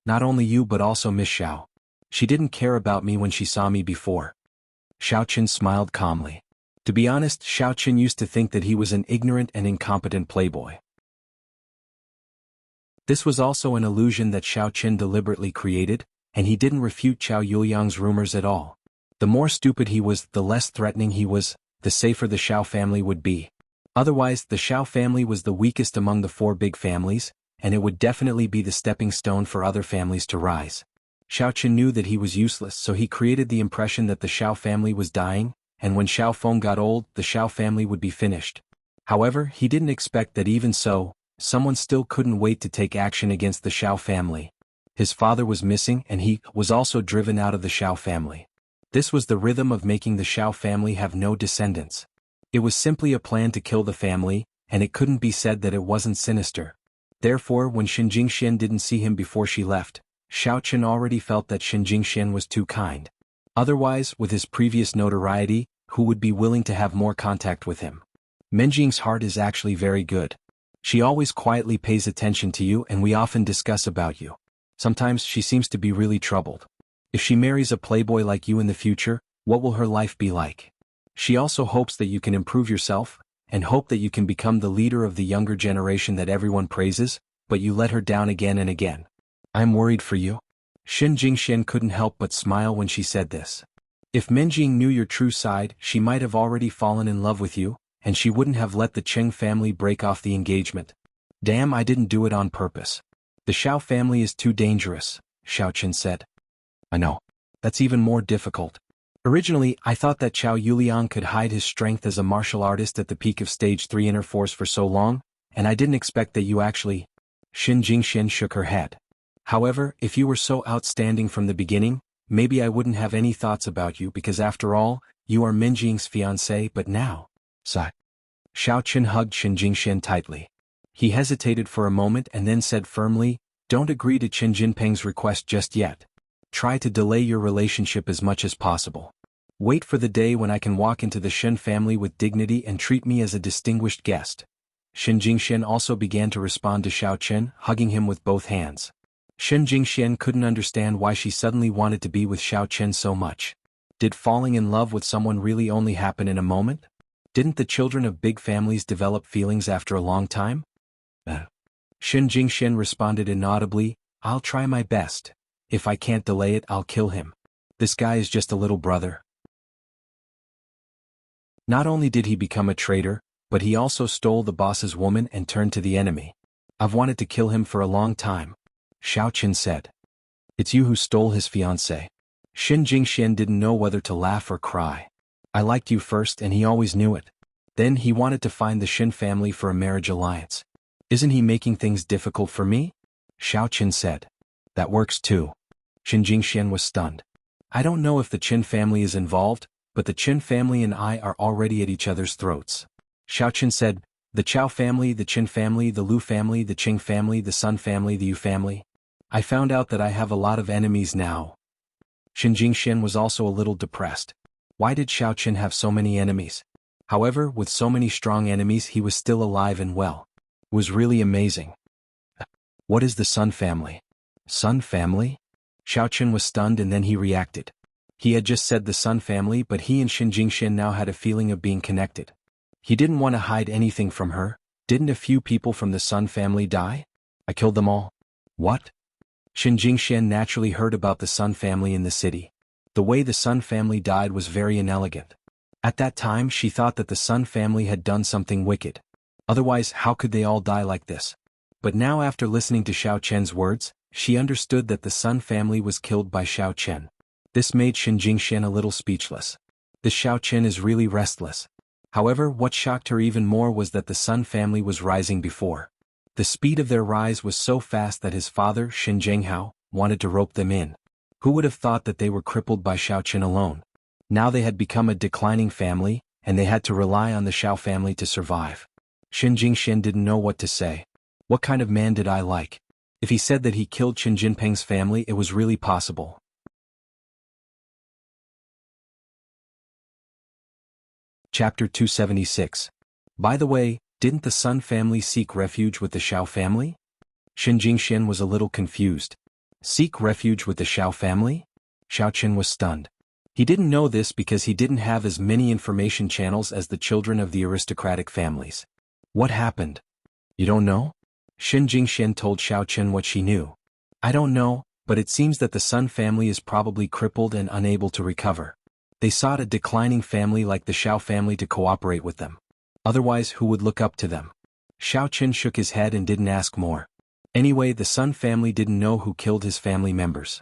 "Not only you but also Miss Xiao. She didn't care about me when she saw me before." Xiao Chen smiled calmly. To be honest, Xiao Qin used to think that he was an ignorant and incompetent playboy. This was also an illusion that Xiao Qin deliberately created, and he didn't refute Qiao Yuliang's rumors at all. The more stupid he was, the less threatening he was, the safer the Xiao family would be. Otherwise, the Xiao family was the weakest among the four big families, and it would definitely be the stepping stone for other families to rise. Xiao Qin knew that he was useless, so he created the impression that the Xiao family was dying, and when Xiao Feng got old, the Xiao family would be finished. However, he didn't expect that even so, someone still couldn't wait to take action against the Xiao family. His father was missing and he was also driven out of the Xiao family. This was the rhythm of making the Xiao family have no descendants. It was simply a plan to kill the family, and it couldn't be said that it wasn't sinister. Therefore, when Shen Jingxian didn't see him before she left, Xiao Qin already felt that Shen Jingxian was too kind. Otherwise, with his previous notoriety, who would be willing to have more contact with him? Menjing's heart is actually very good. She always quietly pays attention to you and we often discuss about you. Sometimes she seems to be really troubled. If she marries a playboy like you in the future, what will her life be like? She also hopes that you can improve yourself, and hope that you can become the leader of the younger generation that everyone praises, but you let her down again and again. I'm worried for you. Shen Jingxian couldn't help but smile when she said this. If Menjing knew your true side, she might have already fallen in love with you, and she wouldn't have let the Cheng family break off the engagement. Damn, I didn't do it on purpose. The Xiao family is too dangerous, Xiao Qin said. I know. That's even more difficult. Originally, I thought that Qiao Yuliang could hide his strength as a martial artist at the peak of Stage 3 inner force for so long, and I didn't expect that you actually... Shen Jingxian shook her head. However, if you were so outstanding from the beginning, maybe I wouldn't have any thoughts about you because after all, you are Menjing's fiancé, but now... Sigh. Xiao Qin hugged Shen Jingxian tightly. He hesitated for a moment and then said firmly, don't agree to Qin Jinping's request just yet. Try to delay your relationship as much as possible. Wait for the day when I can walk into the Shen family with dignity and treat me as a distinguished guest. Shen Jingxian also began to respond to Xiao Qin, hugging him with both hands. Shen Jingxian couldn't understand why she suddenly wanted to be with Xiao Qin so much. Did falling in love with someone really only happen in a moment? Didn't the children of big families develop feelings after a long time? Shen Jingxian responded inaudibly, I'll try my best. If I can't delay it, I'll kill him. This guy is just a little brother. Not only did he become a traitor, but he also stole the boss's woman and turned to the enemy. I've wanted to kill him for a long time. Xiao Qin said. It's you who stole his fiancé. Shen Jingxian didn't know whether to laugh or cry. I liked you first and he always knew it. Then he wanted to find the Shen family for a marriage alliance. Isn't he making things difficult for me? Xiao Qin said. That works too. Shen Jingxian was stunned. I don't know if the Qin family is involved, but the Qin family and I are already at each other's throats. Xiao Qin said, the Chao family, the Qin family, the Lu family, the Qing family, the Sun family, the Yu family. I found out that I have a lot of enemies now. Shen Jingxian was also a little depressed. Why did Xiao Qin have so many enemies? However, with so many strong enemies he was still alive and well. It was really amazing. What is the Sun family? Sun family? Xiao Qin was stunned and then he reacted. He had just said the Sun family, but he and Shen Jingxian now had a feeling of being connected. He didn't want to hide anything from her. Didn't a few people from the Sun family die? I killed them all. What? Shen Jingxian naturally heard about the Sun family in the city. The way the Sun family died was very inelegant. At that time she thought that the Sun family had done something wicked. Otherwise, how could they all die like this? But now after listening to Xiao Qian's words, she understood that the Sun family was killed by Xiao Qian. This made Shen Jingxian a little speechless. This Xiao Qian is really restless. However, what shocked her even more was that the Sun family was rising before. The speed of their rise was so fast that his father, Shen Zhenghao, wanted to rope them in. Who would have thought that they were crippled by Xiao Qian alone? Now they had become a declining family, and they had to rely on the Xiao family to survive. Shen Jingxian didn't know what to say. What kind of man did I like? If he said that he killed Qin Jinping's family, it was really possible. Chapter 276. By the way, didn't the Sun family seek refuge with the Xiao family? Shen Jingxian was a little confused. Seek refuge with the Xiao family? Xiao Qin was stunned. He didn't know this because he didn't have as many information channels as the children of the aristocratic families. What happened? You don't know? Shen Jingxian told Xiao Chen what she knew. I don't know, but it seems that the Sun family is probably crippled and unable to recover. They sought a declining family like the Xiao family to cooperate with them. Otherwise, who would look up to them? Xiao Chen shook his head and didn't ask more. Anyway, the Sun family didn't know who killed his family members.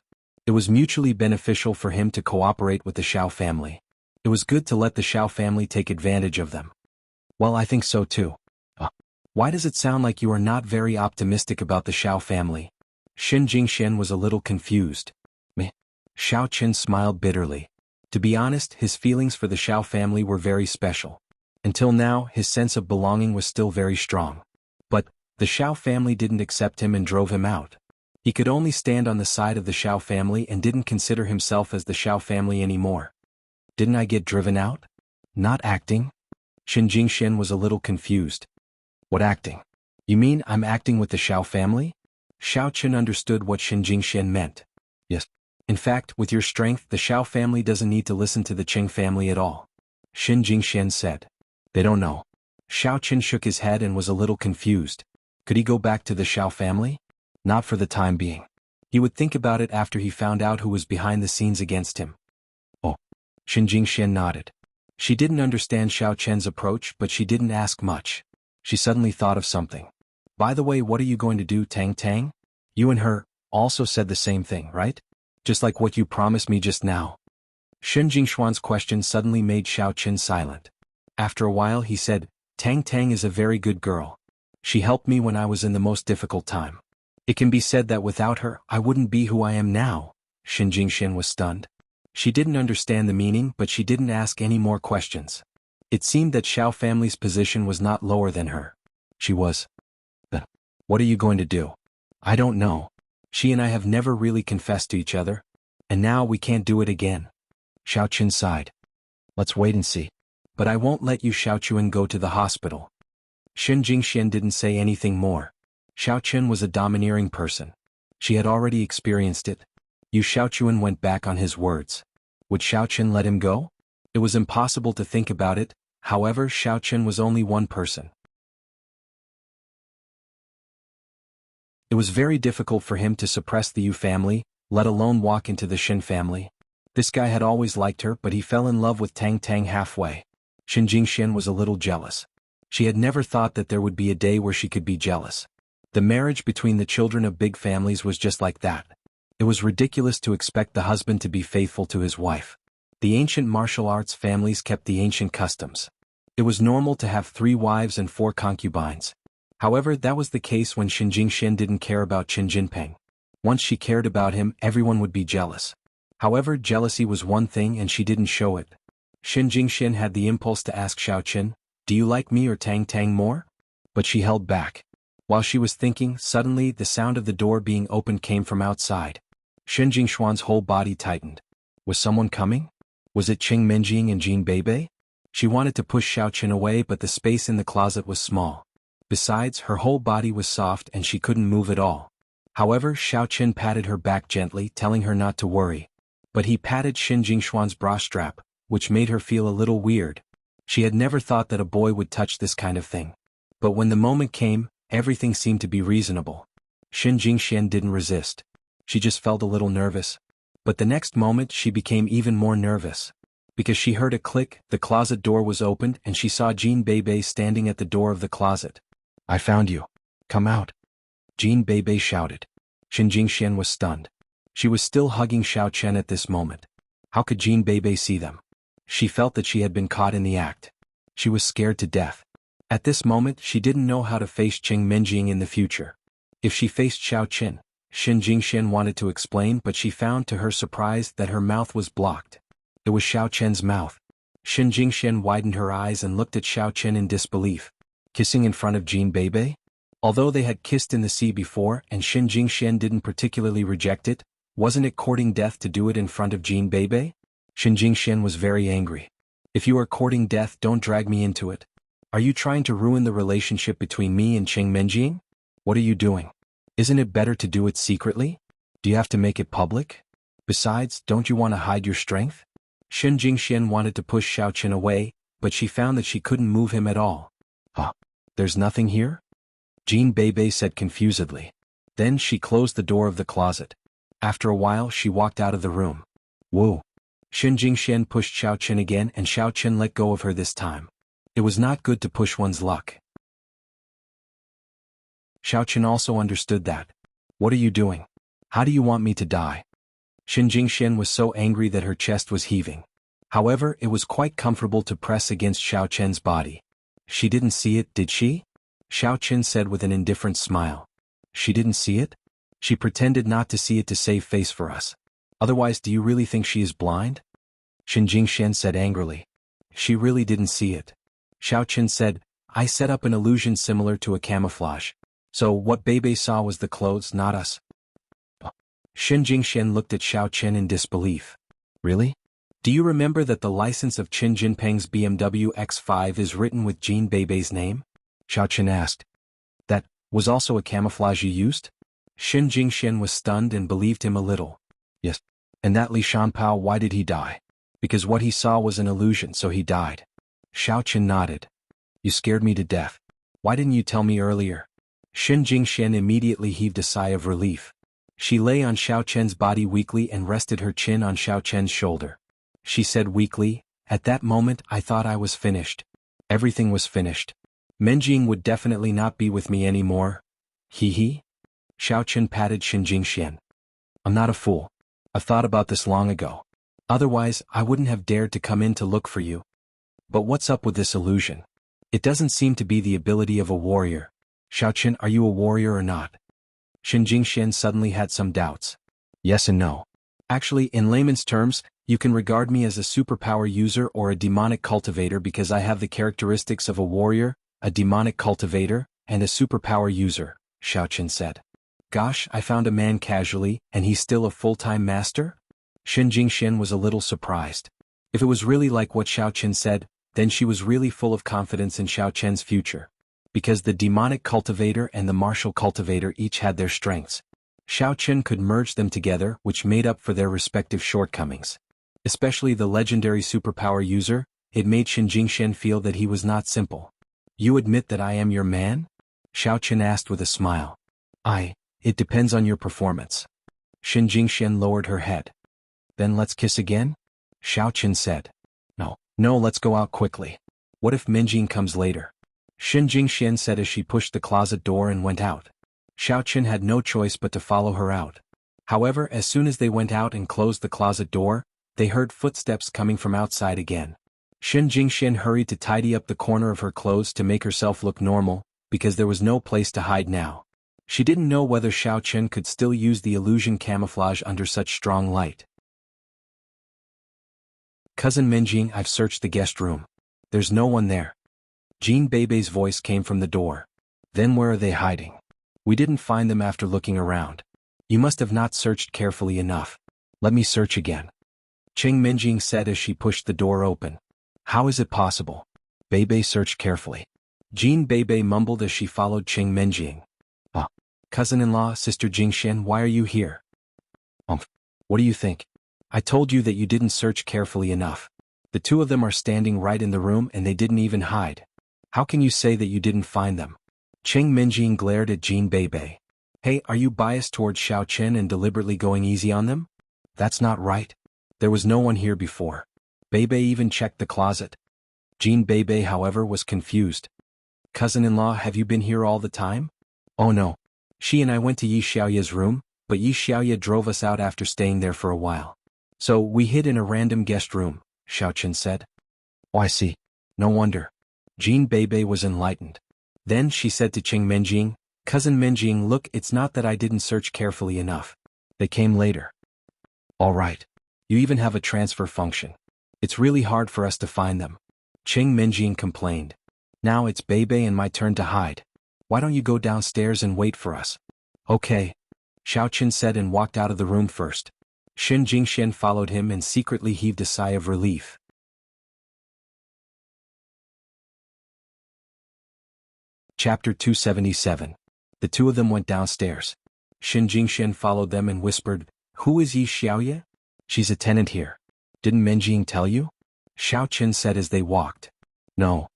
It was mutually beneficial for him to cooperate with the Xiao family. It was good to let the Xiao family take advantage of them. Well, I think so too. Why does it sound like you are not very optimistic about the Xiao family? Shen Jingxian was a little confused. Meh. Xiao Chen smiled bitterly. To be honest, his feelings for the Xiao family were very special. Until now, his sense of belonging was still very strong. But the Xiao family didn't accept him and drove him out. He could only stand on the side of the Xiao family and didn't consider himself as the Xiao family anymore. Didn't I get driven out? Not acting? Shen Jingxian was a little confused. What acting? You mean I'm acting with the Xiao family? Xiao Chen understood what Shen Jingxian meant. Yes. In fact, with your strength, the Xiao family doesn't need to listen to the Qing family at all. Shen Jingxian said. They don't know. Xiao Chen shook his head and was a little confused. Could he go back to the Xiao family? Not for the time being. He would think about it after he found out who was behind the scenes against him. Oh. Shen Jingxian nodded. She didn't understand Xiao Chen's approach, but she didn't ask much. She suddenly thought of something. By the way, what are you going to do, Tang Tang? You and her also said the same thing, right? Just like what you promised me just now. Shen Jingshuan's question suddenly made Xiao Chen silent. After a while he said, Tang Tang is a very good girl. She helped me when I was in the most difficult time. It can be said that without her, I wouldn't be who I am now. Shen Jingxian was stunned. She didn't understand the meaning, but she didn't ask any more questions. It seemed that Xiao family's position was not lower than her. She was. What are you going to do? I don't know. She and I have never really confessed to each other. And now we can't do it again. Xiao Chen sighed. Let's wait and see. But I won't let you Xiao Chuan go to the hospital. Shen Jingxian didn't say anything more. Xiao Chen was a domineering person. She had already experienced it. Xiao Chuan went back on his words. Would Xiao Chen let him go? It was impossible to think about it. However, Xiao Chen was only one person. It was very difficult for him to suppress the Yu family, let alone walk into the Shen family. This guy had always liked her, but he fell in love with Tang Tang halfway. Shen Jingxian was a little jealous. She had never thought that there would be a day where she could be jealous. The marriage between the children of big families was just like that. It was ridiculous to expect the husband to be faithful to his wife. The ancient martial arts families kept the ancient customs. It was normal to have 3 wives and 4 concubines. However, that was the case when Shen Jingxian didn't care about Qin Jinping. Once she cared about him, everyone would be jealous. However, jealousy was one thing and she didn't show it. Shen Jingxian had the impulse to ask Xiao Chen, do you like me or Tang Tang more? But she held back. While she was thinking, suddenly the sound of the door being opened came from outside. Shen Jingshuan's whole body tightened. Was someone coming? Was it Qing Menjing and Jean Beibei? She wanted to push Xiao Chen away, but the space in the closet was small. Besides, her whole body was soft and she couldn't move at all. However, Xiao Chen patted her back gently, telling her not to worry. But he patted Shen Jingshuan's bra strap, which made her feel a little weird. She had never thought that a boy would touch this kind of thing. But when the moment came, everything seemed to be reasonable. Shen Jingxian didn't resist. She just felt a little nervous. But the next moment she became even more nervous. Because she heard a click, the closet door was opened and she saw Jean Beibei standing at the door of the closet. I found you. Come out. Jean Beibei shouted. Shen Jingxian was stunned. She was still hugging Xiao Chen at this moment. How could Jean Beibei see them? She felt that she had been caught in the act. She was scared to death. At this moment she didn't know how to face Qing Menjing in the future. If she faced Xiao Chen, Shen Jingxian wanted to explain, but she found to her surprise that her mouth was blocked. It was Xiao Chen's mouth. Shen Jingxian widened her eyes and looked at Xiao Chen in disbelief. Kissing in front of Jean Beibei? Although they had kissed in the sea before and Shen Jingxian didn't particularly reject it, wasn't it courting death to do it in front of Jean Beibei? Shen Jingxian was very angry. If you are courting death, don't drag me into it. Are you trying to ruin the relationship between me and Qing Menjing? What are you doing? Isn't it better to do it secretly? Do you have to make it public? Besides, don't you want to hide your strength? Shen Jingxian wanted to push Xiao Chen away, but she found that she couldn't move him at all. Huh? There's nothing here? Jean Bebe said confusedly. Then she closed the door of the closet. After a while she walked out of the room. Whoa! Shen Jingxian pushed Xiao Chen again and Xiao Chen let go of her this time. It was not good to push one's luck. Xiao Chen also understood that. What are you doing? How do you want me to die? Shen Jingxian was so angry that her chest was heaving. However, it was quite comfortable to press against Xiao Chen's body. She didn't see it, did she? Xiao Chen said with an indifferent smile. She didn't see it? She pretended not to see it to save face for us. Otherwise, do you really think she is blind? Shen Jingxian said angrily. She really didn't see it. Xiao Chen said, I set up an illusion similar to a camouflage. So what Bebe saw was the clothes, not us. Shen Jingxian looked at Xiao Chen in disbelief. Really? Do you remember that the license of Qin Jinpeng's BMW X5 is written with Jean Bebe's name? Xiao Chen asked. That was also a camouflage you used? Shen Jingxian was stunned and believed him a little. Yes. And that Li Shanpao, why did he die? Because what he saw was an illusion, so he died. Xiao Chen nodded. You scared me to death. Why didn't you tell me earlier? Shen Jingxian immediately heaved a sigh of relief. She lay on Xiao Chen's body weakly and rested her chin on Xiao Chen's shoulder. She said weakly, at that moment I thought I was finished. Everything was finished. Menjing would definitely not be with me anymore. Hee. Xiao Chen patted Shen Jingxian. I'm not a fool. I've thought about this long ago. Otherwise, I wouldn't have dared to come in to look for you. But what's up with this illusion? It doesn't seem to be the ability of a warrior. Xiao Chen, are you a warrior or not? Shen Jingxian suddenly had some doubts. Yes and no. Actually, in layman's terms, you can regard me as a superpower user or a demonic cultivator because I have the characteristics of a warrior, a demonic cultivator, and a superpower user, Xiao Chen said. Gosh, I found a man casually, and he's still a full-time master? Shen Jingxian was a little surprised. If it was really like what Xiao Chen said, then she was really full of confidence in Xiao Chen's future. Because the demonic cultivator and the martial cultivator each had their strengths. Xiao Chen could merge them together, which made up for their respective shortcomings. Especially the legendary superpower user, it made Shen Jingxian feel that he was not simple. You admit that I am your man? Xiao Chen asked with a smile. It depends on your performance. Shen Jingxian lowered her head. Then let's kiss again? Xiao Chen said. No, let's go out quickly. What if Menjing comes later? Shen Jingxian said as she pushed the closet door and went out. Xiao Chen had no choice but to follow her out. However, as soon as they went out and closed the closet door, they heard footsteps coming from outside again. Shen Jingxian hurried to tidy up the corner of her clothes to make herself look normal, because there was no place to hide now. She didn't know whether Xiao Chen could still use the illusion camouflage under such strong light. Cousin Menjing, I've searched the guest room. There's no one there. Jean Bebe's voice came from the door. Then where are they hiding? We didn't find them after looking around. You must have not searched carefully enough. Let me search again. Cheng Menjing said as she pushed the door open. How is it possible? Bebe searched carefully. Jean Bebe mumbled as she followed Cheng Menjing. Cousin-in-law, Sister Jingxian, why are you here? What do you think? I told you that you didn't search carefully enough. The two of them are standing right in the room and they didn't even hide. How can you say that you didn't find them? Cheng Menjing glared at Jean Bebe. Hey, are you biased towards Xiao Chen and deliberately going easy on them? That's not right. There was no one here before. Bebe even checked the closet. Jean Bebe, however, was confused. Cousin-in-law, have you been here all the time? Oh no. She and I went to Yi Xiaoya's room, but Yi Xiaoya drove us out after staying there for a while. So we hid in a random guest room, Xiao Chen said. Oh, I see. No wonder. Jean Bebe was enlightened. Then she said to Cheng Menjing, Cousin Menjing, look, it's not that I didn't search carefully enough. They came later. All right. You even have a transfer function. It's really hard for us to find them. Cheng Menjing complained. Now it's Bebe and my turn to hide. Why don't you go downstairs and wait for us? Okay. Xiao Chen said and walked out of the room first. Shen Jingxian followed him and secretly heaved a sigh of relief. Chapter 277. The two of them went downstairs. Shen Jingxian followed them and whispered, Who is Yi Xiaoya? She's a tenant here. Didn't Menjing tell you? Xiao Qin said as they walked. No.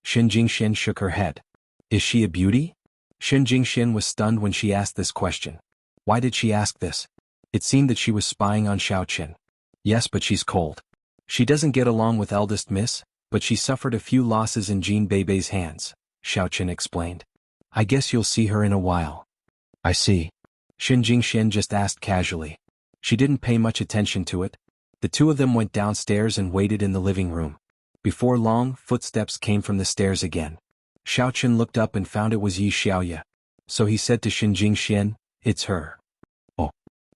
Xin Jingxian shook her head. Is she a beauty? Xin Jingxian was stunned when she asked this question. Why did she ask this? It seemed that she was spying on Xiao Qin. Yes, but she's cold. She doesn't get along with eldest miss, but she suffered a few losses in Jean Beibei's hands, Xiao Qin explained. I guess you'll see her in a while. I see. Xin Jingxian just asked casually. She didn't pay much attention to it. The two of them went downstairs and waited in the living room. Before long, footsteps came from the stairs again. Xiao Qin looked up and found it was Yi Xiaoya. So he said to Xin Jingxian, it's her. Oh.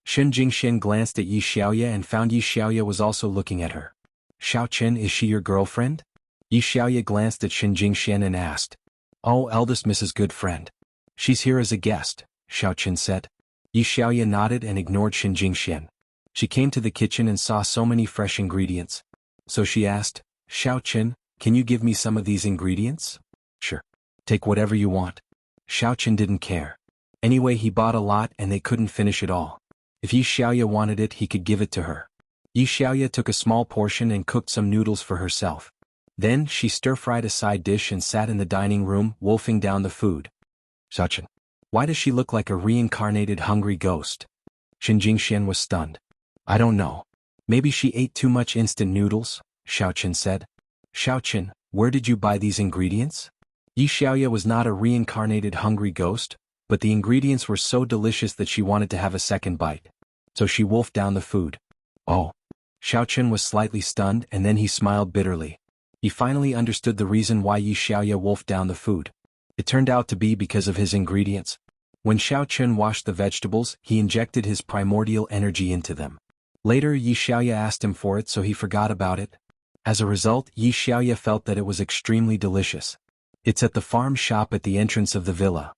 Xin Jingxian glanced at Yi Xiaoya and found Yi Xiaoya was also looking at her. Xiao Qin, is she your girlfriend? Yi Xiaoya glanced at Xin Jingxian and asked. Oh, eldest Mrs. Good Friend. She's here as a guest, Xiao Qin said. Yi Xiaoya nodded and ignored Xin Jingxian. She came to the kitchen and saw so many fresh ingredients. So she asked, Xiao Qin, can you give me some of these ingredients? Sure. Take whatever you want. Xiao Qin didn't care. Anyway, he bought a lot and they couldn't finish it all. If Yi Xiaoya wanted it, he could give it to her. Yi Xiaoya took a small portion and cooked some noodles for herself. Then she stir-fried a side dish and sat in the dining room, wolfing down the food. Xiao Qin. Why does she look like a reincarnated hungry ghost? Xin Jingxian was stunned. I don't know. Maybe she ate too much instant noodles, Xiao Qin said. Xiao Qin, where did you buy these ingredients? Yi Xiaoya was not a reincarnated hungry ghost, but the ingredients were so delicious that she wanted to have a second bite. So she wolfed down the food. Oh. Xiao Qin was slightly stunned and then he smiled bitterly. He finally understood the reason why Yi Xiaoya wolfed down the food. It turned out to be because of his ingredients. When Xiao Qin washed the vegetables, he injected his primordial energy into them. Later, Yi Xiaoya asked him for it, so he forgot about it. As a result, Yi Xiaoya felt that it was extremely delicious. It's at the farm shop at the entrance of the villa.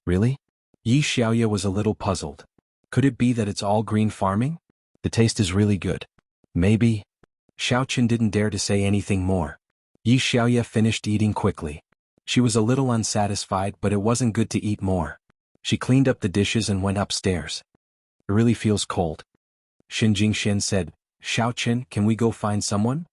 Really? Yi Xiaoya was a little puzzled. Could it be that it's all green farming? The taste is really good. Maybe. Xiao Qin didn't dare to say anything more. Yi Xiaoya finished eating quickly. She was a little unsatisfied, but it wasn't good to eat more. She cleaned up the dishes and went upstairs. It really feels cold. Xin Jingxian said, Xiao Qin, can we go find someone?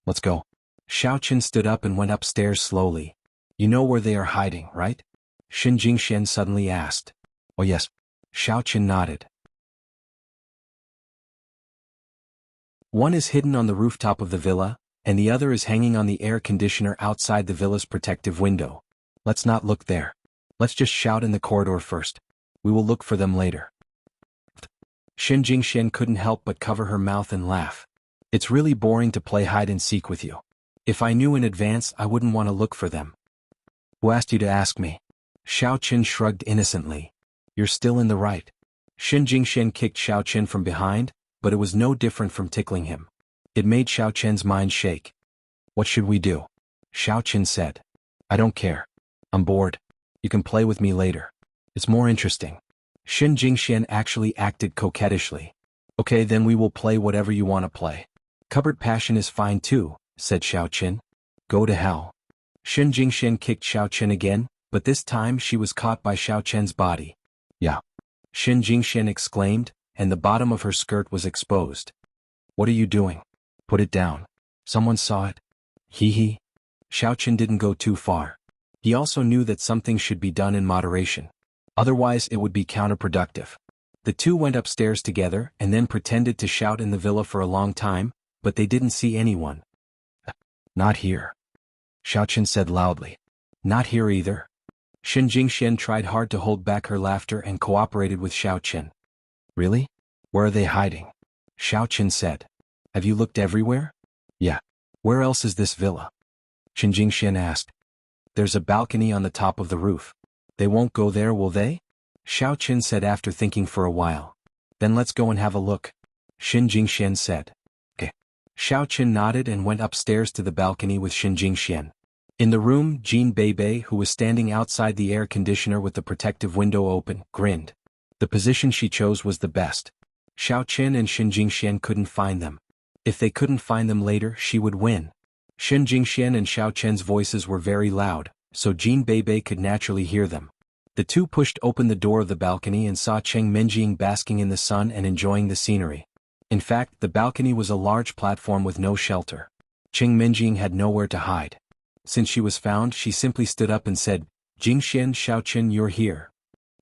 Let's go. Xiao Qin stood up and went upstairs slowly. You know where they are hiding, right? Xin Jingxian suddenly asked. Oh yes. Xiao Qin nodded. One is hidden on the rooftop of the villa, and the other is hanging on the air conditioner outside the villa's protective window. Let's not look there. Let's just shout in the corridor first. We will look for them later. Xin Jingxian couldn't help but cover her mouth and laugh. It's really boring to play hide and seek with you. If I knew in advance, I wouldn't want to look for them. Who asked you to ask me? Xiao Qin shrugged innocently. You're still in the right. Xin Jingxian kicked Xiao Qin from behind, but it was no different from tickling him. It made Xiao Qin's mind shake. What should we do? Xiao Qin said. I don't care. I'm bored. You can play with me later. It's more interesting. Xin Jingxian actually acted coquettishly. Okay, then we will play whatever you want to play. Cupboard passion is fine too, said Xiao Qin. Go to hell. Xin Jingxian kicked Xiao Qin again, but this time she was caught by Xiao Qin's body. Yeah. Xin Jingxian exclaimed, and the bottom of her skirt was exposed. What are you doing? Put it down. Someone saw it. Hee hee. Xiao Qin didn't go too far. He also knew that something should be done in moderation. Otherwise it would be counterproductive. The two went upstairs together and then pretended to shout in the villa for a long time, but they didn't see anyone. Not here. Xiao Qin said loudly. Not here either. Xin Jingxian tried hard to hold back her laughter and cooperated with Xiao Qin. Really? Where are they hiding? Xiao Qin said. Have you looked everywhere? Yeah. Where else is this villa? Xin Jingxian asked. There's a balcony on the top of the roof. They won't go there, will they? Xiao Qin said after thinking for a while. Then let's go and have a look. Xin Jingxian said. Okay. Xiao Qin nodded and went upstairs to the balcony with Xin Jingxian. In the room, Jean Beibei, who was standing outside the air conditioner with the protective window open, grinned. The position she chose was the best. Xiao Qin and Xin Jingxian couldn't find them. If they couldn't find them later, she would win. Xin Jingxian and Xiao Qin's voices were very loud, so Jean Beibei could naturally hear them. The two pushed open the door of the balcony and saw Cheng Menjing basking in the sun and enjoying the scenery. In fact, the balcony was a large platform with no shelter. Qing Minjing had nowhere to hide. Since she was found, she simply stood up and said, "Jingxian Shaoqin, you're here.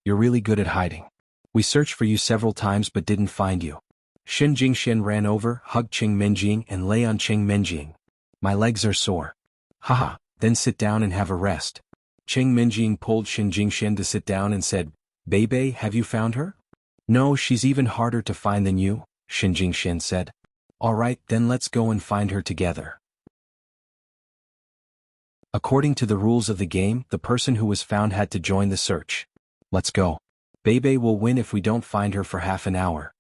You're really good at hiding. We searched for you several times but didn't find you." Shen Jingxian ran over, hugged Qing Minjing and lay on Qing Minjing. "My legs are sore." "Haha, then sit down and have a rest." Qing Minjing pulled Shen Jingxian to sit down and said, "Bebe, have you found her?" "No, she's even harder to find than you," Shen Jingxian said. "All right, then let's go and find her together." According to the rules of the game, the person who was found had to join the search. "Let's go. Bebe will win if we don't find her for half an hour."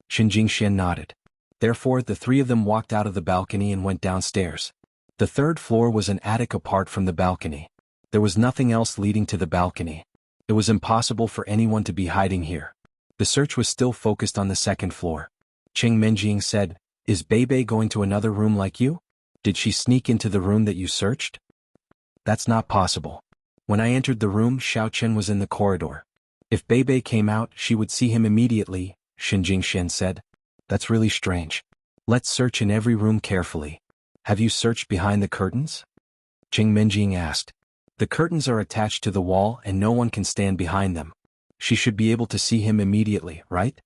Shen Jingxian nodded. Therefore, the three of them walked out of the balcony and went downstairs. The third floor was an attic apart from the balcony. There was nothing else leading to the balcony. It was impossible for anyone to be hiding here. The search was still focused on the second floor. Qing Minjing said, "Is Bebe going to another room like you? Did she sneak into the room that you searched?" "That's not possible. When I entered the room, Xiaoqian was in the corridor. If Bebe came out, she would see him immediately," Shen Jingxian said. "That's really strange. Let's search in every room carefully." "Have you searched behind the curtains?" Qing Minjing asked. "The curtains are attached to the wall and no one can stand behind them. She should be able to see him immediately, right?"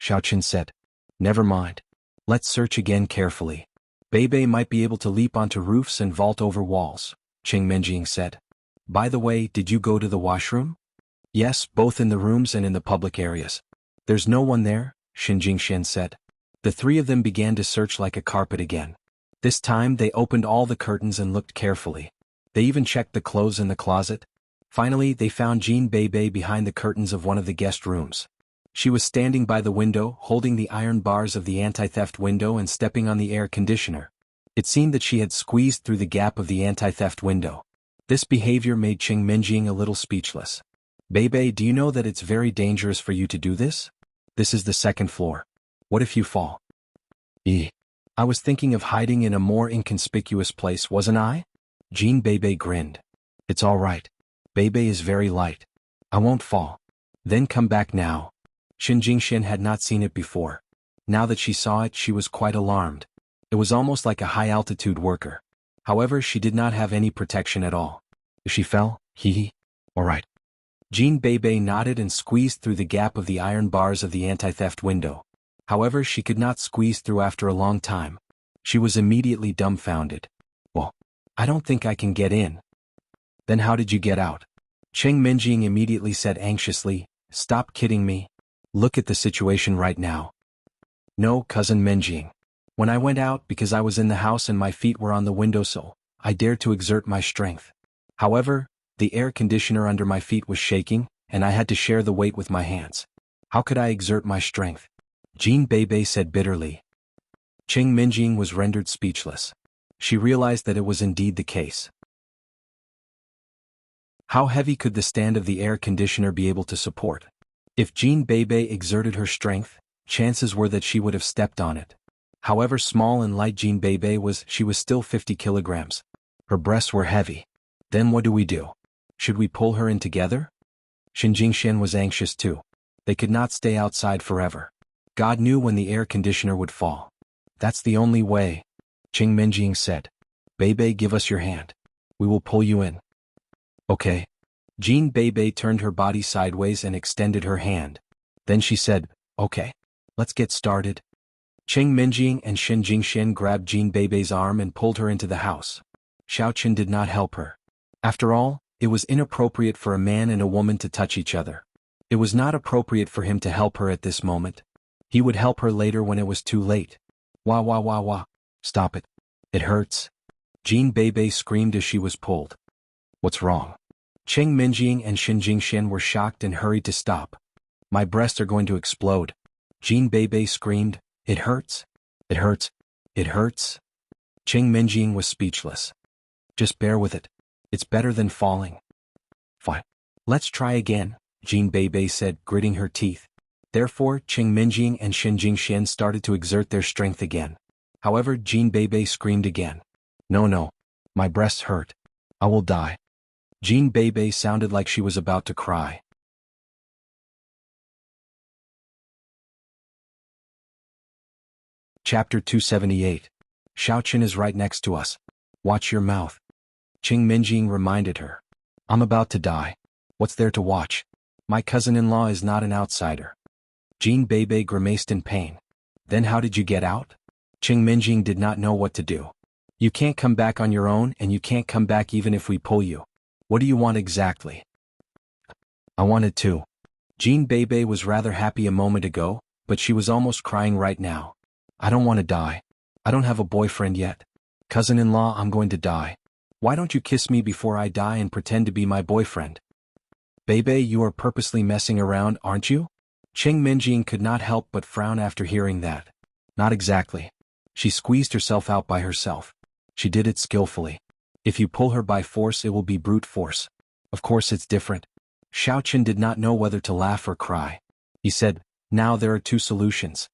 Xiaoqian said. "Never mind. Let's search again carefully. Bebe might be able to leap onto roofs and vault over walls," Qing Minjing said. "By the way, did you go to the washroom?" "Yes, both in the rooms and in the public areas." "There's no one there," Shen Jingxian said. The three of them began to search like a carpet again. This time they opened all the curtains and looked carefully. They even checked the clothes in the closet. Finally, they found Jean Bebe behind the curtains of one of the guest rooms. She was standing by the window, holding the iron bars of the anti-theft window and stepping on the air conditioner. It seemed that she had squeezed through the gap of the anti-theft window. This behavior made Qing Minjing a little speechless. "Bebe, do you know that it's very dangerous for you to do this? This is the second floor. What if you fall?" I was thinking of hiding in a more inconspicuous place, wasn't I?" Jean Bebe grinned. "It's all right. Bebe is very light. I won't fall." "Then come back now." Shen Jingxian had not seen it before. Now that she saw it, she was quite alarmed. It was almost like a high-altitude worker. However, she did not have any protection at all. If she fell, all right. Jean Bebe nodded and squeezed through the gap of the iron bars of the anti-theft window. However, she could not squeeze through after a long time. She was immediately dumbfounded. "Well, I don't think I can get in." "Then how did you get out?" Qing Minjing immediately said anxiously, "Stop kidding me. Look at the situation right now." "No, cousin Minjing. When I went out, because I was in the house and my feet were on the windowsill, I dared to exert my strength. However, the air conditioner under my feet was shaking, and I had to share the weight with my hands. How could I exert my strength?" Jean Bebe said bitterly. Qing Minjing was rendered speechless. She realized that it was indeed the case. How heavy could the stand of the air conditioner be able to support? If Jean Bebe exerted her strength, chances were that she would have stepped on it. However small and light Jean Bebe was, she was still 50 kilograms. Her breasts were heavy. Then what do we do? Should we pull her in together? Shen Jingxian was anxious too. They could not stay outside forever. God knew when the air conditioner would fall. "That's the only way," Qing Minjing said. "Bebe, give us your hand. We will pull you in." "Okay." Jean Bebe turned her body sideways and extended her hand. Then she said, "Okay. Let's get started." Qing Minjing and Shen Jingxian grabbed Jean Bebe's arm and pulled her into the house. Xiaoqian did not help her. After all, it was inappropriate for a man and a woman to touch each other. It was not appropriate for him to help her at this moment. He would help her later when it was too late. "Wah wah wah wah. Stop it. It hurts." Jean Bebe screamed as she was pulled. "What's wrong?" Qing Minjing and Shen Jingxian were shocked and hurried to stop. "My breasts are going to explode." Jean Bebe screamed, "It hurts. It hurts. It hurts." Qing Minjing was speechless. "Just bear with it. It's better than falling." "Fine. Let's try again," Jean Bebe said, gritting her teeth. Therefore, Qing Minjing and Shen Jingxian started to exert their strength again. However, Jean Bebe screamed again. No, my breasts hurt. I will die." Jean Bebe sounded like she was about to cry. Chapter 278. Xiaoqin is right next to us. Watch your mouth. Qing Minjing reminded her. I'm about to die. What's there to watch? My cousin-in-law is not an outsider. Jean Bebe grimaced in pain. Then how did you get out? Qing Minjing did not know what to do. You can't come back on your own, and you can't come back even if we pull you. What do you want exactly? I wanted to. Jean Bebe was rather happy a moment ago, but she was almost crying right now. I don't want to die. I don't have a boyfriend yet. Cousin-in-law, I'm going to die. Why don't you kiss me before I die and pretend to be my boyfriend? Bebe, you are purposely messing around, aren't you? Qing Minjing could not help but frown after hearing that. Not exactly. She squeezed herself out by herself. She did it skillfully. If you pull her by force, it will be brute force. Of course it's different. Xiaoqin did not know whether to laugh or cry. He said, now there are two solutions.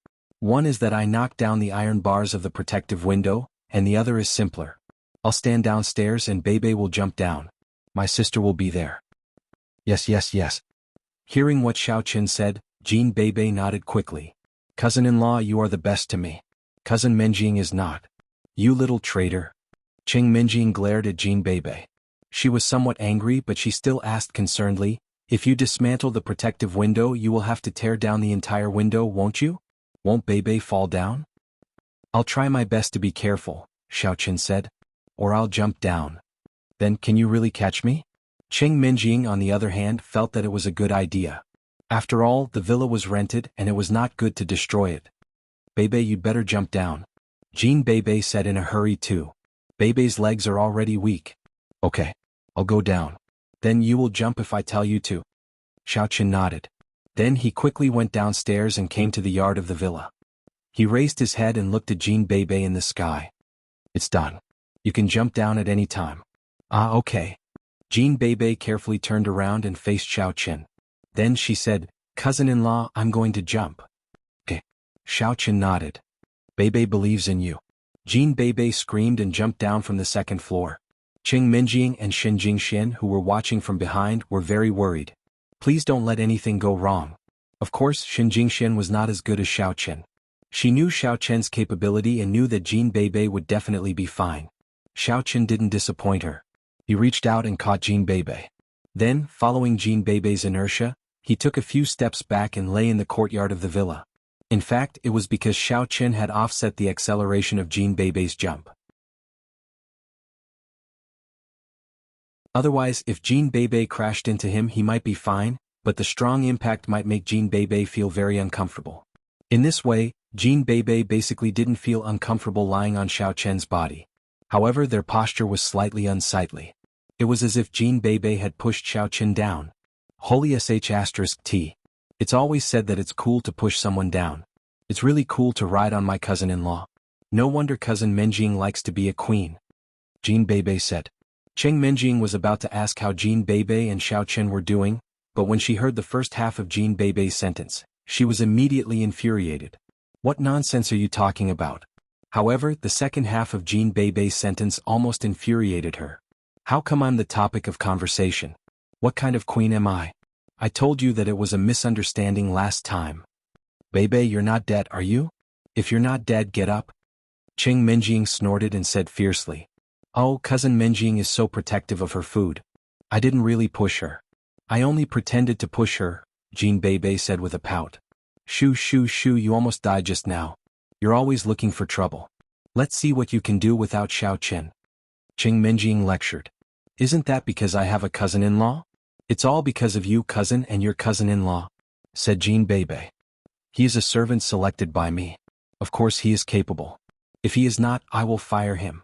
One is that I knock down the iron bars of the protective window, and the other is simpler. I'll stand downstairs and Bebe will jump down. My sister will be there. Yes, yes, yes. Hearing what Xiaoqin said, Jean Bebe nodded quickly. Cousin-in-law, you are the best to me. Cousin Minjing is not. You little traitor. Qing Minjing glared at Jean Bebe. She was somewhat angry, but she still asked concernedly, if you dismantle the protective window, you will have to tear down the entire window, won't you? Won't Bebe fall down? I'll try my best to be careful, Xiaoqin said. Or I'll jump down. Then can you really catch me? Qing Minjing, on the other hand, felt that it was a good idea. After all, the villa was rented and it was not good to destroy it. Bebe, you'd better jump down. Jean Bebe said in a hurry too. Bebe's legs are already weak. Okay. I'll go down. Then you will jump if I tell you to. Xiaoqin nodded. Then he quickly went downstairs and came to the yard of the villa. He raised his head and looked at Jean Bebe in the sky. It's done. You can jump down at any time. Ah, okay. Jean Bebe carefully turned around and faced Xiaoqin. Then she said, Cousin-in-law, I'm going to jump. Okay. Xiaoqin nodded. Bebe believes in you. Jean Bebe screamed and jumped down from the second floor. Qing Minjing and Xin Jingxian, who were watching from behind, were very worried. Please don't let anything go wrong. Of course, Xin Jingxian was not as good as Xiaoqin. She knew Xiaoqin's capability and knew that Jean Bebe would definitely be fine. Xiaoqin didn't disappoint her. He reached out and caught Jean Bebe. Then, following Jean Bebe's inertia, he took a few steps back and lay in the courtyard of the villa. In fact, it was because Xiaoqin had offset the acceleration of Jean Bebe's jump. Otherwise, if Jean Bebe crashed into him, he might be fine, but the strong impact might make Jean Bebe feel very uncomfortable. In this way, Jean Bebe basically didn't feel uncomfortable lying on Xiaoqin's body. However, their posture was slightly unsightly. It was as if Jean Bebe had pushed Xiaoqin down. Holy sh*t. It's always said that it's cool to push someone down. It's really cool to ride on my cousin-in-law. No wonder cousin Minjing likes to be a queen. Jean Bebe said. Qing Minjing was about to ask how Jean Bebe and Xiaoqin were doing, but when she heard the first half of Jean Bebe's sentence, she was immediately infuriated. What nonsense are you talking about? However, the second half of Jean Bebe's sentence almost infuriated her. How come I'm the topic of conversation? What kind of queen am I? I told you that it was a misunderstanding last time. Bebe, you're not dead, are you? If you're not dead, get up. Qing Minjing snorted and said fiercely. Oh, cousin Minjing is so protective of her food. I didn't really push her. I only pretended to push her, Jean Bebe said with a pout. Shoo shoo shoo, you almost died just now. You're always looking for trouble. Let's see what you can do without Xiaoqin. Qing Minjing lectured. Isn't that because I have a cousin-in-law? It's all because of you, cousin, and your cousin-in-law, said Jean Bebe. He is a servant selected by me. Of course he is capable. If he is not, I will fire him.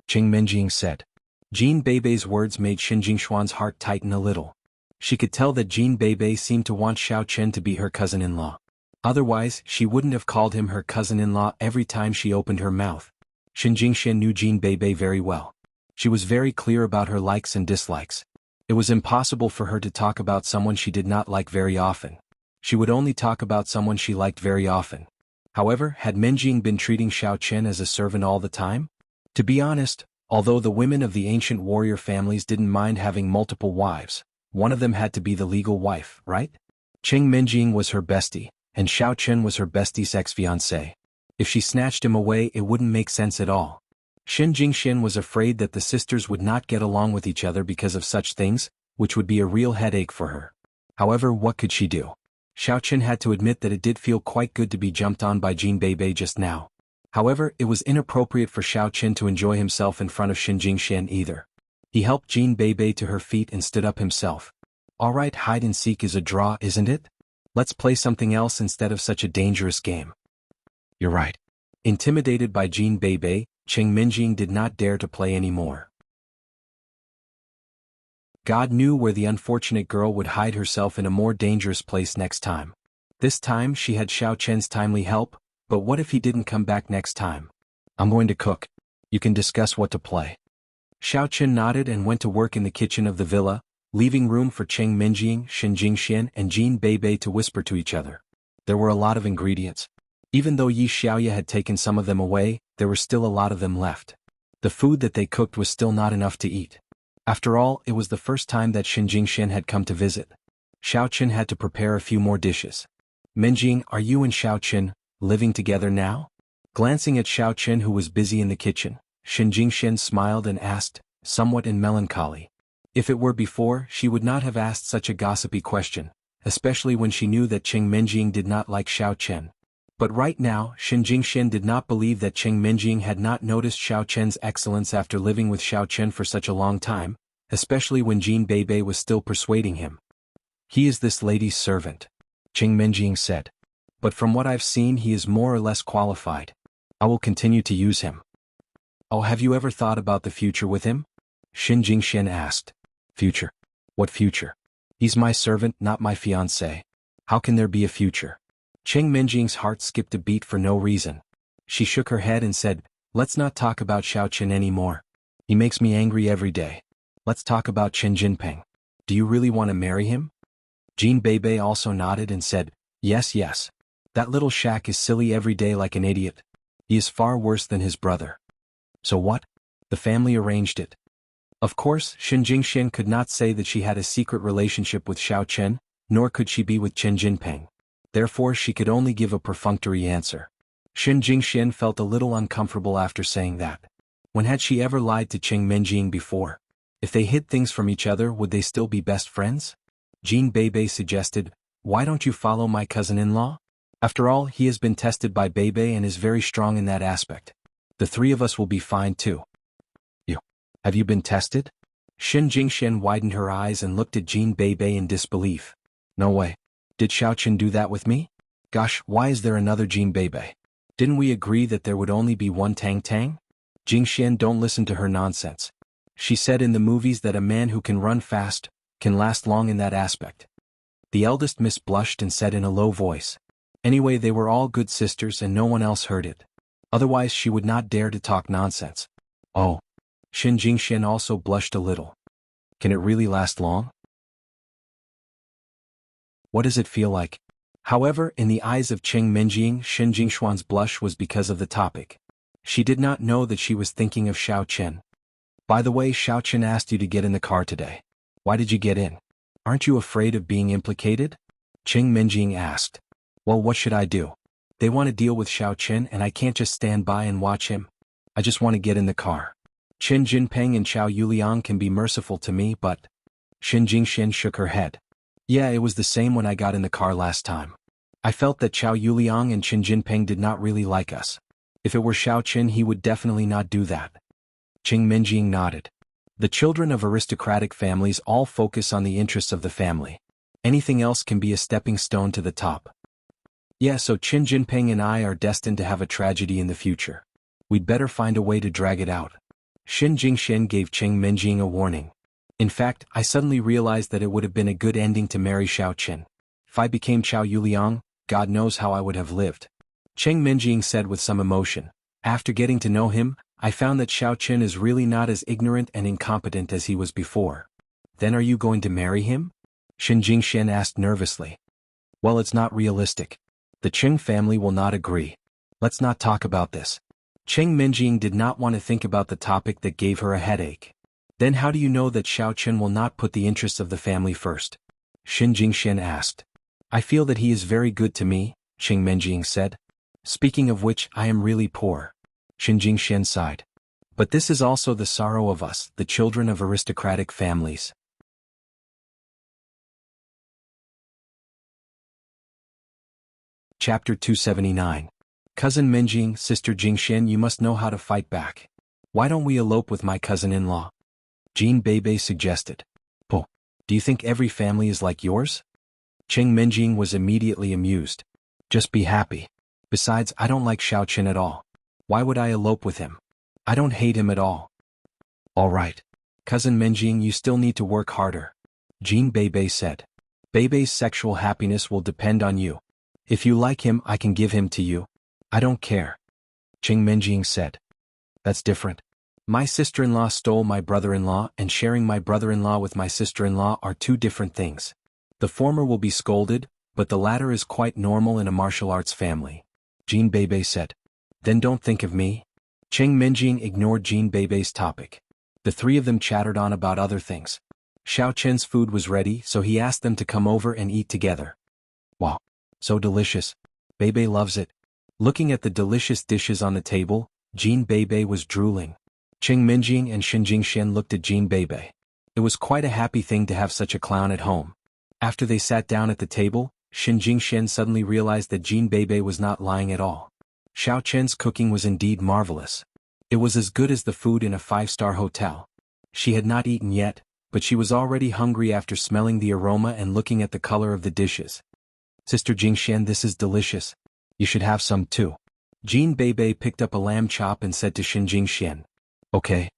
Qing Minjing said. Jean Bebe's words made Xin Jingshuan's heart tighten a little. She could tell that Jean Bebe seemed to want Xiaoqin to be her cousin-in-law. Otherwise, she wouldn't have called him her cousin-in-law every time she opened her mouth. Xin Jingxian knew Jean Bebe very well. She was very clear about her likes and dislikes. It was impossible for her to talk about someone she did not like very often. She would only talk about someone she liked very often. However, had Minjing been treating Xiaoqin as a servant all the time? To be honest, although the women of the ancient warrior families didn't mind having multiple wives, one of them had to be the legal wife, right? Qing Minjing was her bestie, and Xiaoqin was her bestie's ex-fiancé. If she snatched him away, it wouldn't make sense at all. Shen Jingxian was afraid that the sisters would not get along with each other because of such things, which would be a real headache for her. However, what could she do? Xiao Chen had to admit that it did feel quite good to be jumped on by Jin Beibei just now. However, it was inappropriate for Xiao Chen to enjoy himself in front of Shen Jingxian either. He helped Jin Beibei to her feet and stood up himself. Alright, hide and seek is a draw, isn't it? Let's play something else instead of such a dangerous game. You're right. Intimidated by Jin Beibei, Cheng Minjing did not dare to play anymore. God knew where the unfortunate girl would hide herself in a more dangerous place next time. This time she had Xiao Chen's timely help, but what if he didn't come back next time? I'm going to cook. You can discuss what to play. Xiao Chen nodded and went to work in the kitchen of the villa, leaving room for Cheng Minjing, Shen Jingxian and Jin Beibei to whisper to each other. There were a lot of ingredients. Even though Yi Xiaoya had taken some of them away, there were still a lot of them left. The food that they cooked was still not enough to eat. After all, it was the first time that Shen Jingxian had come to visit. Xiao Chen had to prepare a few more dishes. Minjing, are you and Xiao Chen living together now? Glancing at Xiao Chen, who was busy in the kitchen, Shen Jingxian smiled and asked, somewhat in melancholy. If it were before, she would not have asked such a gossipy question, especially when she knew that Cheng Minjing did not like Xiao Chen. But right now, Shen Jingxian did not believe that Cheng Minjing had not noticed Xiao Chen's excellence after living with Xiao Chen for such a long time, especially when Jin Beibei was still persuading him. He is this lady's servant, Cheng Minjing said. But from what I've seen, he is more or less qualified. I will continue to use him. Oh, have you ever thought about the future with him? Shen Jingxian asked. Future? What future? He's my servant, not my fiancé. How can there be a future? Cheng Minjing's heart skipped a beat for no reason. She shook her head and said, let's not talk about Xiao Chen anymore. He makes me angry every day. Let's talk about Chen Jinping. Do you really want to marry him? Jin Beibei also nodded and said, yes, yes. That little shack is silly every day like an idiot. He is far worse than his brother. So what? The family arranged it. Of course, Shen Jingxian could not say that she had a secret relationship with Xiao Chen, nor could she be with Chen Jinping. Therefore she could only give a perfunctory answer. Shen Jingxian felt a little uncomfortable after saying that. When had she ever lied to Cheng Minjing before? If they hid things from each other, would they still be best friends? Jin Beibei suggested, why don't you follow my cousin-in-law? After all, he has been tested by Beibei and is very strong in that aspect. The three of us will be fine too. You. Have you been tested? Shen Jingxian widened her eyes and looked at Jin Beibei in disbelief. No way. Did Xiao Chen do that with me? Gosh, why is there another Jin Beibei? Didn't we agree that there would only be one Tang Tang? Jingxian, don't listen to her nonsense. She said in the movies that a man who can run fast can last long in that aspect. The eldest miss blushed and said in a low voice. Anyway, they were all good sisters and no one else heard it. Otherwise she would not dare to talk nonsense. Oh. Shen Jingxian also blushed a little. Can it really last long? What does it feel like? However, in the eyes of Cheng Minjing, Shen Jingxuan's blush was because of the topic. She did not know that she was thinking of Xiao Chen. By the way, Xiao Chen asked you to get in the car today. Why did you get in? Aren't you afraid of being implicated? Cheng Minjing asked. Well, what should I do? They want to deal with Xiao Chen and I can't just stand by and watch him. I just want to get in the car. Chen Jinping and Chao Yuliang can be merciful to me, but... Shen Jingxian shook her head. Yeah, it was the same when I got in the car last time. I felt that Chao Yuliang and Chen Jinping did not really like us. If it were Xiao Chen, he would definitely not do that. Cheng Minjing nodded. The children of aristocratic families all focus on the interests of the family. Anything else can be a stepping stone to the top. Yeah, so Chen Jinping and I are destined to have a tragedy in the future. We'd better find a way to drag it out. Shen Jingxian gave Cheng Minjing a warning. In fact, I suddenly realized that it would have been a good ending to marry Xiao Chen. If I became Chao Yuliang, God knows how I would have lived. Cheng Minjing said with some emotion. After getting to know him, I found that Xiao Chen is really not as ignorant and incompetent as he was before. Then are you going to marry him? Shen Jingxian asked nervously. Well, it's not realistic. The Cheng family will not agree. Let's not talk about this. Cheng Minjing did not want to think about the topic that gave her a headache. Then how do you know that Xiao Chen will not put the interests of the family first? Shen Jingxian asked. I feel that he is very good to me, Cheng Minjing said. Speaking of which, I am really poor. Shen Jingxian sighed. But this is also the sorrow of us, the children of aristocratic families. Chapter 279. Cousin Minjing, Sister Jingxian, you must know how to fight back. Why don't we elope with my cousin-in-law? Jean Beibei suggested. Oh, do you think every family is like yours? Cheng Minjing was immediately amused. Just be happy. Besides, I don't like Xiaoqin at all. Why would I elope with him? I don't hate him at all. All right. Cousin Minjing, you still need to work harder. Jean Beibei said. Beibei's sexual happiness will depend on you. If you like him, I can give him to you. I don't care. Cheng Minjing said. That's different. My sister-in-law stole my brother-in-law, and sharing my brother-in-law with my sister-in-law are two different things. The former will be scolded, but the latter is quite normal in a martial arts family. Jean Beibei said. Then don't think of me. Cheng Minjing ignored Jean Beibei's topic. The three of them chattered on about other things. Xiaoqin's food was ready, so he asked them to come over and eat together. Wow, so delicious. Beibei loves it. Looking at the delicious dishes on the table, Jean Beibei was drooling. Cheng Minjing and Shen Jingxian looked at Jean Beibei. It was quite a happy thing to have such a clown at home. After they sat down at the table, Shen Jingxian suddenly realized that Jean Beibei was not lying at all. Xiaoqin's cooking was indeed marvelous. It was as good as the food in a five-star hotel. She had not eaten yet, but she was already hungry after smelling the aroma and looking at the color of the dishes. Sister Jingxian, this is delicious. You should have some too. Jean Beibei picked up a lamb chop and said to Shen Jingxian. Okay.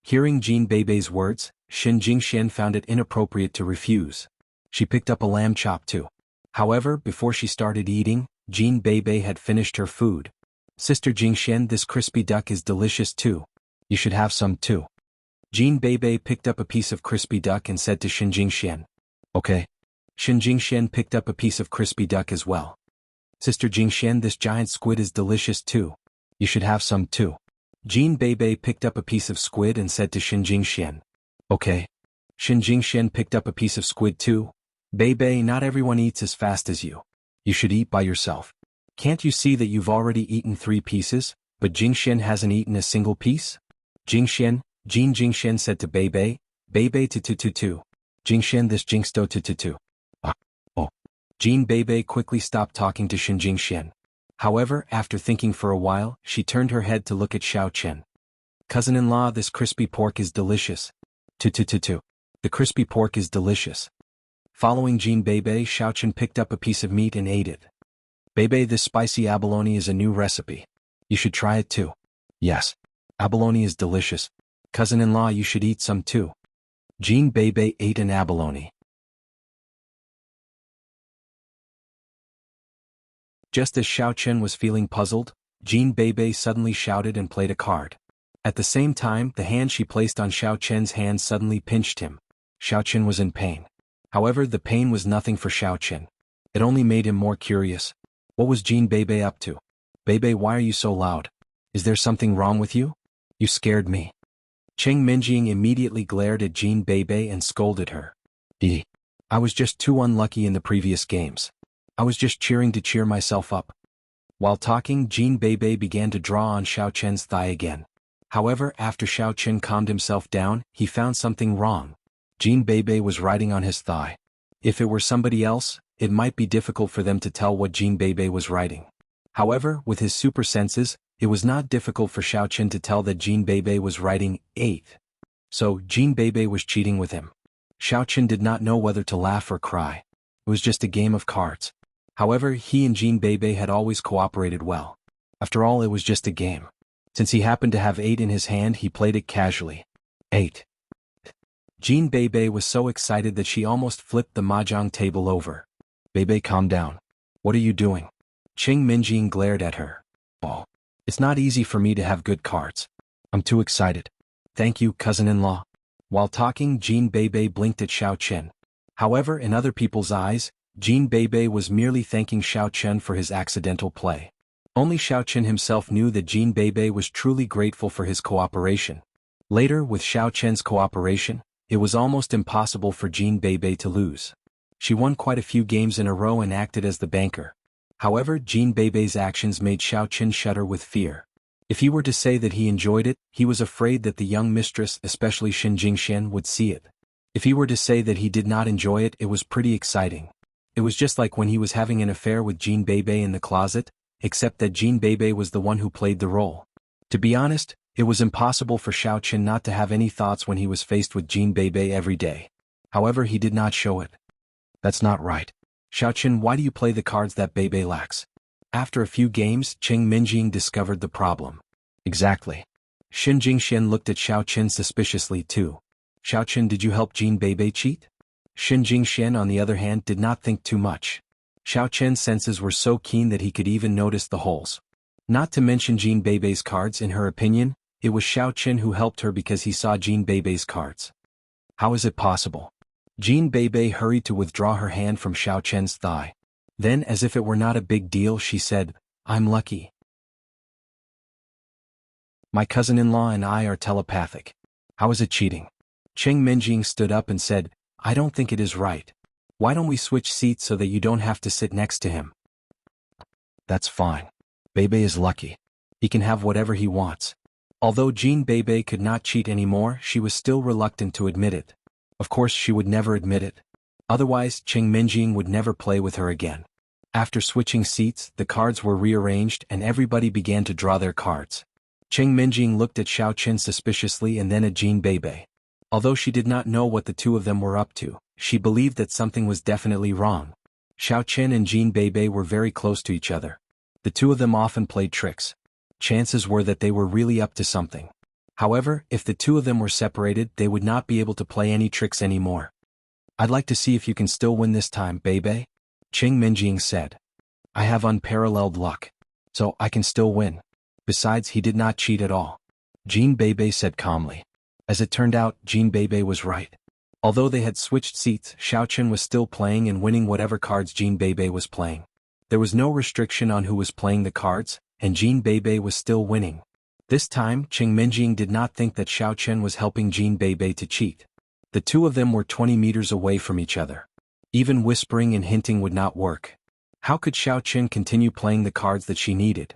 Hearing Jean Beibei's words, Shen Jingxian found it inappropriate to refuse. She picked up a lamb chop too. However, before she started eating, Jean Beibei had finished her food. Sister Jingxian, this crispy duck is delicious too. You should have some too. Jean Beibei picked up a piece of crispy duck and said to Shen Jingxian. Okay. Shen Jingxian picked up a piece of crispy duck as well. Sister Jingxian, this giant squid is delicious too. You should have some too. Jean Beibei picked up a piece of squid and said to Shen Jingxian. Okay. Shen Jingxian picked up a piece of squid too. Beibei, not everyone eats as fast as you. You should eat by yourself. Can't you see that you've already eaten 3 pieces, but Jingxian hasn't eaten a single piece? Jingxian, Jean Jingxian said to Beibei. Beibei tu. Jingxian, this Jingsto tu. Oh. Jean Beibei quickly stopped talking to Shen Jingxian. However, after thinking for a while, she turned her head to look at Xiaoqin. Cousin-in-law, this crispy pork is delicious. Tu. The crispy pork is delicious. Following Jean Beibei, Xiaoqin picked up a piece of meat and ate it. Beibei, this spicy abalone is a new recipe. You should try it too. Yes. Abalone is delicious. Cousin-in-law, you should eat some too. Jean Beibei ate an abalone. Just as Xiaoqin was feeling puzzled, Jean Beibei suddenly shouted and played a card. At the same time, the hand she placed on Xiaoqin's hand suddenly pinched him. Xiaoqin was in pain. However, the pain was nothing for Xiaoqin. It only made him more curious. What was Jean Beibei up to? Beibei, why are you so loud? Is there something wrong with you? You scared me. Cheng Minjing immediately glared at Jean Beibei and scolded her. I was just too unlucky in the previous games. I was just cheering to cheer myself up. While talking, Jean Beibei began to draw on Xiaoqin's thigh again. However, after Xiaoqin calmed himself down, he found something wrong. Jean Beibei was writing on his thigh. If it were somebody else, it might be difficult for them to tell what Jean Beibei was writing. However, with his super senses, it was not difficult for Xiaoqin to tell that Jean Beibei was writing 8. So, Jean Beibei was cheating with him. Xiaoqin did not know whether to laugh or cry. It was just a game of cards. However, he and Jean Beibei had always cooperated well. After all, it was just a game. Since he happened to have 8 in his hand, he played it casually. 8. Jean Beibei was so excited that she almost flipped the mahjong table over. Beibei, calm down. What are you doing? Cheng Minjing glared at her. Oh. It's not easy for me to have good cards. I'm too excited. Thank you, cousin-in-law. While talking, Jean Beibei blinked at Xiaoqin. However, in other people's eyes, Jean Beibei was merely thanking Xiaoqin for his accidental play. Only Xiaoqin himself knew that Jean Beibei was truly grateful for his cooperation. Later, with Xiaoqin's cooperation, it was almost impossible for Jean Beibei to lose. She won quite a few games in a row and acted as the banker. However, Jean Beibei's actions made Xiao Qin shudder with fear. If he were to say that he enjoyed it, he was afraid that the young mistress, especially Xin Jingxian, would see it. If he were to say that he did not enjoy it, it was pretty exciting. It was just like when he was having an affair with Jean Beibei in the closet, except that Jean Beibei was the one who played the role. To be honest, it was impossible for Xiao Qin not to have any thoughts when he was faced with Jean Beibei every day. However, he did not show it. That's not right. Xiao Qin, why do you play the cards that Beibei lacks? After a few games, Qing Minjing discovered the problem. Exactly. Xin Jingxian looked at Xiao Qin suspiciously too. Xiao Qin, did you help Jean Beibei cheat? Xin Jingxian, on the other hand, did not think too much. Xiao Qin's senses were so keen that he could even notice the holes. Not to mention Jean Beibei's cards, in her opinion, it was Xiao Qin who helped her because he saw Jean Beibei's cards. How is it possible? Jean Beibei hurried to withdraw her hand from Xiao Qin's thigh. Then, as if it were not a big deal, she said, I'm lucky. My cousin-in-law and I are telepathic. How is it cheating? Qing Minjing stood up and said, I don't think it is right. Why don't we switch seats so that you don't have to sit next to him? That's fine. Beibei is lucky. He can have whatever he wants. Although Jean Beibei could not cheat anymore, she was still reluctant to admit it. Of course, she would never admit it. Otherwise, Qing Minjing would never play with her again. After switching seats, the cards were rearranged and everybody began to draw their cards. Qing Minjing looked at Xiao Qin suspiciously and then at Jean Beibei. Although she did not know what the two of them were up to, she believed that something was definitely wrong. Xiao Qin and Jean Beibei were very close to each other. The two of them often played tricks. Chances were that they were really up to something. However, if the two of them were separated, they would not be able to play any tricks anymore. I'd like to see if you can still win this time, Beibei, Qing Minjing said. I have unparalleled luck. So I can still win. Besides, he did not cheat at all. Jean Beibei said calmly. As it turned out, Jean Beibei was right. Although they had switched seats, Xiao Qin was still playing and winning whatever cards Jean Beibei was playing. There was no restriction on who was playing the cards, and Jean Beibei was still winning. This time, Qing Minjing did not think that Xiao Qin was helping Jean Beibei to cheat. The two of them were 20 meters away from each other. Even whispering and hinting would not work. How could Xiao Qin continue playing the cards that she needed?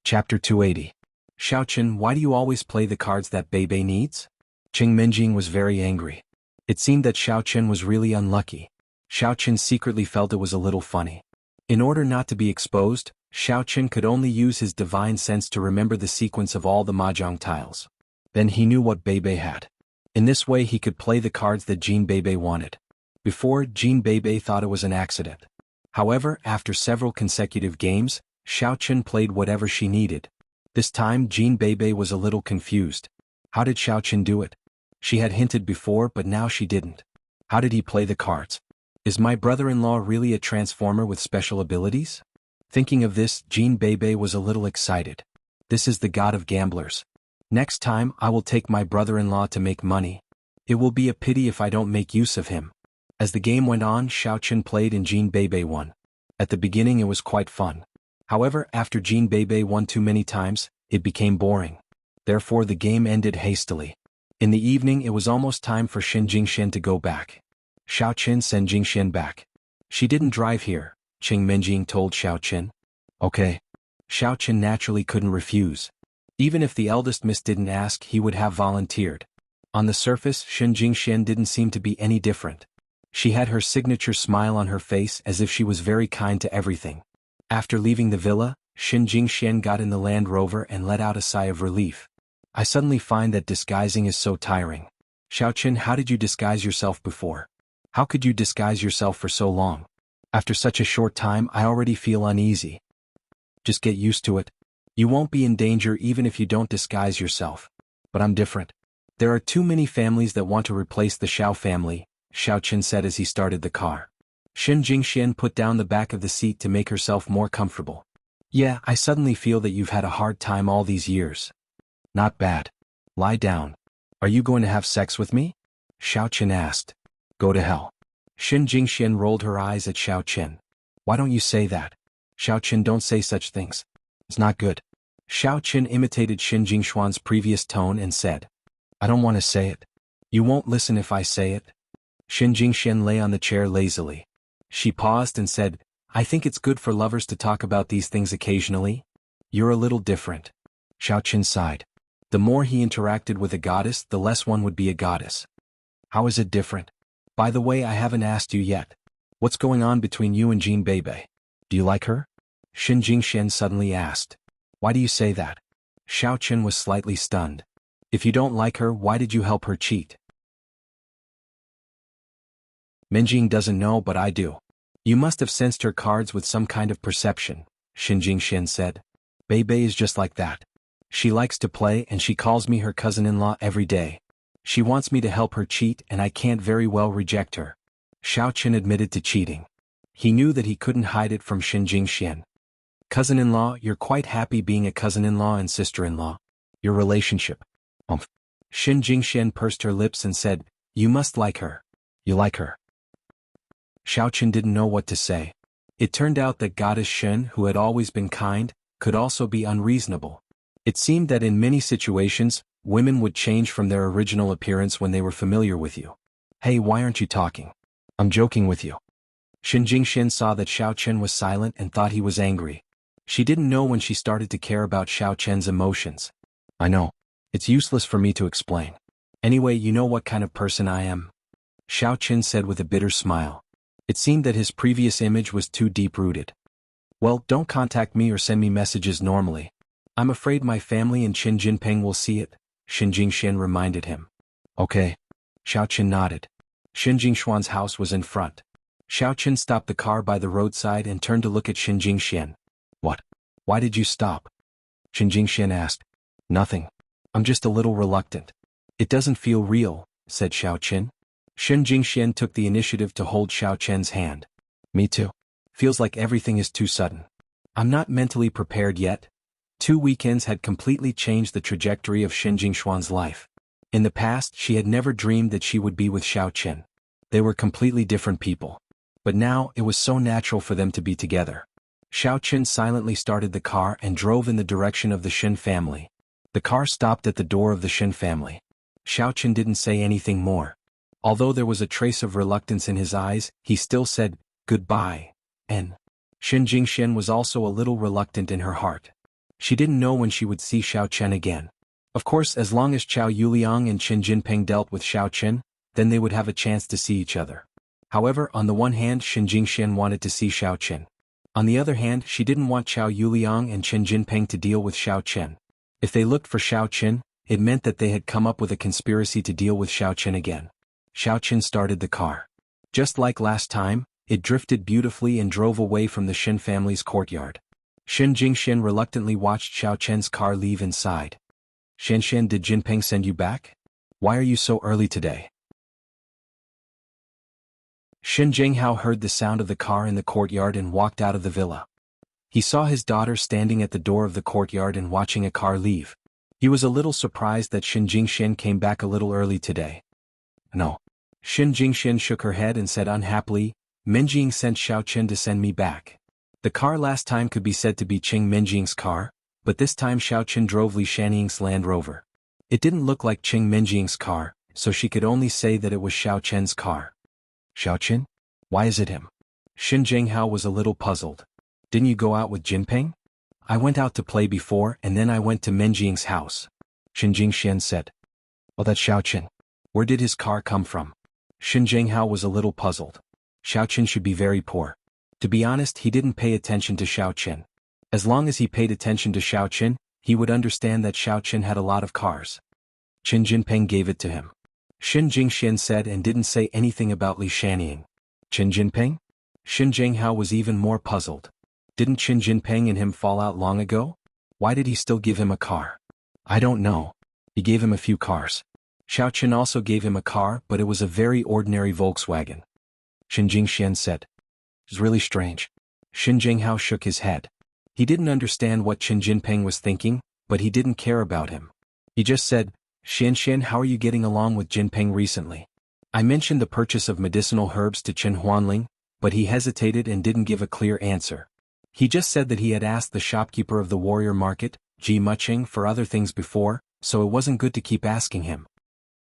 Chapter 280. Xiao Qin, why do you always play the cards that Beibei needs? Qing Minjing was very angry. It seemed that Xiao Qin was really unlucky. Xiao Qin secretly felt it was a little funny. In order not to be exposed, Xiao Qin could only use his divine sense to remember the sequence of all the mahjong tiles. Then he knew what Beibei had. In this way he could play the cards that Jean Beibei wanted. Before, Jean Beibei thought it was an accident. However, after several consecutive games, Xiao Qin played whatever she needed. This time Jean Beibei was a little confused. How did Xiao Qin do it? She had hinted before, but now she didn't. How did he play the cards? Is my brother-in-law really a transformer with special abilities? Thinking of this, Jean Beibei was a little excited. This is the god of gamblers. Next time I will take my brother-in-law to make money. It will be a pity if I don't make use of him. As the game went on, Xiao Qin played and Jean Beibei won. At the beginning it was quite fun. However, after Jean Beibei won too many times, it became boring. Therefore the game ended hastily. In the evening it was almost time for Xin Jingxian to go back. Xiao Qin, send Jingxian back. She didn't drive here, Qing Minjing told Xiao Qin. Okay. Xiao Qin naturally couldn't refuse. Even if the eldest miss didn't ask, he would have volunteered. On the surface, Xin Jingxian didn't seem to be any different. She had her signature smile on her face as if she was very kind to everything. After leaving the villa, Xin Jingxian got in the Land Rover and let out a sigh of relief. I suddenly find that disguising is so tiring. Xiao Qin, how did you disguise yourself before? How could you disguise yourself for so long? After such a short time, I already feel uneasy. Just get used to it. You won't be in danger even if you don't disguise yourself. But I'm different. There are too many families that want to replace the Xiao family, Xiao Qin said as he started the car. Xin Jingxian put down the back of the seat to make herself more comfortable. Yeah, I suddenly feel that you've had a hard time all these years. Not bad. Lie down. Are you going to have sex with me? Xiao Qin asked. Go to hell. Xin Jingxian rolled her eyes at Xiao Qin. Why don't you say that? Xiao Qin, don't say such things. It's not good. Xiao Qin imitated Xin Jingshuan's previous tone and said, I don't want to say it. You won't listen if I say it. Xin Jingxian lay on the chair lazily. She paused and said, I think it's good for lovers to talk about these things occasionally. You're a little different. Xiao Qin sighed. The more he interacted with a goddess, the less one would be a goddess. How is it different? By the way, I haven't asked you yet. What's going on between you and Jean Bebe? Do you like her? Xin Jingxian suddenly asked. Why do you say that? Xiao Qin was slightly stunned. If you don't like her, why did you help her cheat? Menjing doesn't know, but I do. You must have sensed her cards with some kind of perception, Xin Jingxian said. Bebe is just like that. She likes to play and she calls me her cousin-in-law every day. She wants me to help her cheat and I can't very well reject her. Xiao Qin admitted to cheating. He knew that he couldn't hide it from Xin Jingxian. Cousin-in-law, you're quite happy being a cousin-in-law and sister-in-law. Your relationship. Xin Jingxian pursed her lips and said, You must like her. You like her. Xiao Qin didn't know what to say. It turned out that Goddess Shen, who had always been kind, could also be unreasonable. It seemed that in many situations, women would change from their original appearance when they were familiar with you. Hey, why aren't you talking? I'm joking with you. Xin Jingxian saw that Xiao Qin was silent and thought he was angry. She didn't know when she started to care about Xiao Qin's emotions. I know. It's useless for me to explain. Anyway, you know what kind of person I am? Xiao Qin said with a bitter smile. It seemed that his previous image was too deep-rooted. Well, don't contact me or send me messages normally. I'm afraid my family and Qin Jinping will see it, Xin Jingxian reminded him. Okay. Xiao Qin nodded. Xin Jingshuan's house was in front. Xiao Qin stopped the car by the roadside and turned to look at Xin Jingxian. What? Why did you stop? Xin Jingxian asked. Nothing. I'm just a little reluctant. It doesn't feel real, said Xiao Qin. Xin Jingxian took the initiative to hold Xiao Qin's hand. Me too. Feels like everything is too sudden. I'm not mentally prepared yet. 2 weekends had completely changed the trajectory of Xin Jingshuan's life. In the past, she had never dreamed that she would be with Xiao Qin. They were completely different people. But now, it was so natural for them to be together. Xiao Qin silently started the car and drove in the direction of the Xin family. The car stopped at the door of the Xin family. Xiao Qin didn't say anything more. Although there was a trace of reluctance in his eyes, he still said, goodbye, and Xin Jingxian was also a little reluctant in her heart. She didn't know when she would see Xiao Qin again. Of course, as long as Chao Yuliang and Qin Jinping dealt with Xiao Qin, then they would have a chance to see each other. However, on the one hand, Xin Jingxian wanted to see Xiao Qin. On the other hand, she didn't want Chao Yuliang and Qin Jinping to deal with Xiao Qin. If they looked for Xiao Qin, it meant that they had come up with a conspiracy to deal with Xiao Qin again. Xiao Qin started the car. Just like last time, it drifted beautifully and drove away from the Xin family's courtyard. Xin Jingxian reluctantly watched Xiao Qin's car leave inside. Xian, did Jinping send you back? Why are you so early today? Xin Jinghao heard the sound of the car in the courtyard and walked out of the villa. He saw his daughter standing at the door of the courtyard and watching a car leave. He was a little surprised that Xin Jingxian came back a little early today. No. Xin Jingxian shook her head and said unhappily, Menjing sent Xiao Qin to send me back. The car last time could be said to be Qing Menjing's car, but this time Xiao Qin drove Li Shanying's Land Rover. It didn't look like Qing Menjing's car, so she could only say that it was Xiao Qin's car. Xiao Qin? Why is it him? Xin Jinghao was a little puzzled. Didn't you go out with Jinping? I went out to play before and then I went to Menjing's house. Xin Jingxian said. Oh, that's Xiao Qin. Where did his car come from? Xin Jinghao was a little puzzled. Xiao Qin should be very poor. To be honest, he didn't pay attention to Xiao Qin. As long as he paid attention to Xiao Qin, he would understand that Xiao Qin had a lot of cars. Qin Jinping gave it to him. Xin Jingxian said and didn't say anything about Li Shanying. Qin Jinping? Xin Jinghao was even more puzzled. Didn't Qin Jinping and him fall out long ago? Why did he still give him a car? I don't know. He gave him a few cars. Xiao Qin also gave him a car, but it was a very ordinary Volkswagen. Xin Jingxian said. It's really strange. Xin Jinghao shook his head. He didn't understand what Qin Jinping was thinking, but he didn't care about him. He just said, Xian, how are you getting along with Jinping recently? I mentioned the purchase of medicinal herbs to Qin Huanling, but he hesitated and didn't give a clear answer. He just said that he had asked the shopkeeper of the warrior market, Ji Muqing, for other things before, so it wasn't good to keep asking him.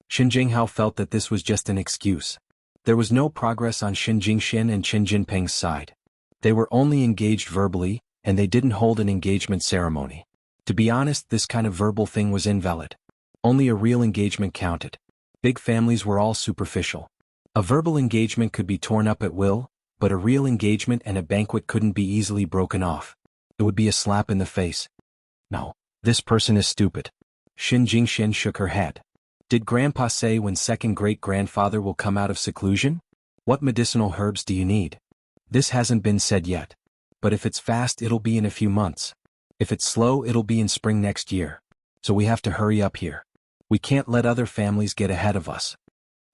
Xin Jinghao felt that this was just an excuse. There was no progress on Xin Jingxian and Qin Jinping's side. They were only engaged verbally, and they didn't hold an engagement ceremony. To be honest, this kind of verbal thing was invalid. Only a real engagement counted. Big families were all superficial. A verbal engagement could be torn up at will, but a real engagement and a banquet couldn't be easily broken off. It would be a slap in the face. No, this person is stupid. Xin Jingxian shook her head. Did Grandpa say when second great-grandfather will come out of seclusion? What medicinal herbs do you need? This hasn't been said yet. But if it's fast, it'll be in a few months. If it's slow, it'll be in spring next year. So we have to hurry up here. We can't let other families get ahead of us.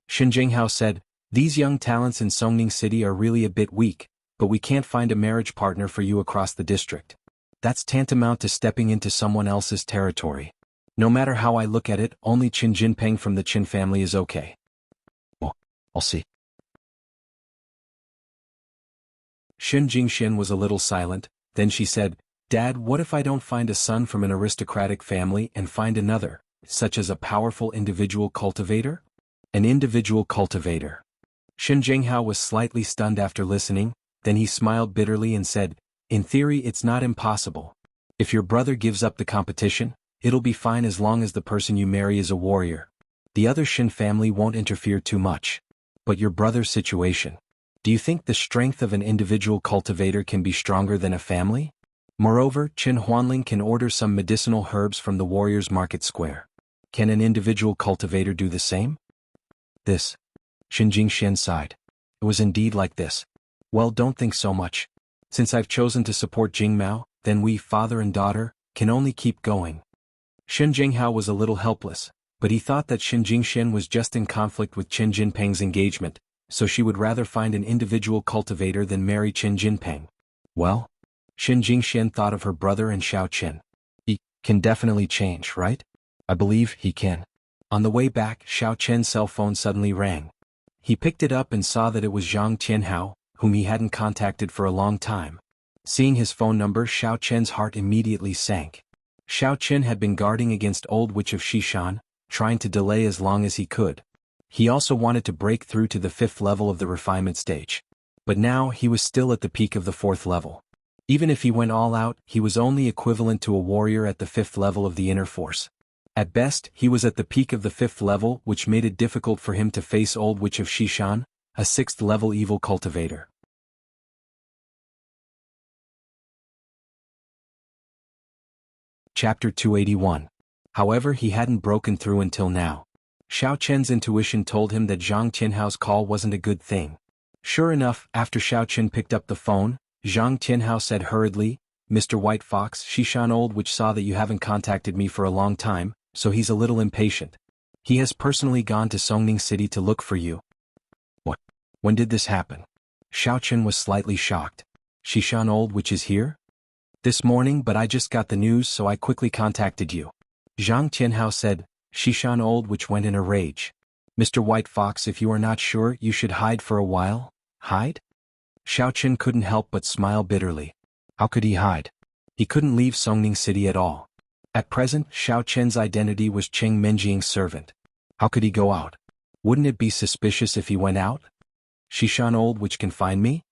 Xin Jinghao said, these young talents in Songning City are really a bit weak, but we can't find a marriage partner for you across the district. That's tantamount to stepping into someone else's territory. No matter how I look at it, only Qin Jinping from the Qin family is okay. Well, I'll see. Xin Jingxian was a little silent, then she said, Dad, what if I don't find a son from an aristocratic family and find another, such as a powerful individual cultivator? An individual cultivator. Xin Jinghao was slightly stunned after listening, then he smiled bitterly and said, in theory it's not impossible. If your brother gives up the competition, it'll be fine as long as the person you marry is a warrior. The other Xin family won't interfere too much. But your brother's situation. Do you think the strength of an individual cultivator can be stronger than a family? Moreover, Qin Huanling can order some medicinal herbs from the warrior's market square. Can an individual cultivator do the same? This. Xin Jingxian sighed. It was indeed like this. Well, don't think so much. Since I've chosen to support Jingmao, then we, father and daughter, can only keep going. Xin Jinghao was a little helpless, but he thought that Xin Jingxian was just in conflict with Qin Jinping's engagement, so she would rather find an individual cultivator than marry Qin Jinping. Well? Xin Jingxian thought of her brother and Xiao Qin. He can definitely change, right? I believe he can. On the way back, Xiao Qian's cell phone suddenly rang. He picked it up and saw that it was Zhang Tianhao, whom he hadn't contacted for a long time. Seeing his phone number, Xiao Qian's heart immediately sank. Xiao Qin had been guarding against Old Witch of Xishan, trying to delay as long as he could. He also wanted to break through to the 5th level of the refinement stage. But now he was still at the peak of the 4th level. Even if he went all out, he was only equivalent to a warrior at the 5th level of the inner force. At best, he was at the peak of the 5th level, which made it difficult for him to face Old Witch of Xishan, a 6th level evil cultivator. Chapter 281. However, he hadn't broken through until now. Xiao Qian's intuition told him that Zhang Tianhao's call wasn't a good thing. Sure enough, after Xiao Qian picked up the phone, Zhang Tianhao said hurriedly, Mr. White Fox, Xishan Old Witch saw that you haven't contacted me for a long time, so he's a little impatient. He has personally gone to Songning City to look for you. What? When did this happen? Xiao Qian was slightly shocked. Xishan Old Witch is here? This morning, but I just got the news, so I quickly contacted you. Zhang Tianhao said. Xishan Old Witch went in a rage. Mr. White Fox, if you are not sure, you should hide for a while. Hide? Xiao Qian couldn't help but smile bitterly. How could he hide? He couldn't leave Songning City at all. At present, Xiao Qian's identity was Cheng Menjiang's servant. How could he go out? Wouldn't it be suspicious if he went out? Xishan Old Witch can find me?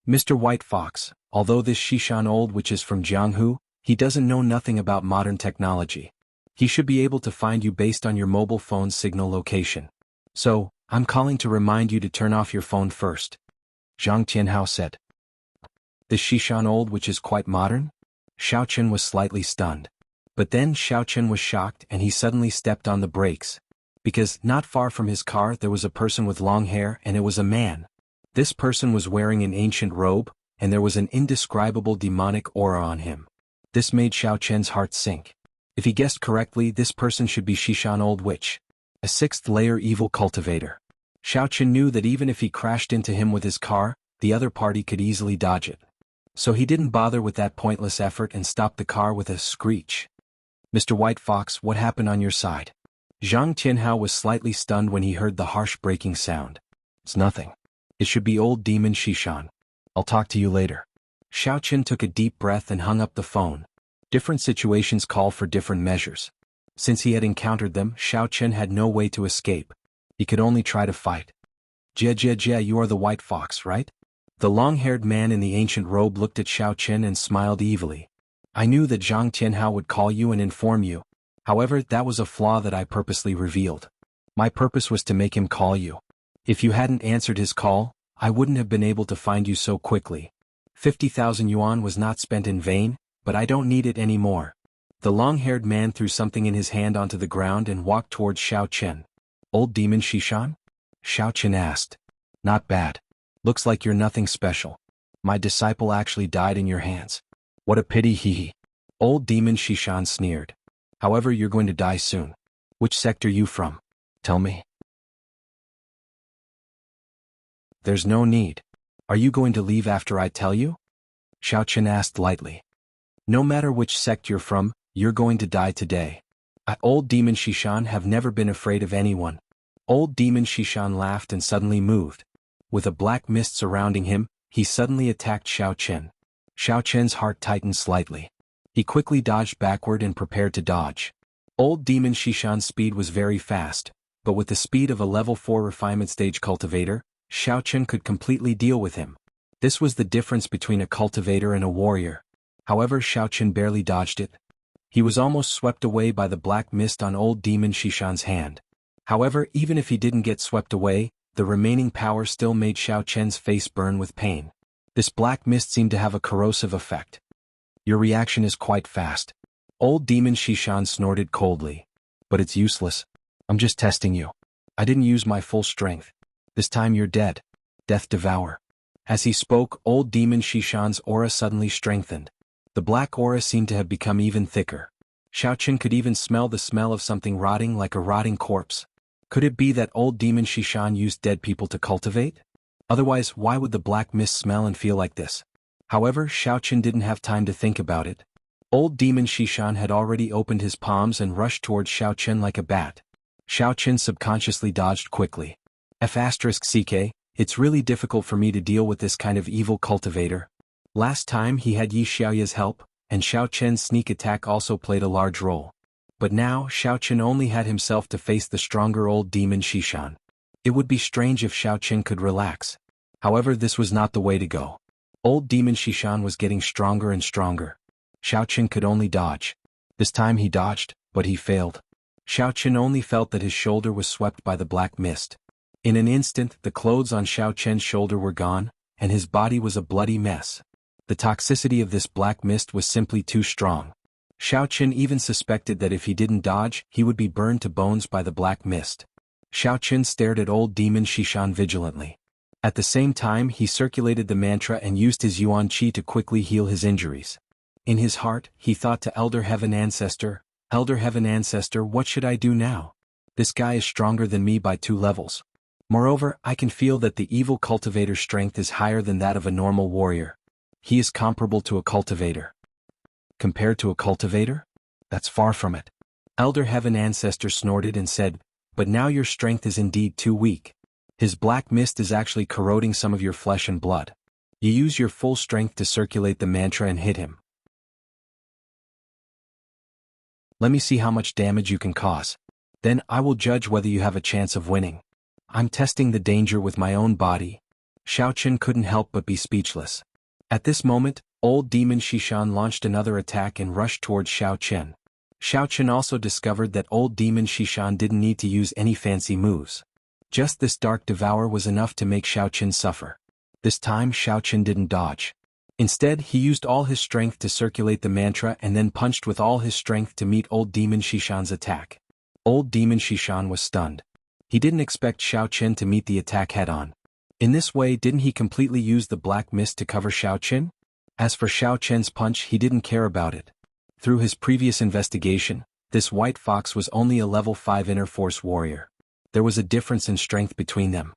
Mr. White Fox, although this Xishan Old Witch is from Jianghu, he doesn't know nothing about modern technology. He should be able to find you based on your mobile phone's signal location. So, I'm calling to remind you to turn off your phone first. Zhang Tianhao said. This Xishan Old Witch is quite modern? Xiao Qian was slightly stunned. But then Xiao Qian was shocked and he suddenly stepped on the brakes. Because, not far from his car there was a person with long hair and it was a man. This person was wearing an ancient robe, and there was an indescribable demonic aura on him. This made Xiao Qian's heart sink. If he guessed correctly, this person should be Xishan Old Witch, a 6th-layer evil cultivator. Xiao Qian knew that even if he crashed into him with his car, the other party could easily dodge it. So he didn't bother with that pointless effort and stopped the car with a screech. Mr. White Fox, what happened on your side? Zhang Tianhao was slightly stunned when he heard the harsh breaking sound. It's nothing. It should be old demon Xishan. I'll talk to you later. Xiao Qian took a deep breath and hung up the phone. Different situations call for different measures. Since he had encountered them, Xiao Qian had no way to escape. He could only try to fight. Jia Jia Jia, you are the white fox, right? The long-haired man in the ancient robe looked at Xiao Chen and smiled evilly. I knew that Zhang Tianhao would call you and inform you. However, that was a flaw that I purposely revealed. My purpose was to make him call you. If you hadn't answered his call, I wouldn't have been able to find you so quickly. 50,000 yuan was not spent in vain, but I don't need it anymore. The long-haired man threw something in his hand onto the ground and walked towards Xiao Chen. Old demon Shishan? Xiao Chen asked. Not bad. Looks like you're nothing special. My disciple actually died in your hands. What a pity, hee. Old demon Shishan sneered. However, you're going to die soon. Which sect are you from? Tell me. There's no need. Are you going to leave after I tell you? Xiao Chen asked lightly. No matter which sect you're from, you're going to die today. Old demon Shishan have never been afraid of anyone. Old demon Shishan laughed and suddenly moved. With a black mist surrounding him, he suddenly attacked Xiao Chen. Xiao Chen's heart tightened slightly. He quickly dodged backward and prepared to dodge. Old demon Shishan's speed was very fast, but with the speed of a level 4 refinement stage cultivator, Xiao Chen could completely deal with him. This was the difference between a cultivator and a warrior. However, Xiao Chen barely dodged it. He was almost swept away by the black mist on old demon Shishan's hand. However, even if he didn't get swept away, the remaining power still made Xiao Chen's face burn with pain. This black mist seemed to have a corrosive effect. Your reaction is quite fast. Old demon Shishan snorted coldly. But it's useless. I'm just testing you. I didn't use my full strength. This time you're dead. Death devour. As he spoke, old demon Shishan's aura suddenly strengthened. The black aura seemed to have become even thicker. Xiao Chen could even smell the smell of something rotting like a rotting corpse. Could it be that old demon Shishan used dead people to cultivate? Otherwise, why would the black mist smell and feel like this? However, Xiao Chen didn't have time to think about it. Old demon Shishan had already opened his palms and rushed towards Xiao Chen like a bat. Xiao Chen subconsciously dodged quickly. F***CK, it's really difficult for me to deal with this kind of evil cultivator. Last time he had Yi Xiaoya's help, and Xiao Chen's sneak attack also played a large role. But now Xiao Chen only had himself to face the stronger old demon Shishan. It would be strange if Xiao Chen could relax. However, this was not the way to go. Old demon Shishan was getting stronger and stronger. Xiao Chen could only dodge. This time he dodged, but he failed. Xiao Chen only felt that his shoulder was swept by the black mist. In an instant, the clothes on Xiao Chen's shoulder were gone, and his body was a bloody mess. The toxicity of this black mist was simply too strong. Xiao Chen even suspected that if he didn't dodge, he would be burned to bones by the black mist. Xiao Chen stared at old demon Shishan vigilantly. At the same time, he circulated the mantra and used his Yuan Qi to quickly heal his injuries. In his heart, he thought to Elder Heaven Ancestor, what should I do now? This guy is stronger than me by 2 levels. Moreover, I can feel that the evil cultivator's strength is higher than that of a normal warrior. He is comparable to a cultivator. Compared to a cultivator? That's far from it. Elder Heaven Ancestor snorted and said, but now your strength is indeed too weak. His black mist is actually corroding some of your flesh and blood. You use your full strength to circulate the mantra and hit him. Let me see how much damage you can cause. Then I will judge whether you have a chance of winning. I'm testing the danger with my own body. Xiao Chen couldn't help but be speechless. At this moment, old demon Shishan launched another attack and rushed towards Xiao Chen. Xiao Chen also discovered that old demon Shishan didn't need to use any fancy moves. Just this dark devour was enough to make Xiao Chen suffer. This time Xiao Chen didn't dodge. Instead, he used all his strength to circulate the mantra and then punched with all his strength to meet old demon Shishan's attack. Old demon Shishan was stunned. He didn't expect Xiao Chen to meet the attack head-on. In this way, didn't he completely use the black mist to cover Xiao Chen? As for Xiao Chen's punch, he didn't care about it. Through his previous investigation, this white fox was only a level 5 inner force warrior. There was a difference in strength between them.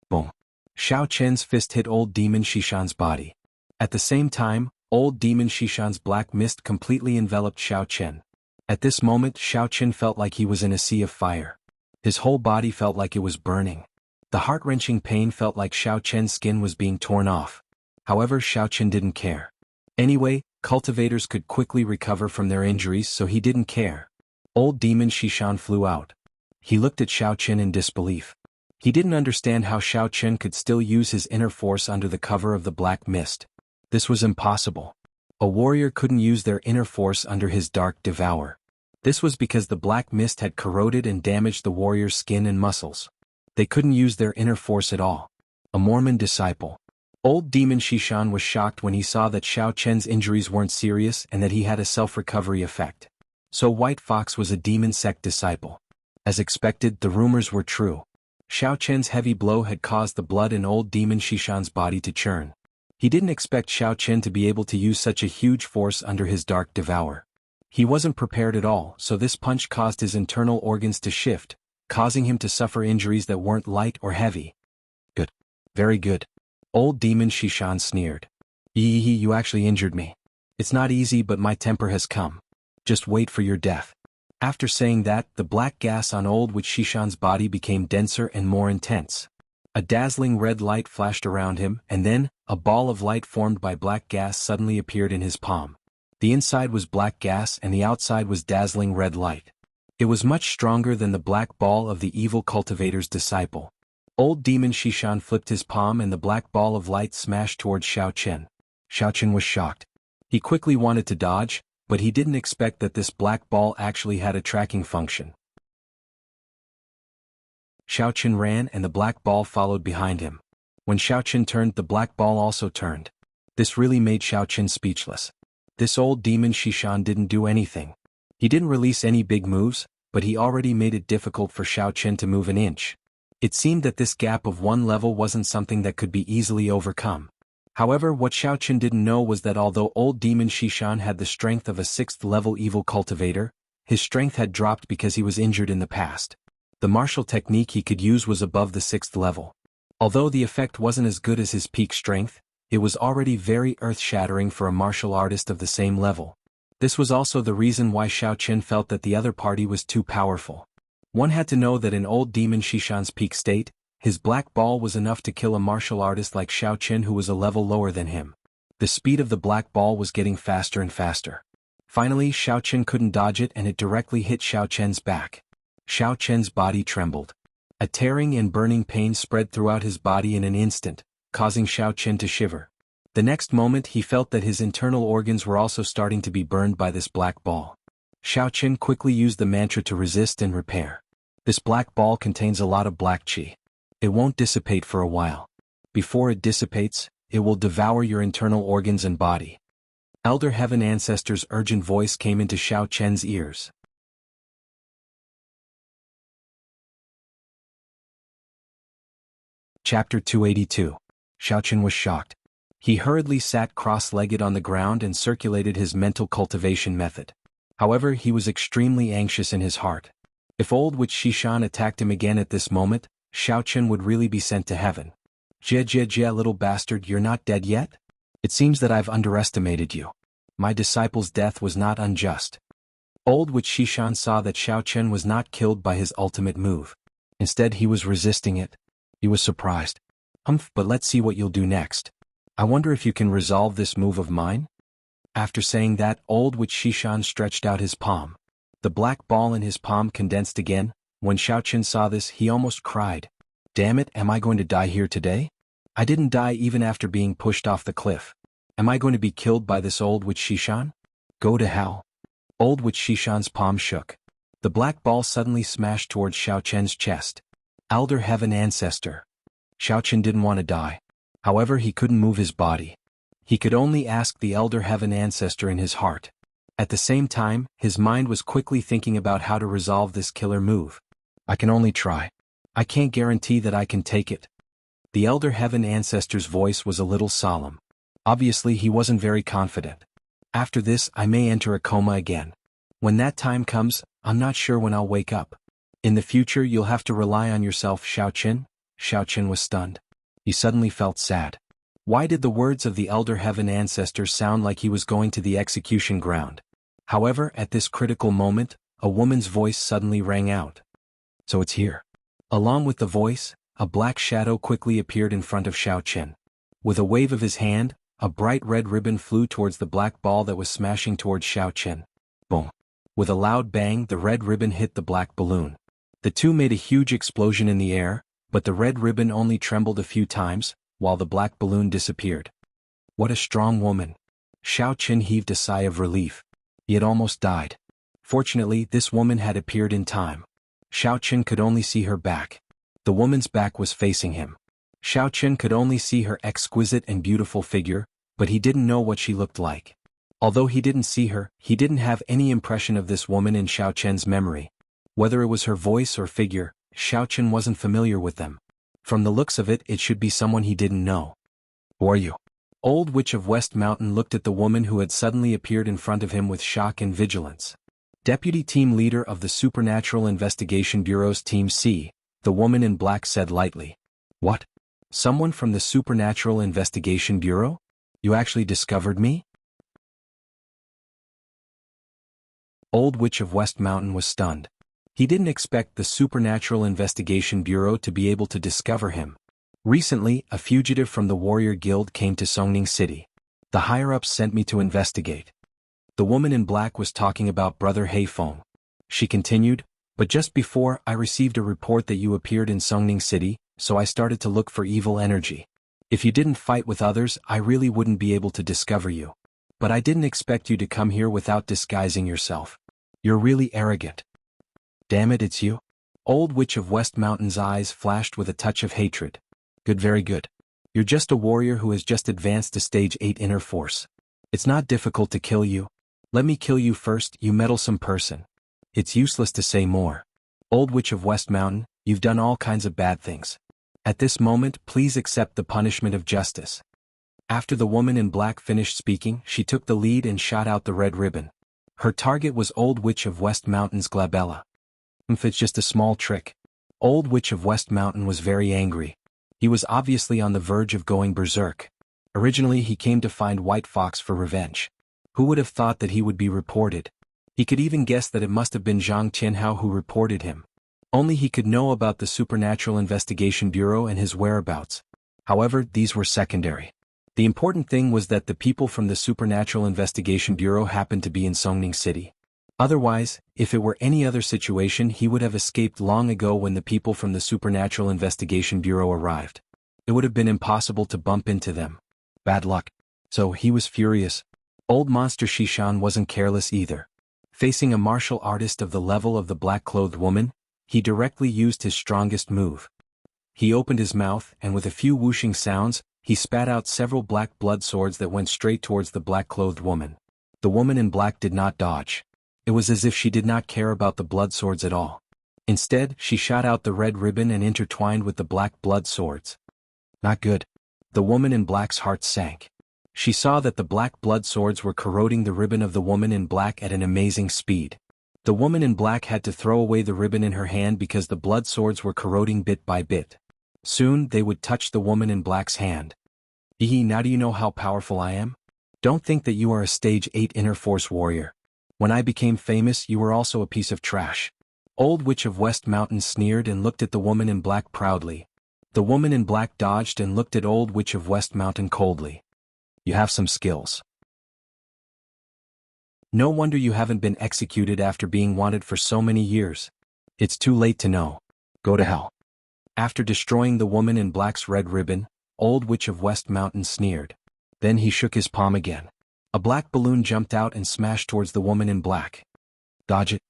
Boom. Xiao Chen's fist hit old demon Shishan's body. At the same time, old demon Shishan's black mist completely enveloped Xiao Chen. At this moment, Xiao Chen felt like he was in a sea of fire. His whole body felt like it was burning. The heart-wrenching pain felt like Xiao Chen's skin was being torn off. However, Xiao Chen didn't care. Anyway, cultivators could quickly recover from their injuries, so he didn't care. Old demon Shishan flew out. He looked at Xiao Chen in disbelief. He didn't understand how Xiao Chen could still use his inner force under the cover of the black mist. This was impossible. A warrior couldn't use their inner force under his dark devour. This was because the black mist had corroded and damaged the warrior's skin and muscles. They couldn't use their inner force at all. A Mormon disciple. Old Demon Shishan was shocked when he saw that Xiao Chen's injuries weren't serious and that he had a self-recovery effect. So White Fox was a demon sect disciple. As expected, the rumors were true. Xiao Chen's heavy blow had caused the blood in Old Demon Shishan's body to churn. He didn't expect Xiao Chen to be able to use such a huge force under his dark devour. He wasn't prepared at all, so this punch caused his internal organs to shift, causing him to suffer injuries that weren't light or heavy. Good. Very good. Old Demon Shishan sneered. You actually injured me. It's not easy, but my temper has come. Just wait for your death. After saying that, the black gas on Old Witch Shishan's body became denser and more intense. A dazzling red light flashed around him, and then, a ball of light formed by black gas suddenly appeared in his palm. The inside was black gas and the outside was dazzling red light. It was much stronger than the black ball of the evil cultivator's disciple. Old Demon Shishan flipped his palm and the black ball of light smashed towards Xiao Chen. Xiao Chen was shocked. He quickly wanted to dodge, but he didn't expect that this black ball actually had a tracking function. Xiao Chen ran and the black ball followed behind him. When Xiao Chen turned, the black ball also turned. This really made Xiao Chen speechless. This old Demon Shishan didn't do anything. He didn't release any big moves, but he already made it difficult for Xiao Chen to move an inch. It seemed that this gap of one level wasn't something that could be easily overcome. However, what Xiao Chen didn't know was that although Old Demon Shishan had the strength of a 6th-level evil cultivator, his strength had dropped because he was injured in the past. The martial technique he could use was above the 6th level. Although the effect wasn't as good as his peak strength, it was already very earth-shattering for a martial artist of the same level. This was also the reason why Xiao Chen felt that the other party was too powerful. One had to know that in Old Demon Shishan's peak state, his black ball was enough to kill a martial artist like Xiao Chen who was a level lower than him. The speed of the black ball was getting faster and faster. Finally, Xiao Chen couldn't dodge it and it directly hit Xiao Chen's back. Xiao Chen's body trembled. A tearing and burning pain spread throughout his body in an instant, causing Xiao Chen to shiver. The next moment he felt that his internal organs were also starting to be burned by this black ball. Xiao Chen quickly used the mantra to resist and repair. This black ball contains a lot of black qi. It won't dissipate for a while. Before it dissipates, it will devour your internal organs and body. Elder Heaven Ancestor's urgent voice came into Xiao Chen's ears. Chapter 282. Xiao Chen was shocked. He hurriedly sat cross-legged on the ground and circulated his mental cultivation method. However, he was extremely anxious in his heart. If Old Witch Shishan attacked him again at this moment, Xiao Chen would really be sent to heaven. Jia, little bastard, you're not dead yet? It seems that I've underestimated you. My disciple's death was not unjust. Old Witch Shishan saw that Xiao Chen was not killed by his ultimate move. Instead, he was resisting it. He was surprised. But let's see what you'll do next. I wonder if you can resolve this move of mine? After saying that, Old Witch Shishan stretched out his palm. The black ball in his palm condensed again. When Xiao Chen saw this, he almost cried. Damn it, am I going to die here today? I didn't die even after being pushed off the cliff. Am I going to be killed by this Old Witch Shishan? Go to hell. Old Witch Shishan's palm shook. The black ball suddenly smashed towards Xiao Chen's chest. Elder Heaven Ancestor. Xiao Chen didn't want to die. However, he couldn't move his body. He could only ask the Elder Heaven Ancestor in his heart. At the same time, his mind was quickly thinking about how to resolve this killer move. I can only try. I can't guarantee that I can take it. The Elder Heaven Ancestor's voice was a little solemn. Obviously, he wasn't very confident. After this, I may enter a coma again. When that time comes, I'm not sure when I'll wake up. In the future, you'll have to rely on yourself, Xiao Chen. Xiao Chen was stunned. He suddenly felt sad. Why did the words of the Elder Heaven Ancestor sound like he was going to the execution ground? However, at this critical moment, a woman's voice suddenly rang out. So it's here. Along with the voice, a black shadow quickly appeared in front of Xiao Chen. With a wave of his hand, a bright red ribbon flew towards the black ball that was smashing towards Xiao Chen. Boom. With a loud bang, the red ribbon hit the black balloon. The two made a huge explosion in the air, but the red ribbon only trembled a few times, while the black balloon disappeared. What a strong woman! Xiao Qin heaved a sigh of relief. He had almost died. Fortunately, this woman had appeared in time. Xiao Qin could only see her back. The woman's back was facing him. Xiao Qin could only see her exquisite and beautiful figure, but he didn't know what she looked like. Although he didn't see her, he didn't have any impression of this woman in Xiao Qin's memory. Whether it was her voice or figure, Xiao Qin wasn't familiar with them. From the looks of it, it should be someone he didn't know. Who are you? Old Witch of West Mountain looked at the woman who had suddenly appeared in front of him with shock and vigilance. Deputy Team Leader of the Supernatural Investigation Bureau's Team C, the woman in black said lightly. What? Someone from the Supernatural Investigation Bureau? You actually discovered me? Old Witch of West Mountain was stunned. He didn't expect the Supernatural Investigation Bureau to be able to discover him. Recently, a fugitive from the Warrior Guild came to Songning City. The higher-ups sent me to investigate. The woman in black was talking about Brother Heifeng. She continued, but just before I received a report that you appeared in Songning City, so I started to look for evil energy. If you didn't fight with others, I really wouldn't be able to discover you. But I didn't expect you to come here without disguising yourself. You're really arrogant. Damn it, it's you? Old Witch of West Mountain's eyes flashed with a touch of hatred. Good, very good. You're just a warrior who has just advanced to stage 8 inner force. It's not difficult to kill you. Let me kill you first, you meddlesome person. It's useless to say more. Old Witch of West Mountain, you've done all kinds of bad things. At this moment, please accept the punishment of justice. After the woman in black finished speaking, she took the lead and shot out the red ribbon. Her target was Old Witch of West Mountain's glabella. If it's just a small trick. Old Witch of West Mountain was very angry. He was obviously on the verge of going berserk. Originally he came to find White Fox for revenge. Who would have thought that he would be reported? He could even guess that it must have been Zhang Tianhao who reported him. Only he could know about the Supernatural Investigation Bureau and his whereabouts. However, these were secondary. The important thing was that the people from the Supernatural Investigation Bureau happened to be in Songning City. Otherwise, if it were any other situation, he would have escaped long ago when the people from the Supernatural Investigation Bureau arrived. It would have been impossible to bump into them. Bad luck. So he was furious. Old Monster Shishan wasn't careless either. Facing a martial artist of the level of the black-clothed woman, he directly used his strongest move. He opened his mouth, and with a few whooshing sounds, he spat out several black blood swords that went straight towards the black-clothed woman. The woman in black did not dodge. It was as if she did not care about the blood swords at all. Instead, she shot out the red ribbon and intertwined with the black blood swords. Not good. The woman in black's heart sank. She saw that the black blood swords were corroding the ribbon of the woman in black at an amazing speed. The woman in black had to throw away the ribbon in her hand because the blood swords were corroding bit by bit. Soon they would touch the woman in black's hand. Now do you know how powerful I am? Don't think that you are a stage 8 inner force warrior. When I became famous, you were also a piece of trash. Old Witch of West Mountain sneered and looked at the woman in black proudly. The woman in black dodged and looked at Old Witch of West Mountain coldly. You have some skills. No wonder you haven't been executed after being wanted for so many years. It's too late to know. Go to hell. After destroying the woman in black's red ribbon, Old Witch of West Mountain sneered. Then he shook his palm again. A black balloon jumped out and smashed towards the woman in black. Dodge it.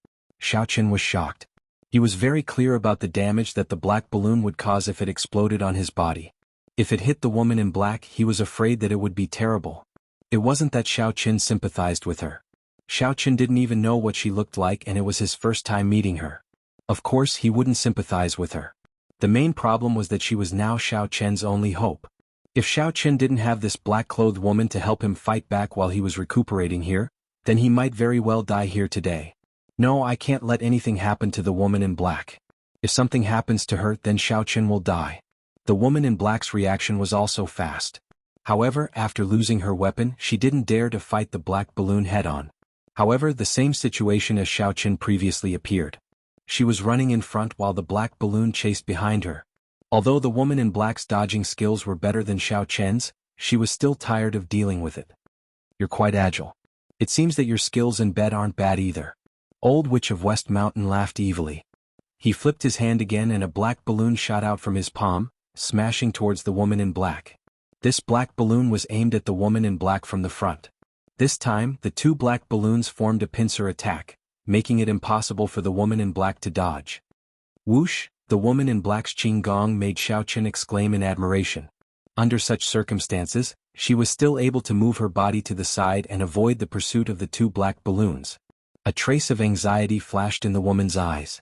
Xiao Qin was shocked. He was very clear about the damage that the black balloon would cause if it exploded on his body. If it hit the woman in black, he was afraid that it would be terrible. It wasn't that Xiao Qin sympathized with her. Xiao Qin didn't even know what she looked like, and it was his first time meeting her. Of course he wouldn't sympathize with her. The main problem was that she was now Xiao Qin's only hope. If Xiao Qin didn't have this black-clothed woman to help him fight back while he was recuperating here, then he might very well die here today. No, I can't let anything happen to the woman in black. If something happens to her, then Xiao Qin will die. The woman in black's reaction was also fast. However, after losing her weapon, she didn't dare to fight the black balloon head-on. However, the same situation as Xiao Qin previously appeared. She was running in front while the black balloon chased behind her. Although the woman in black's dodging skills were better than Xiao Qin's, she was still tired of dealing with it. You're quite agile. It seems that your skills in bed aren't bad either. Old Witch of West Mountain laughed evilly. He flipped his hand again and a black balloon shot out from his palm, smashing towards the woman in black. This black balloon was aimed at the woman in black from the front. This time, the two black balloons formed a pincer attack, making it impossible for the woman in black to dodge. Whoosh! The woman in black's Qing Gong made Xiao Qin exclaim in admiration. Under such circumstances, she was still able to move her body to the side and avoid the pursuit of the two black balloons. A trace of anxiety flashed in the woman's eyes.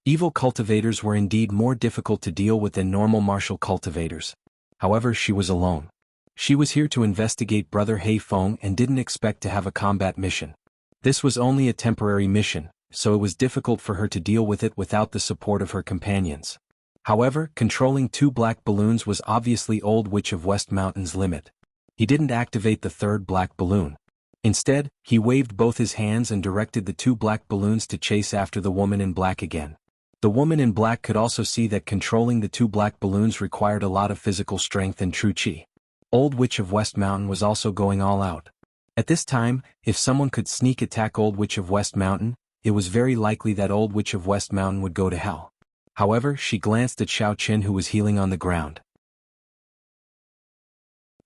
Evil cultivators were indeed more difficult to deal with than normal martial cultivators. However, she was alone. She was here to investigate Brother Hei Feng and didn't expect to have a combat mission. This was only a temporary mission, so it was difficult for her to deal with it without the support of her companions. However, controlling two black balloons was obviously Old Witch of West Mountain's limit. He didn't activate the third black balloon. Instead, he waved both his hands and directed the two black balloons to chase after the woman in black again. The woman in black could also see that controlling the two black balloons required a lot of physical strength and true qi. Old Witch of West Mountain was also going all out. At this time, if someone could sneak attack Old Witch of West Mountain, it was very likely that Old Witch of West Mountain would go to hell. However, she glanced at Xiao Qin who was healing on the ground.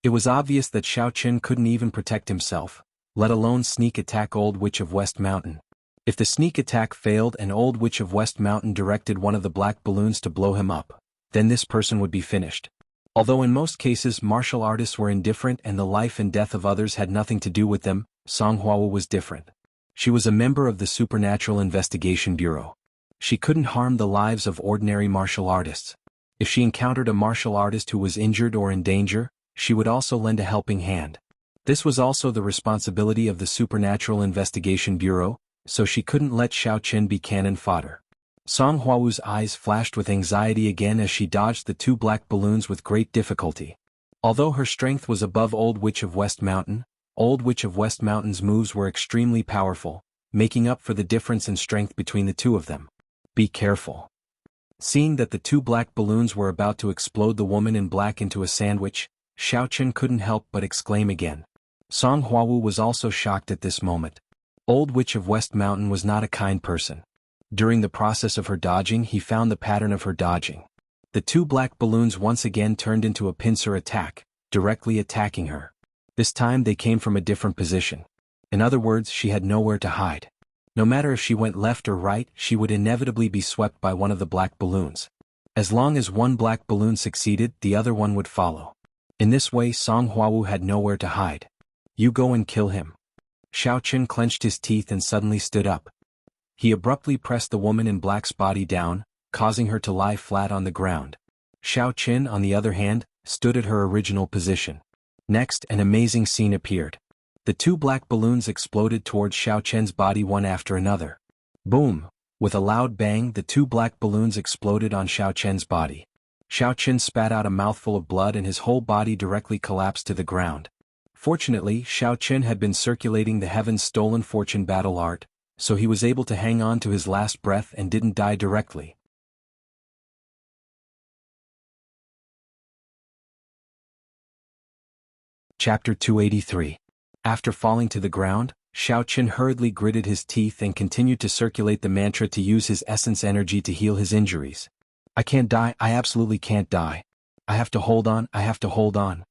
It was obvious that Xiao Qin couldn't even protect himself, let alone sneak attack Old Witch of West Mountain. If the sneak attack failed and Old Witch of West Mountain directed one of the black balloons to blow him up, then this person would be finished. Although in most cases martial artists were indifferent and the life and death of others had nothing to do with them, Song Huawu was different. She was a member of the Supernatural Investigation Bureau. She couldn't harm the lives of ordinary martial artists. If she encountered a martial artist who was injured or in danger, she would also lend a helping hand. This was also the responsibility of the Supernatural Investigation Bureau, so she couldn't let Xiao Qin be cannon fodder. Song Huawu's eyes flashed with anxiety again as she dodged the two black balloons with great difficulty. Although her strength was above Old Witch of West Mountain, Old Witch of West Mountain's moves were extremely powerful, making up for the difference in strength between the two of them. Be careful. Seeing that the two black balloons were about to explode the woman in black into a sandwich, Xiao Qin couldn't help but exclaim again. Song Huawu was also shocked at this moment. Old Witch of West Mountain was not a kind person. During the process of her dodging, he found the pattern of her dodging. The two black balloons once again turned into a pincer attack, directly attacking her. This time they came from a different position. In other words, she had nowhere to hide. No matter if she went left or right, she would inevitably be swept by one of the black balloons. As long as one black balloon succeeded, the other one would follow. In this way, Song Huawu had nowhere to hide. You go and kill him. Xiao Qin clenched his teeth and suddenly stood up. He abruptly pressed the woman in black's body down, causing her to lie flat on the ground. Xiao Qin, on the other hand, stood at her original position. Next, an amazing scene appeared. The two black balloons exploded towards Xiao Qin's body one after another. Boom! With a loud bang, the two black balloons exploded on Xiao Qin's body. Xiao Qin spat out a mouthful of blood and his whole body directly collapsed to the ground. Fortunately, Xiao Qin had been circulating the Heaven's Stolen Fortune battle art, so he was able to hang on to his last breath and didn't die directly. Chapter 283. After falling to the ground, Xiao Qin hurriedly gritted his teeth and continued to circulate the mantra to use his essence energy to heal his injuries. I can't die, I absolutely can't die. I have to hold on, I have to hold on.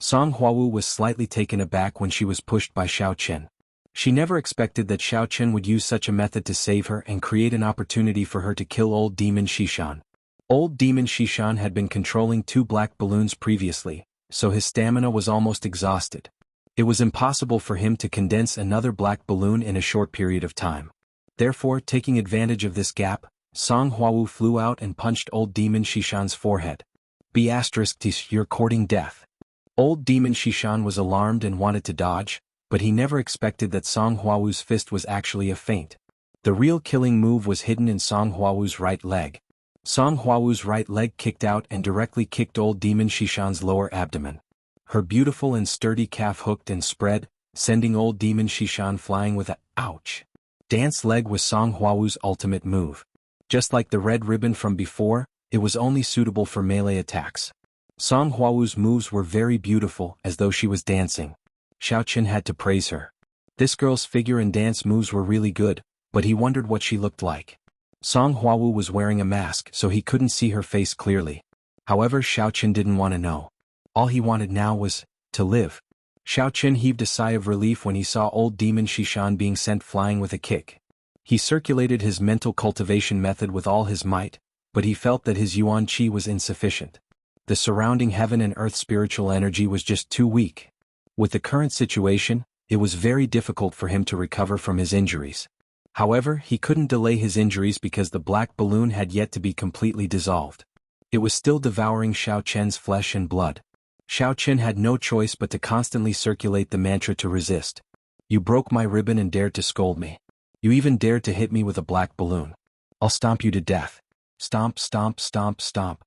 Song Huawu was slightly taken aback when she was pushed by Xiao Qin. She never expected that Xiao Qin would use such a method to save her and create an opportunity for her to kill Old Demon Shishan. Old Demon Shishan had been controlling two black balloons previously, so his stamina was almost exhausted. It was impossible for him to condense another black balloon in a short period of time. Therefore, taking advantage of this gap, Song Huawu flew out and punched Old Demon Shishan's forehead. You're courting death. Old Demon Shishan was alarmed and wanted to dodge, but he never expected that Song Huawu's fist was actually a feint. The real killing move was hidden in Song Huawu's right leg. Song Huawu's right leg kicked out and directly kicked Old Demon Shishan's lower abdomen. Her beautiful and sturdy calf hooked and spread, sending Old Demon Shishan flying with a ouch. Dance leg was Song Huawu's ultimate move. Just like the red ribbon from before, it was only suitable for melee attacks. Song Huawu's moves were very beautiful, as though she was dancing. Xiao Qin had to praise her. This girl's figure and dance moves were really good, but he wondered what she looked like. Song Huawu was wearing a mask so he couldn't see her face clearly. However, Xiao Qin didn't want to know. All he wanted now was to live. Xiao Qin heaved a sigh of relief when he saw old demon Shishan being sent flying with a kick. He circulated his mental cultivation method with all his might, but he felt that his yuan qi was insufficient. The surrounding heaven and earth spiritual energy was just too weak. With the current situation, it was very difficult for him to recover from his injuries. However, he couldn't delay his injuries because the black balloon had yet to be completely dissolved. It was still devouring Xiao Qian's flesh and blood. Xiao Qin had no choice but to constantly circulate the mantra to resist. You broke my ribbon and dared to scold me. You even dared to hit me with a black balloon. I'll stomp you to death. Stomp, stomp, stomp, stomp.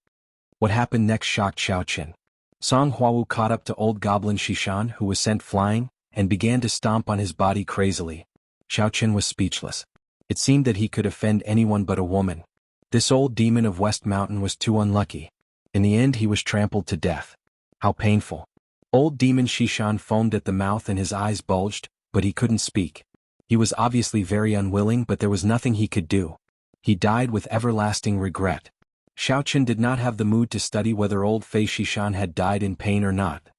What happened next shocked Xiao Qin. Song Huawu caught up to old goblin Shishan, who was sent flying, and began to stomp on his body crazily. Xiao Qin was speechless. It seemed that he could offend anyone but a woman. This old demon of West Mountain was too unlucky. In the end he was trampled to death. How painful. Old demon Shishan foamed at the mouth and his eyes bulged, but he couldn't speak. He was obviously very unwilling, but there was nothing he could do. He died with everlasting regret. Xiao Qin did not have the mood to study whether old Fei Shishan had died in pain or not.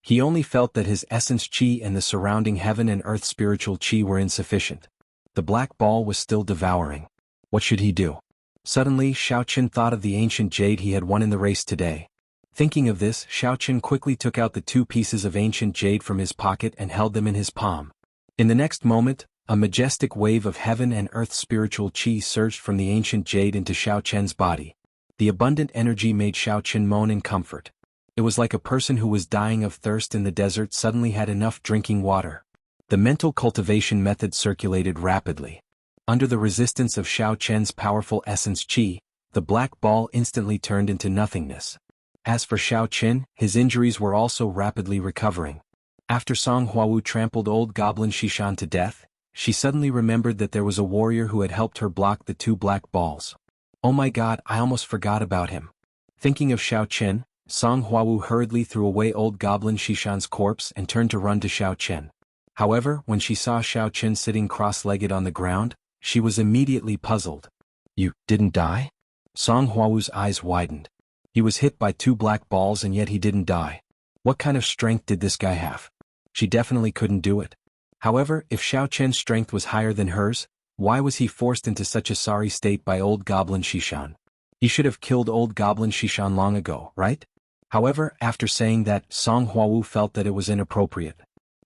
He only felt that his essence qi and the surrounding heaven and earth spiritual qi were insufficient. The black ball was still devouring. What should he do? Suddenly, Xiao Qin thought of the ancient jade he had won in the race today. Thinking of this, Xiao Qin quickly took out the 2 pieces of ancient jade from his pocket and held them in his palm. In the next moment, a majestic wave of heaven and earth spiritual qi surged from the ancient jade into Xiao Qian's body. The abundant energy made Xiao Qin moan in comfort. It was like a person who was dying of thirst in the desert suddenly had enough drinking water. The mental cultivation method circulated rapidly. Under the resistance of Xiao Qian's powerful essence qi, the black ball instantly turned into nothingness. As for Xiao Qin, his injuries were also rapidly recovering. After Song Huawu trampled old goblin Shishan to death, she suddenly remembered that there was a warrior who had helped her block the 2 black balls. Oh my god, I almost forgot about him. Thinking of Xiao Qin, Song Huawu hurriedly threw away old goblin Shishan's corpse and turned to run to Xiao Qin. However, when she saw Xiao Qin sitting cross-legged on the ground, she was immediately puzzled. You didn't die? Song Huawu's eyes widened. He was hit by 2 black balls and yet he didn't die. What kind of strength did this guy have? She definitely couldn't do it. However, if Xiao Qian's strength was higher than hers, why was he forced into such a sorry state by old goblin Shishan? He should have killed old goblin Shishan long ago, right? However, after saying that, Song Huawu felt that it was inappropriate.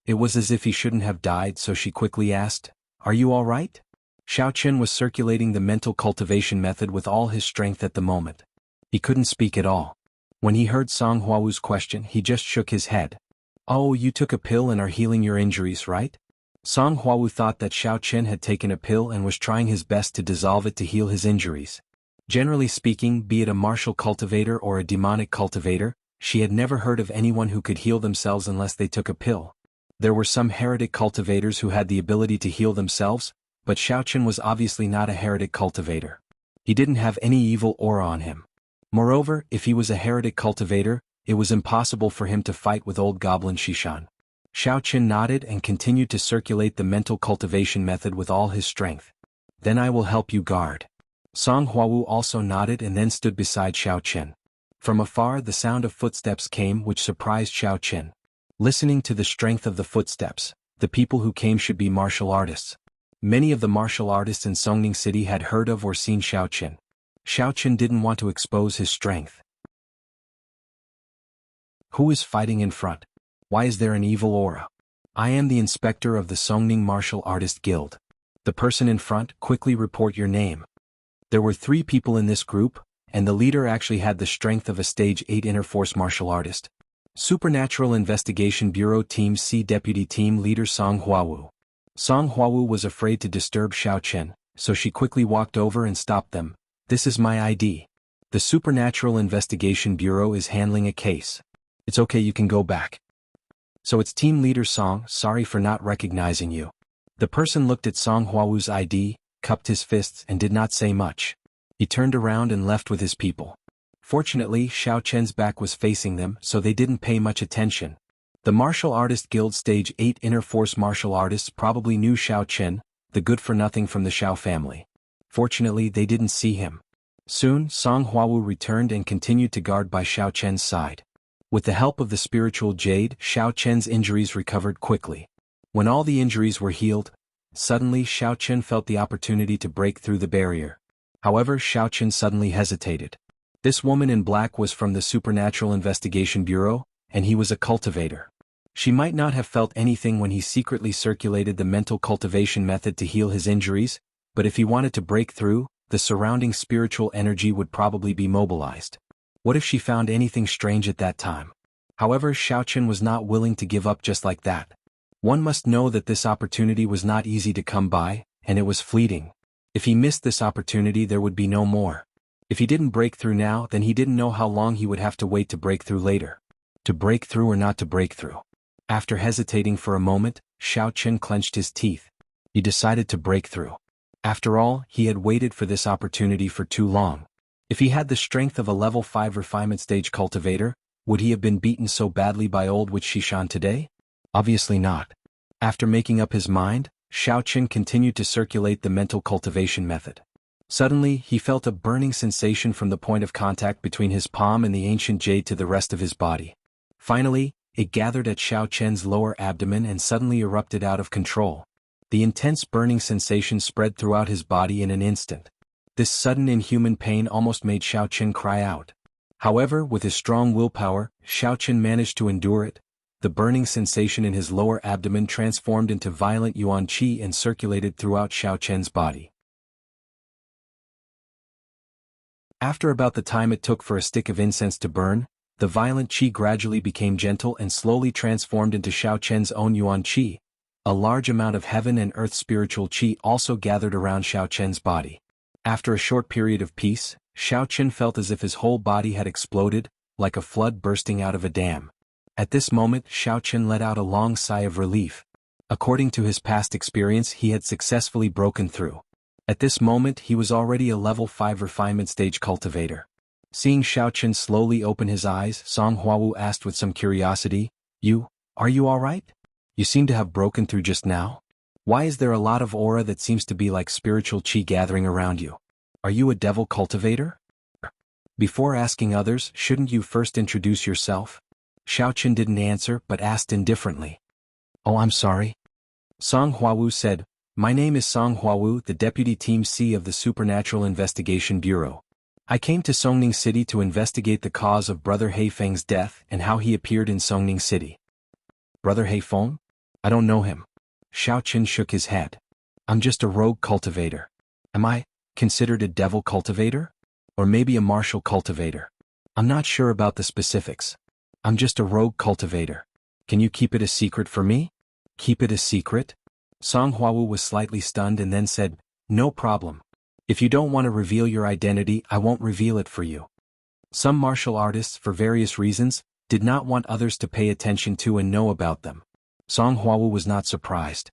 It was as if he shouldn't have died, so she quickly asked, "Are you all right?" Xiao Qin was circulating the mental cultivation method with all his strength at the moment. He couldn't speak at all. When he heard Song Huawu's question, he just shook his head. "Oh, you took a pill and are healing your injuries, right?" Song Huawu thought that Xiao Qin had taken a pill and was trying his best to dissolve it to heal his injuries. Generally speaking, be it a martial cultivator or a demonic cultivator, she had never heard of anyone who could heal themselves unless they took a pill. There were some heretic cultivators who had the ability to heal themselves, but Xiao Qin was obviously not a heretic cultivator. He didn't have any evil aura on him. Moreover, if he was a heretic cultivator, it was impossible for him to fight with old goblin Shishan. Xiao Qin nodded and continued to circulate the mental cultivation method with all his strength. "Then I will help you guard." Song Huawu also nodded and then stood beside Xiao Qin. From afar the sound of footsteps came which surprised Xiao Qin. Listening to the strength of the footsteps, the people who came should be martial artists. Many of the martial artists in Songning City had heard of or seen Xiao Qin. Xiao Qin didn't want to expose his strength. Who is fighting in front? Why is there an evil aura? I am the inspector of the Songning Martial Artist Guild. The person in front, quickly report your name. There were 3 people in this group, and the leader actually had the strength of a Stage 8 Inner Force martial artist. Supernatural Investigation Bureau Team C Deputy Team Leader Song Huawu. Song Huawu was afraid to disturb Xiao Qin, so she quickly walked over and stopped them. "This is my ID. The Supernatural Investigation Bureau is handling a case. It's okay, you can go back." "So it's Team Leader Song, sorry for not recognizing you." The person looked at Song Huawu's ID, cupped his fists and did not say much. He turned around and left with his people. Fortunately, Xiao Qian's back was facing them, so they didn't pay much attention. The Martial Artist Guild Stage 8 Inner Force martial artists probably knew Xiao Qin, the good-for-nothing from the Xiao family. Fortunately, they didn't see him. Soon, Song Huawu returned and continued to guard by Xiao Chen's side. With the help of the spiritual jade, Xiao Chen's injuries recovered quickly. When all the injuries were healed, suddenly Xiao Chen felt the opportunity to break through the barrier. However, Xiao Chen suddenly hesitated. This woman in black was from the Supernatural Investigation Bureau, and he was a cultivator. She might not have felt anything when he secretly circulated the mental cultivation method to heal his injuries, but if he wanted to break through, the surrounding spiritual energy would probably be mobilized. What if she found anything strange at that time? However, Xiao Chen was not willing to give up just like that. One must know that this opportunity was not easy to come by, and it was fleeting. If he missed this opportunity, there would be no more. If he didn't break through now, then he didn't know how long he would have to wait to break through later. To break through or not to break through? After hesitating for a moment, Xiao Chen clenched his teeth. He decided to break through. After all, he had waited for this opportunity for too long. If he had the strength of a level 5 refinement stage cultivator, would he have been beaten so badly by old Witch Shishan today? Obviously not. After making up his mind, Xiao Chen continued to circulate the mental cultivation method. Suddenly, he felt a burning sensation from the point of contact between his palm and the ancient jade to the rest of his body. Finally, it gathered at Xiao Chen's lower abdomen and suddenly erupted out of control. The intense burning sensation spread throughout his body in an instant. This sudden inhuman pain almost made Xiao Chen cry out. However, with his strong willpower, Xiao Chen managed to endure it. The burning sensation in his lower abdomen transformed into violent yuan qi and circulated throughout Xiao Chen's body. After about the time it took for a stick of incense to burn, the violent qi gradually became gentle and slowly transformed into Xiao Chen's own yuan qi. A large amount of heaven and earth spiritual qi also gathered around Xiao Chen's body. After a short period of peace, Xiao Chen felt as if his whole body had exploded, like a flood bursting out of a dam. At this moment, Xiao Chen let out a long sigh of relief. According to his past experience, he had successfully broken through. At this moment, he was already a level 5 refinement stage cultivator. Seeing Xiao Chen slowly open his eyes, Song Huawu asked with some curiosity, Are you alright? You seem to have broken through just now. Why is there a lot of aura that seems to be like spiritual qi gathering around you? Are you a devil cultivator? Before asking others, shouldn't you first introduce yourself? Xiao Chen didn't answer but asked indifferently. Oh, I'm sorry. Song Huawu said, My name is Song Huawu, the Deputy Team C of the Supernatural Investigation Bureau. I came to Songning City to investigate the cause of Brother Heifeng's death and how he appeared in Songning City. Brother Heifeng? I don't know him. Xiao Chen shook his head. I'm just a rogue cultivator. Am I considered a devil cultivator? Or maybe a martial cultivator? I'm not sure about the specifics. I'm just a rogue cultivator. Can you keep it a secret for me? Keep it a secret? Song Huawu was slightly stunned and then said, No problem. If you don't want to reveal your identity, I won't reveal it for you. Some martial artists, for various reasons, did not want others to pay attention to and know about them. Song Huawu was not surprised.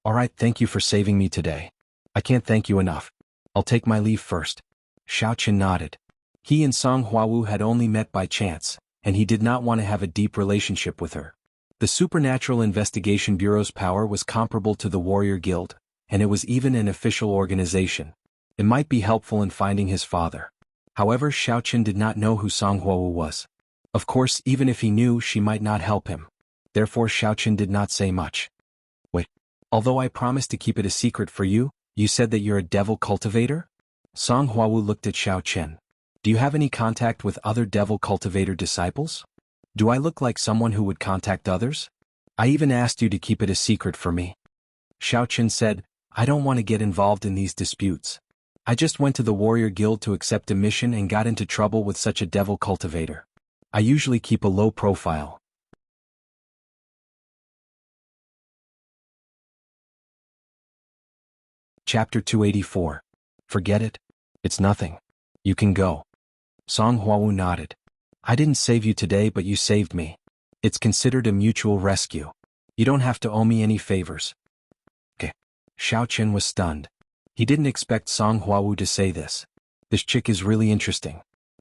Alright, thank you for saving me today. I can't thank you enough. I'll take my leave first. Xiao Chen nodded. He and Song Huawu had only met by chance, and he did not want to have a deep relationship with her. The Supernatural Investigation Bureau's power was comparable to the Warrior Guild, and it was even an official organization. It might be helpful in finding his father. However, Xiao Chen did not know who Song Huawu was. Of course, even if he knew, she might not help him. Therefore, Xiao Chen did not say much. Wait. Although I promised to keep it a secret for you, you said that you're a devil cultivator? Song Huawu looked at Xiao Chen. Do you have any contact with other devil cultivator disciples? Do I look like someone who would contact others? I even asked you to keep it a secret for me. Xiao Chen said, I don't want to get involved in these disputes. I just went to the Warrior Guild to accept a mission and got into trouble with such a devil cultivator. I usually keep a low profile. Chapter 284. Forget it. It's nothing. You can go. Song Huawu nodded. I didn't save you today, but you saved me. It's considered a mutual rescue. You don't have to owe me any favors. Okay. Xiao Chen was stunned. He didn't expect Song Huawu to say this. This chick is really interesting.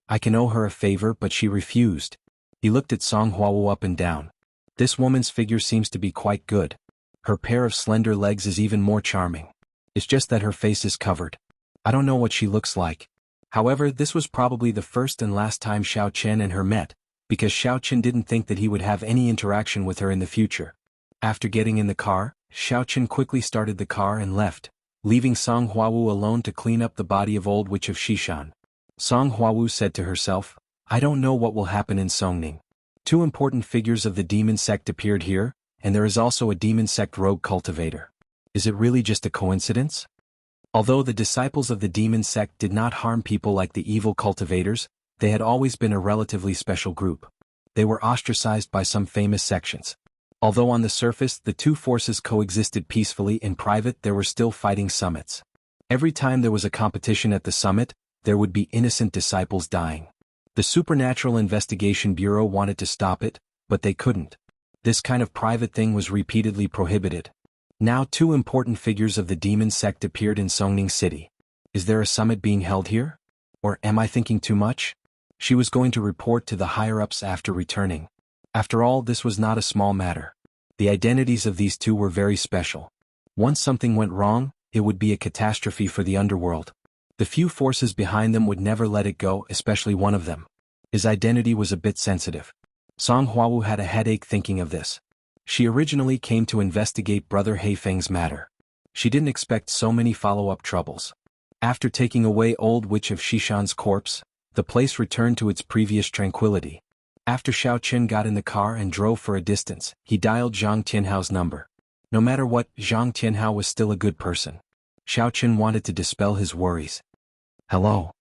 I can owe her a favor, but she refused. He looked at Song Huawu up and down. This woman's figure seems to be quite good. Her pair of slender legs is even more charming. It's just that her face is covered. I don't know what she looks like. However, this was probably the first and last time Xiao Chen and her met, because Xiao Chen didn't think that he would have any interaction with her in the future. After getting in the car, Xiao Chen quickly started the car and left, leaving Song Huawu alone to clean up the body of old witch of Xishan. Song Huawu said to herself, I don't know what will happen in Songning. Two important figures of the demon sect appeared here, and there is also a demon sect rogue cultivator. Is it really just a coincidence? Although the disciples of the demon sect did not harm people like the evil cultivators, they had always been a relatively special group. They were ostracized by some famous sections. Although on the surface the two forces coexisted peacefully, in private there were still fighting summits. Every time there was a competition at the summit, there would be innocent disciples dying. The Supernatural Investigation Bureau wanted to stop it, but they couldn't. This kind of private thing was repeatedly prohibited. Now two important figures of the demon sect appeared in Songning City. Is there a summit being held here? Or am I thinking too much? She was going to report to the higher-ups after returning. After all, this was not a small matter. The identities of these two were very special. Once something went wrong, it would be a catastrophe for the underworld. The few forces behind them would never let it go, especially one of them. His identity was a bit sensitive. Song Huawu had a headache thinking of this. She originally came to investigate Brother Heifeng's matter. She didn't expect so many follow-up troubles. After taking away old witch of Xishan's corpse, the place returned to its previous tranquility. After Xiao Chen got in the car and drove for a distance, he dialed Zhang Tianhao's number. No matter what, Zhang Tianhao was still a good person. Xiao Chen wanted to dispel his worries. Hello.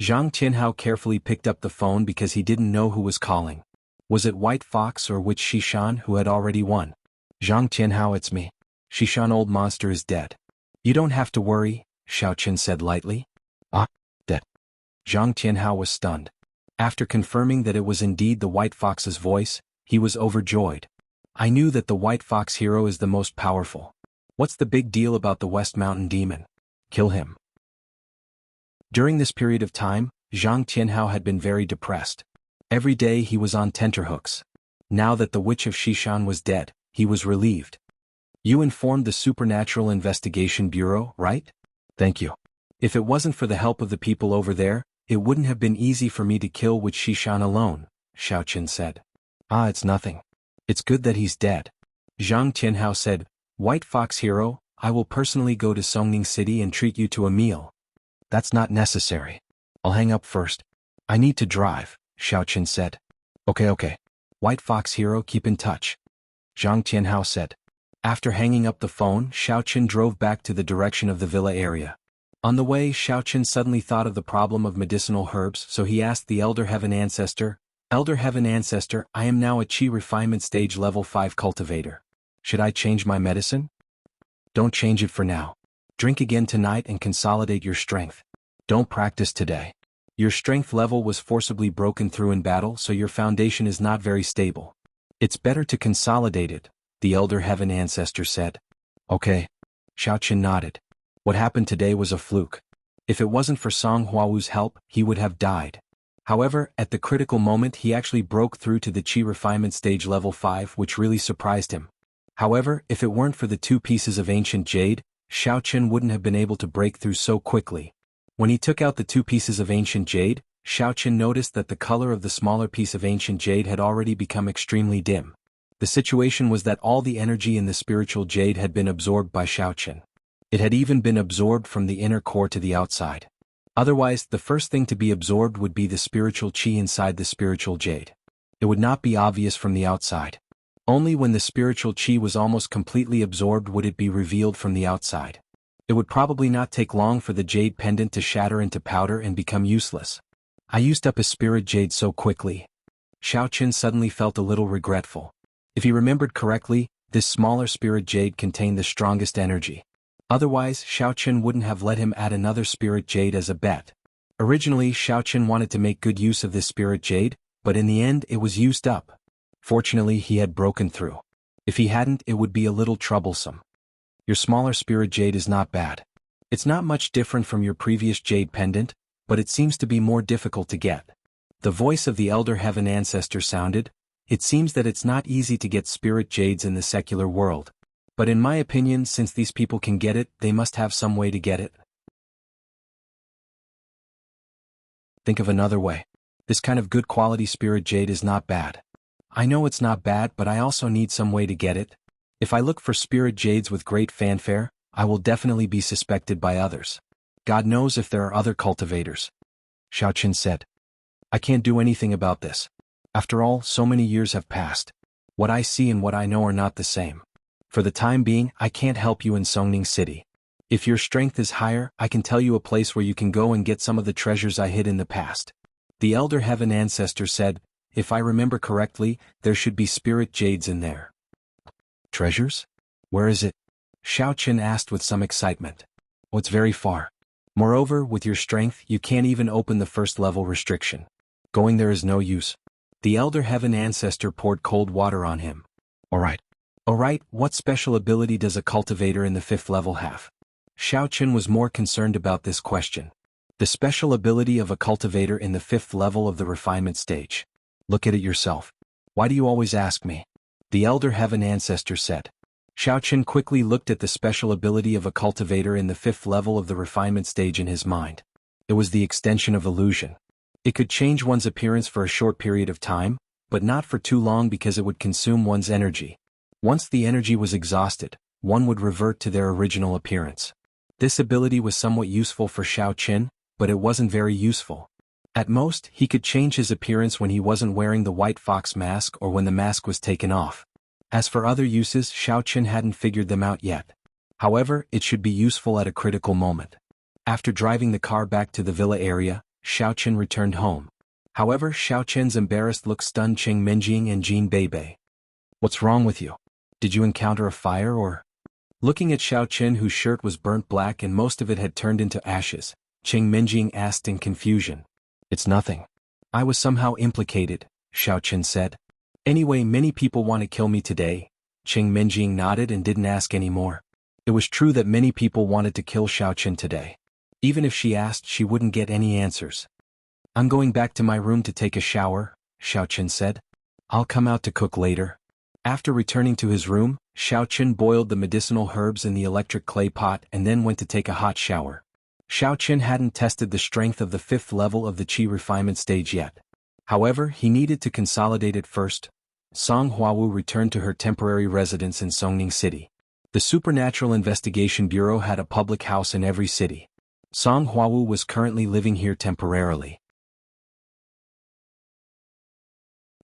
Zhang Tianhao carefully picked up the phone because he didn't know who was calling. Was it White Fox or Witch Xishan who had already won? Zhang Tianhao, it's me. Xishan old monster is dead. You don't have to worry, Xiao Chen said lightly. Ah, dead. Zhang Tianhao was stunned. After confirming that it was indeed the White Fox's voice, he was overjoyed. I knew that the White Fox hero is the most powerful. What's the big deal about the West Mountain demon? Kill him. During this period of time, Zhang Tianhao had been very depressed. Every day he was on tenterhooks. Now that the witch of Xishan was dead, he was relieved. You informed the Supernatural Investigation Bureau, right? Thank you. If it wasn't for the help of the people over there, it wouldn't have been easy for me to kill Witch Xishan alone, Xiao Chen said. Ah, it's nothing. It's good that he's dead. Zhang Tianhao said, White Fox hero, I will personally go to Songning City and treat you to a meal. That's not necessary. I'll hang up first. I need to drive, Xiao Chen said. Okay. White Fox hero, keep in touch. Zhang Tianhao said. After hanging up the phone, Xiao Chen drove back to the direction of the villa area. On the way, Xiao Chen suddenly thought of the problem of medicinal herbs, so he asked the Elder Heaven Ancestor, Elder Heaven Ancestor, I am now a Qi Refinement Stage Level 5 cultivator. Should I change my medicine? Don't change it for now. Drink again tonight and consolidate your strength. Don't practice today. Your strength level was forcibly broken through in battle, so your foundation is not very stable. It's better to consolidate it, the Elder Heaven Ancestor said. Okay. Xiao Chen nodded. What happened today was a fluke. If it wasn't for Song Huawu's help, he would have died. However, at the critical moment he actually broke through to the Qi Refinement Stage Level 5, which really surprised him. However, if it weren't for the 2 pieces of ancient jade, Xiao Chen wouldn't have been able to break through so quickly. When he took out the 2 pieces of ancient jade, Xiao Chen noticed that the color of the smaller piece of ancient jade had already become extremely dim. The situation was that all the energy in the spiritual jade had been absorbed by Xiao Chen. It had even been absorbed from the inner core to the outside. Otherwise, the first thing to be absorbed would be the spiritual qi inside the spiritual jade. It would not be obvious from the outside. Only when the spiritual qi was almost completely absorbed would it be revealed from the outside. It would probably not take long for the jade pendant to shatter into powder and become useless. I used up his spirit jade so quickly. Xiao Chen suddenly felt a little regretful. If he remembered correctly, this smaller spirit jade contained the strongest energy. Otherwise, Xiao Chen wouldn't have let him add another spirit jade as a bet. Originally, Xiao Chen wanted to make good use of this spirit jade, but in the end it was used up. Fortunately, he had broken through. If he hadn't, it would be a little troublesome. Your smaller spirit jade is not bad. It's not much different from your previous jade pendant, but it seems to be more difficult to get. The voice of the Elder Heaven Ancestor sounded. It seems that it's not easy to get spirit jades in the secular world. But in my opinion, since these people can get it, they must have some way to get it. Think of another way. This kind of good quality spirit jade is not bad. I know it's not bad, but I also need some way to get it. If I look for spirit jades with great fanfare, I will definitely be suspected by others. God knows if there are other cultivators. Xiaoqin said. I can't do anything about this. After all, so many years have passed. What I see and what I know are not the same. For the time being, I can't help you in Songning City. If your strength is higher, I can tell you a place where you can go and get some of the treasures I hid in the past. The Elder Heaven Ancestor said, if I remember correctly, there should be spirit jades in there. Treasures? Where is it? Xiaoqin asked with some excitement. Oh, it's very far. Moreover, with your strength, you can't even open the first level restriction. Going there is no use. The Elder Heaven Ancestor poured cold water on him. Alright, what special ability does a cultivator in the 5th level have? Xiaoqin was more concerned about this question. The special ability of a cultivator in the 5th level of the refinement stage. Look at it yourself. Why do you always ask me? The Elder Heaven Ancestor said. Xiaoqin quickly looked at the special ability of a cultivator in the 5th level of the refinement stage in his mind. It was the extension of illusion. It could change one's appearance for a short period of time, but not for too long because it would consume one's energy. Once the energy was exhausted, one would revert to their original appearance. This ability was somewhat useful for Xiaoqin, but it wasn't very useful. At most, he could change his appearance when he wasn't wearing the white fox mask or when the mask was taken off. As for other uses, Xiaoqin hadn't figured them out yet. However, it should be useful at a critical moment. After driving the car back to the villa area, Xiaoqin returned home. However, Xiaoqin's embarrassed look stunned Cheng Minjing and Jin Beibei. What's wrong with you? Did you encounter a fire or? Looking at Xiaoqin, whose shirt was burnt black and most of it had turned into ashes, Cheng Minjing asked in confusion. It's nothing. I was somehow implicated, Xiaoqin said. Anyway, many people want to kill me today. Cheng Minjing nodded and didn't ask any more. It was true that many people wanted to kill Xiaoqin today. Even if she asked, she wouldn't get any answers. I'm going back to my room to take a shower, Xiaoqin said. I'll come out to cook later. After returning to his room, Xiaoqin boiled the medicinal herbs in the electric clay pot and then went to take a hot shower. Xiaoqin hadn't tested the strength of the 5th level of the qi refinement stage yet. However, he needed to consolidate it first. Song Huawu returned to her temporary residence in Songning City. The Supernatural Investigation Bureau had a public house in every city. Song Huawu was currently living here temporarily.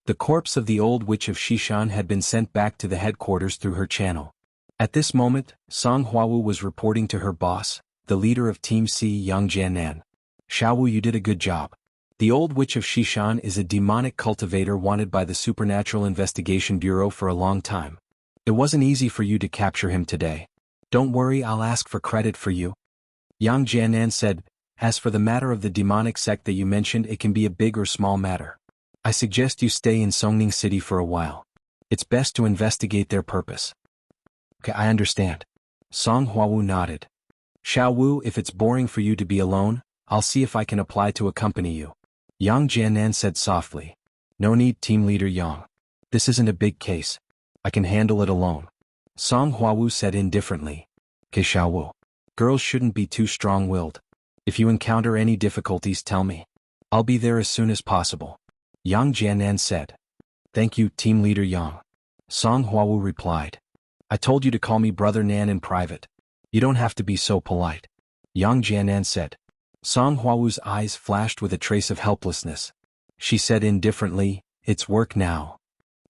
The corpse of the old witch of Xishan had been sent back to the headquarters through her channel. At this moment, Song Huawu was reporting to her boss, the leader of Team C, Yang Jianan. Xiaowu, you did a good job. The old witch of Xishan is a demonic cultivator wanted by the Supernatural Investigation Bureau for a long time. It wasn't easy for you to capture him today. Don't worry, I'll ask for credit for you. Yang Jianan said, as for the matter of the demonic sect that you mentioned, it can be a big or small matter. I suggest you stay in Songning City for a while. It's best to investigate their purpose. Okay, I understand. Song Huawu nodded. Xiaowu, if it's boring for you to be alone, I'll see if I can apply to accompany you. Yang Jianan said softly. No need, Team Leader Yang. This isn't a big case. I can handle it alone. Song Huawu said indifferently. Okay, Xiaowu. Girls shouldn't be too strong-willed. If you encounter any difficulties, tell me. I'll be there as soon as possible. Yang Jianan said. Thank you, Team Leader Yang. Song Huawu replied. I told you to call me Brother Nan in private. You don't have to be so polite. Yang Jianan said. Song Huawu's eyes flashed with a trace of helplessness. She said indifferently, it's work now.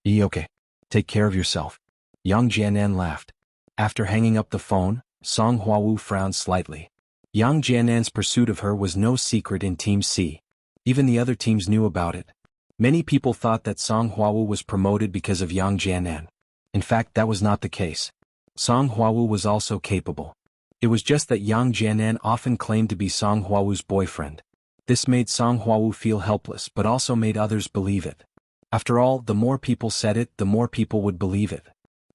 Okay. Take care of yourself. Yang Jianan laughed. After hanging up the phone, Song Huawu frowned slightly. Yang Jianan's pursuit of her was no secret in Team C. Even the other teams knew about it. Many people thought that Song Huawu was promoted because of Yang Jianan. In fact, that was not the case. Song Huawu was also capable. It was just that Yang Jianan often claimed to be Song Huawu's boyfriend. This made Song Huawu feel helpless but also made others believe it. After all, the more people said it, the more people would believe it.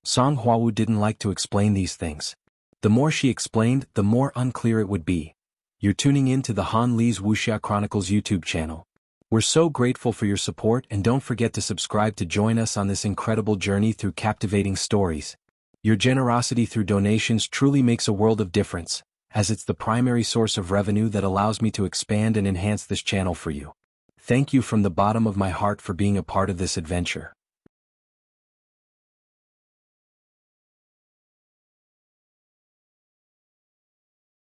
Song Huawu didn't like to explain these things. The more she explained, the more unclear it would be. You're tuning in to the Han Li's Wuxia Chronicles YouTube channel. We're so grateful for your support, and don't forget to subscribe to join us on this incredible journey through captivating stories. Your generosity through donations truly makes a world of difference, as it's the primary source of revenue that allows me to expand and enhance this channel for you. Thank you from the bottom of my heart for being a part of this adventure.